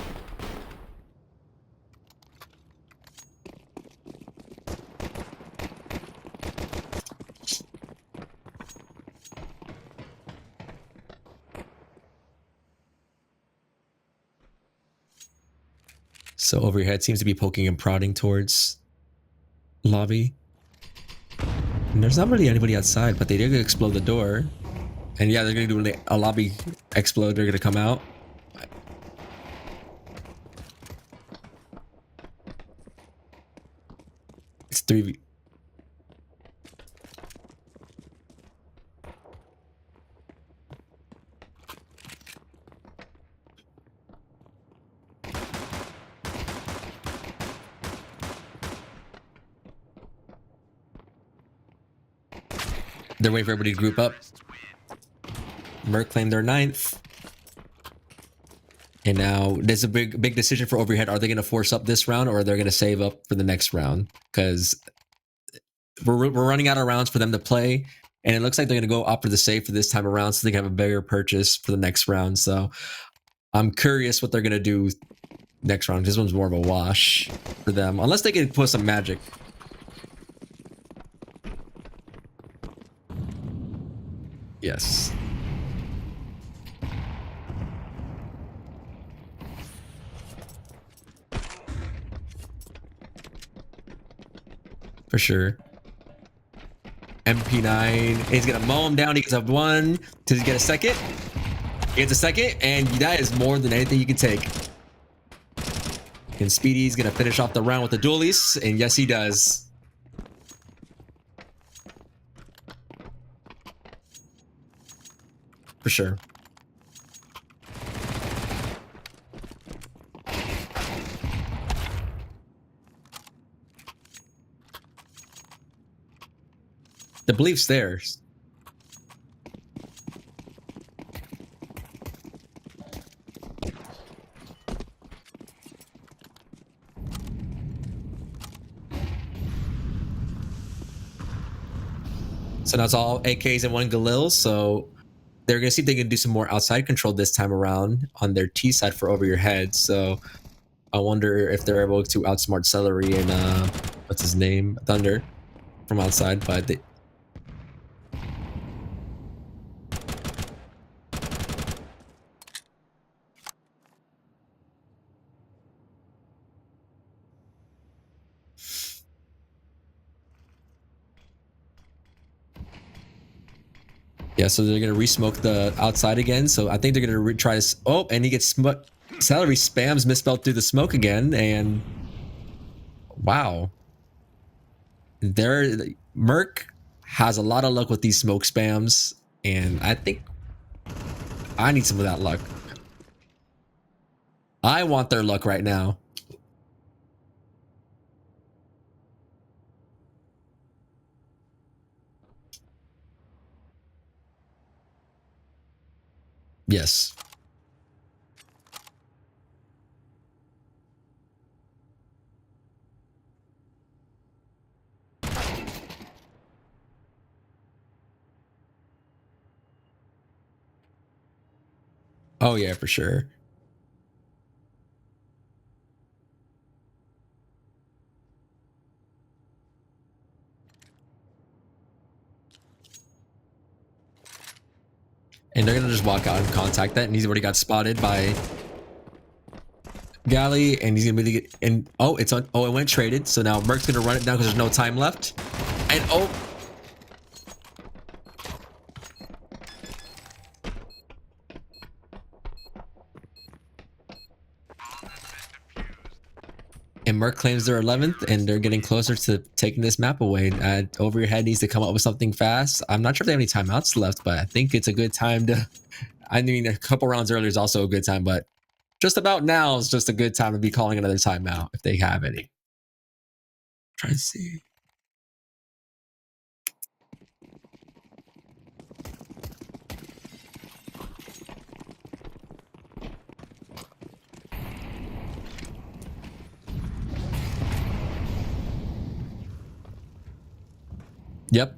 So Over Your Head seems to be poking and prodding towards lobby. And there's not really anybody outside, but they did explode the door. And yeah, they're gonna do a lobby explode. They're gonna come out. It's 3v. They're waiting for everybody to group up. MERC claimed their 9th. And now there's a big decision for Over Your Head. Are they going to force up this round, or are they going to save up for the next round? Because we're running out of rounds for them to play. And it looks like they're going to go opt for the save for this time around, so they can have a bigger purchase for the next round. So I'm curious what they're going to do next round. This one's more of a wash for them. Unless they can put some magic. Yes. For sure. MP9. He's gonna mow him down. He gets a 1. Does he get a second? He gets a second, and that is more than anything you can take. And Speedy's gonna finish off the round with the dualies, and yes, he does. For sure. The belief's there. So now it's all AKs and 1 Galil, so they're going to see if they can do some more outside control this time around on their T side for Over Your Head. So I wonder if they're able to outsmart Celery and what's his name? Thunder from outside, but they... Yeah, so they're gonna re-smoke the outside again. So I think they're gonna try this. Oh, and he gets smut. Celery spams misspelled through the smoke again, and wow. MERC has a lot of luck with these smoke spams, and I think I need some of that luck. I want their luck right now. Yes. Oh yeah, for sure. And they're gonna just walk out and contact that, and he's already got spotted by Galley, and he's gonna be get and oh, it's on. Oh, it went traded. So now MERC's gonna run it down because there's no time left. And oh, and MERC claims they're 11th, and they're getting closer to taking this map away. Over your head needs to come up with something fast. I'm not sure if they have any timeouts left, but I think it's a good time to. I mean, a couple rounds earlier is also a good time, but just about now is just a good time to be calling another timeout if they have any. Try to see. Yep.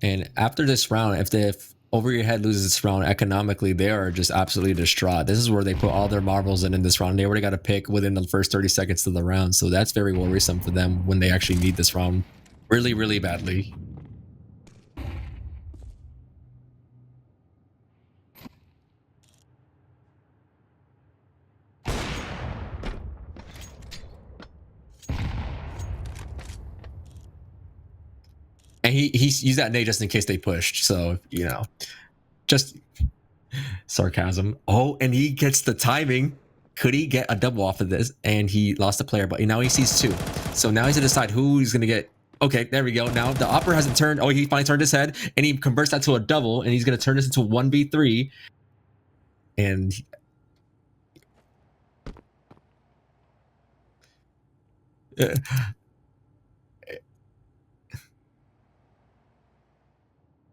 And after this round, if Over Your Head loses this round economically, they are just absolutely distraught. This is where they put all their marbles in this round. They already got to pick within the first 30 seconds of the round. So that's very worrisome for them when they actually need this round really, really badly. And he's used that nade just in case they pushed. So, you know, just sarcasm. Oh, and he gets the timing. Could he get a double off of this? And he lost a player, but now he sees two. So now he's to decide who he's going to get. Okay, there we go. Now the Opera hasn't turned. Oh, he finally turned his head, and he converts that to a double, and he's going to turn this into 1v3. And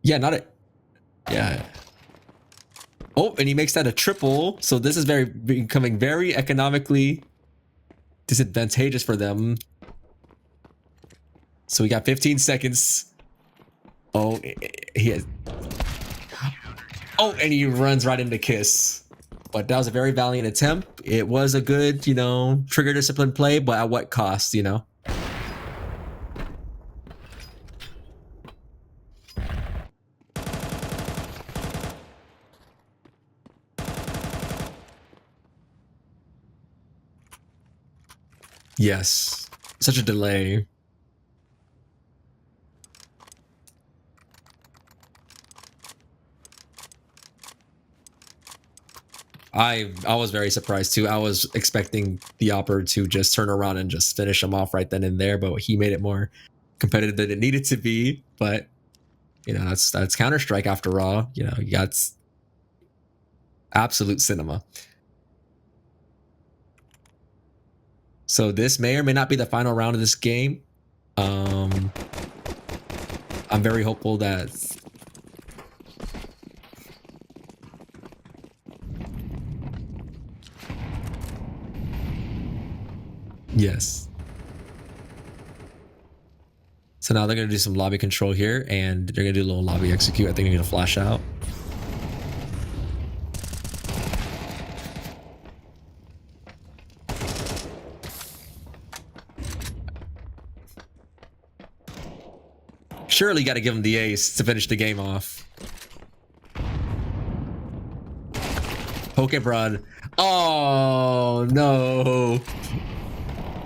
yeah, not it. Yeah. Oh, and he makes that a triple. So this is becoming very economically disadvantageous for them. So we got 15 seconds. Oh, he has. Oh, and he runs right into Kiss. But that was a very valiant attempt. It was a good, you know, trigger discipline play, but at what cost, you know? Yes. Such a delay. I was very surprised too. I was expecting the Opera to just turn around and just finish him off right then and there, but he made it more competitive than it needed to be. But you know, that's Counter-Strike after all. You know, you got absolute cinema. So this may or may not be the final round of this game. I'm very hopeful that yes. So now they're going to do some lobby control here, and they're going to do a little lobby execute. I think they're going to flash out. Surely got to give him the ace to finish the game off. Pokebron. Oh no.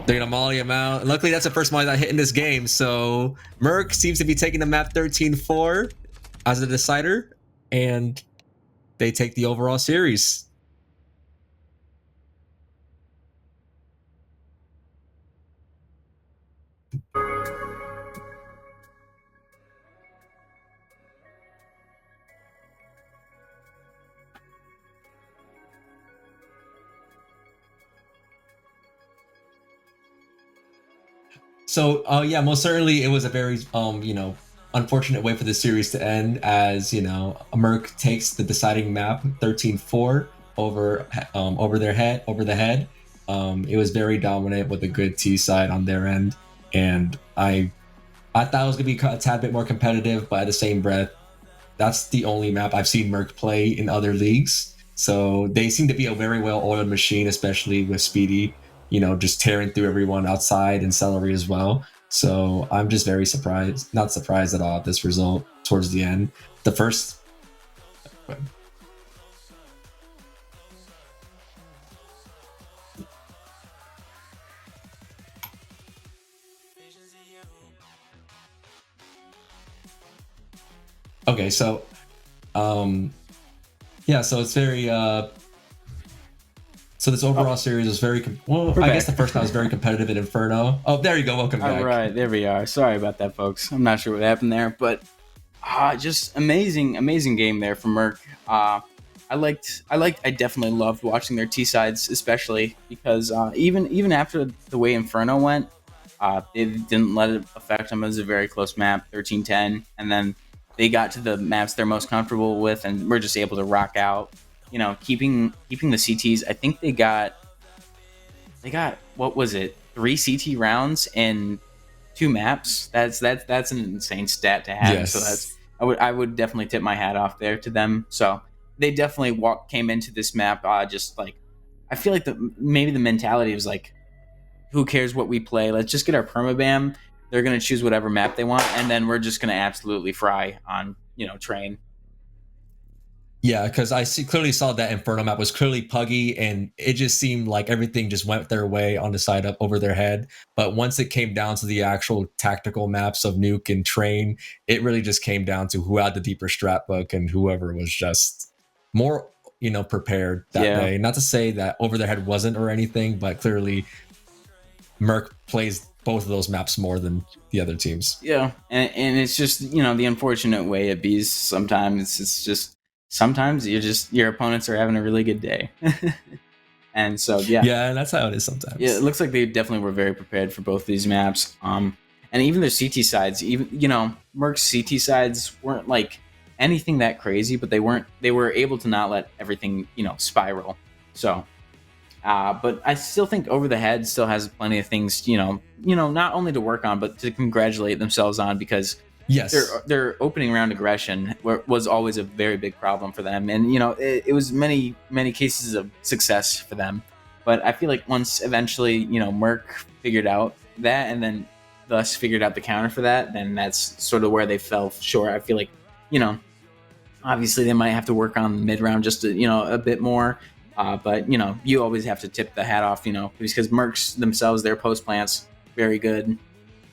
They're gonna molly him out. Luckily, that's the first molly that hit in this game. So MERC seems to be taking the map 13-4 as a decider, and they take the overall series. So yeah, most certainly it was a very unfortunate way for the series to end, as MERC takes the deciding map 13-4 over the head. It was very dominant with a good T side on their end, and I thought it was gonna be a tad bit more competitive, but at the same breath, that's the only map I've seen MERC play in other leagues. So they seem to be a very well-oiled machine, especially with Speedy, just tearing through everyone outside, and Celery as well. So I'm just very surprised, not surprised at all at this result towards the end. The first. Okay, so, yeah, so it's very, so this overall series was very, I guess the first time was very competitive in Inferno. Oh, there you go, welcome back. All right, there we are. Sorry about that, folks. I'm not sure what happened there, but just amazing game there from MERC. I definitely loved watching their T sides, especially because even after the way Inferno went, it didn't let it affect them. It was a very close map, 13-10, and then they got to the maps they're most comfortable with, and we're just able to rock out. Keeping the CTs. I think they got what was it? 3 CT rounds in 2 maps. That's an insane stat to have. Yes. So I would definitely tip my hat off there to them. So they definitely came into this map just like, I feel like maybe the mentality was like, who cares what we play? Let's just get our permabam. They're gonna choose whatever map they want, and then we're just gonna absolutely fry on train. Yeah, because I clearly saw that Inferno map was clearly puggy, and it just seemed like everything just went their way on the side up over their head. But once it came down to the actual tactical maps of Nuke and Train, it really just came down to who had the deeper strat book and whoever was just more, prepared that day. Not to say that over their head wasn't or anything, but clearly MERC plays both of those maps more than the other teams. Yeah, and it's just the unfortunate way it be. Sometimes it's just. Sometimes your opponents are having a really good day. And so, yeah, that's how it is sometimes. Yeah, it looks like they definitely were very prepared for both these maps. And even their CT sides, MERC's CT sides weren't like anything that crazy, but they were able to not let everything, spiral. So, but I still think Over the Head still has plenty of things, not only to work on, but to congratulate themselves on, because yes, their opening round aggression was always a very big problem for them, and it was many cases of success for them. But I feel like once eventually MERC figured out that, and then thus figured out the counter for that, then that's sort of where they fell short. I feel like obviously they might have to work on the mid round just to, a bit more, but you always have to tip the hat off, because MERCs themselves, their post plants very good.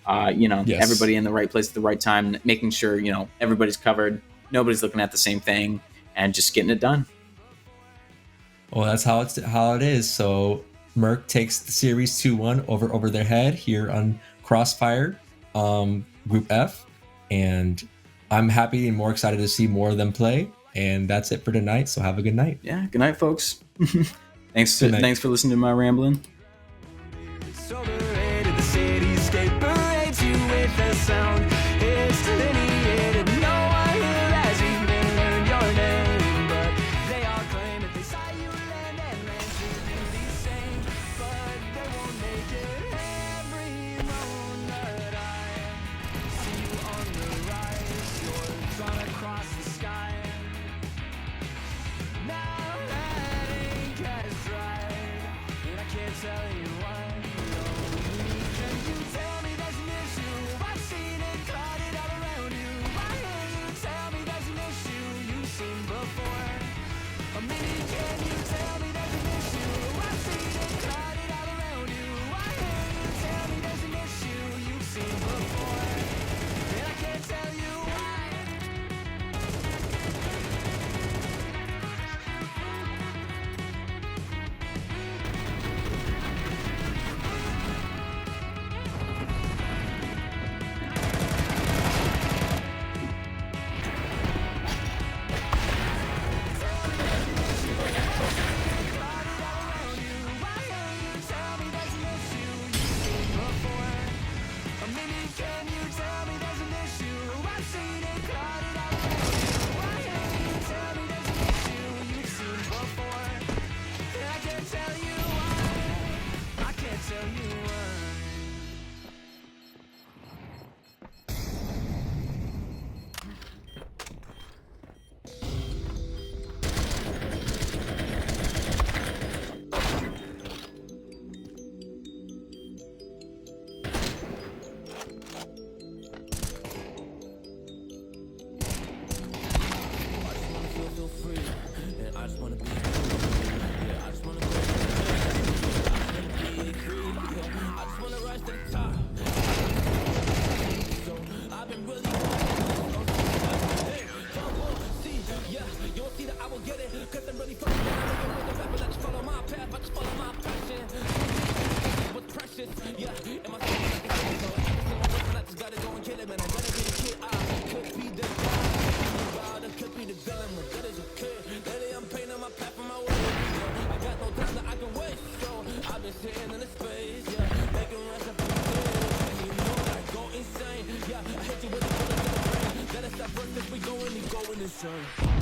Yes. Everybody in the right place at the right time, making sure, everybody's covered, nobody's looking at the same thing, and just getting it done. Well, that's how it is. So MERC takes the series 2-1 over their head here on Crossfire, Group F, and I'm happy and more excited to see more of them play. And that's it for tonight. So have a good night. Yeah, good night, folks. Thanks for listening to my rambling. Sound is delineated. No one here has even learned your name, but they all claim that they saw you land and ran to do the same, but they won't make it. Every moment I see you on the rise, you're drawn across the sky. Now that ink has dried, and I can't tell you why. Can you tell me there's an issue? I've seen it, caught it all around you. this joint.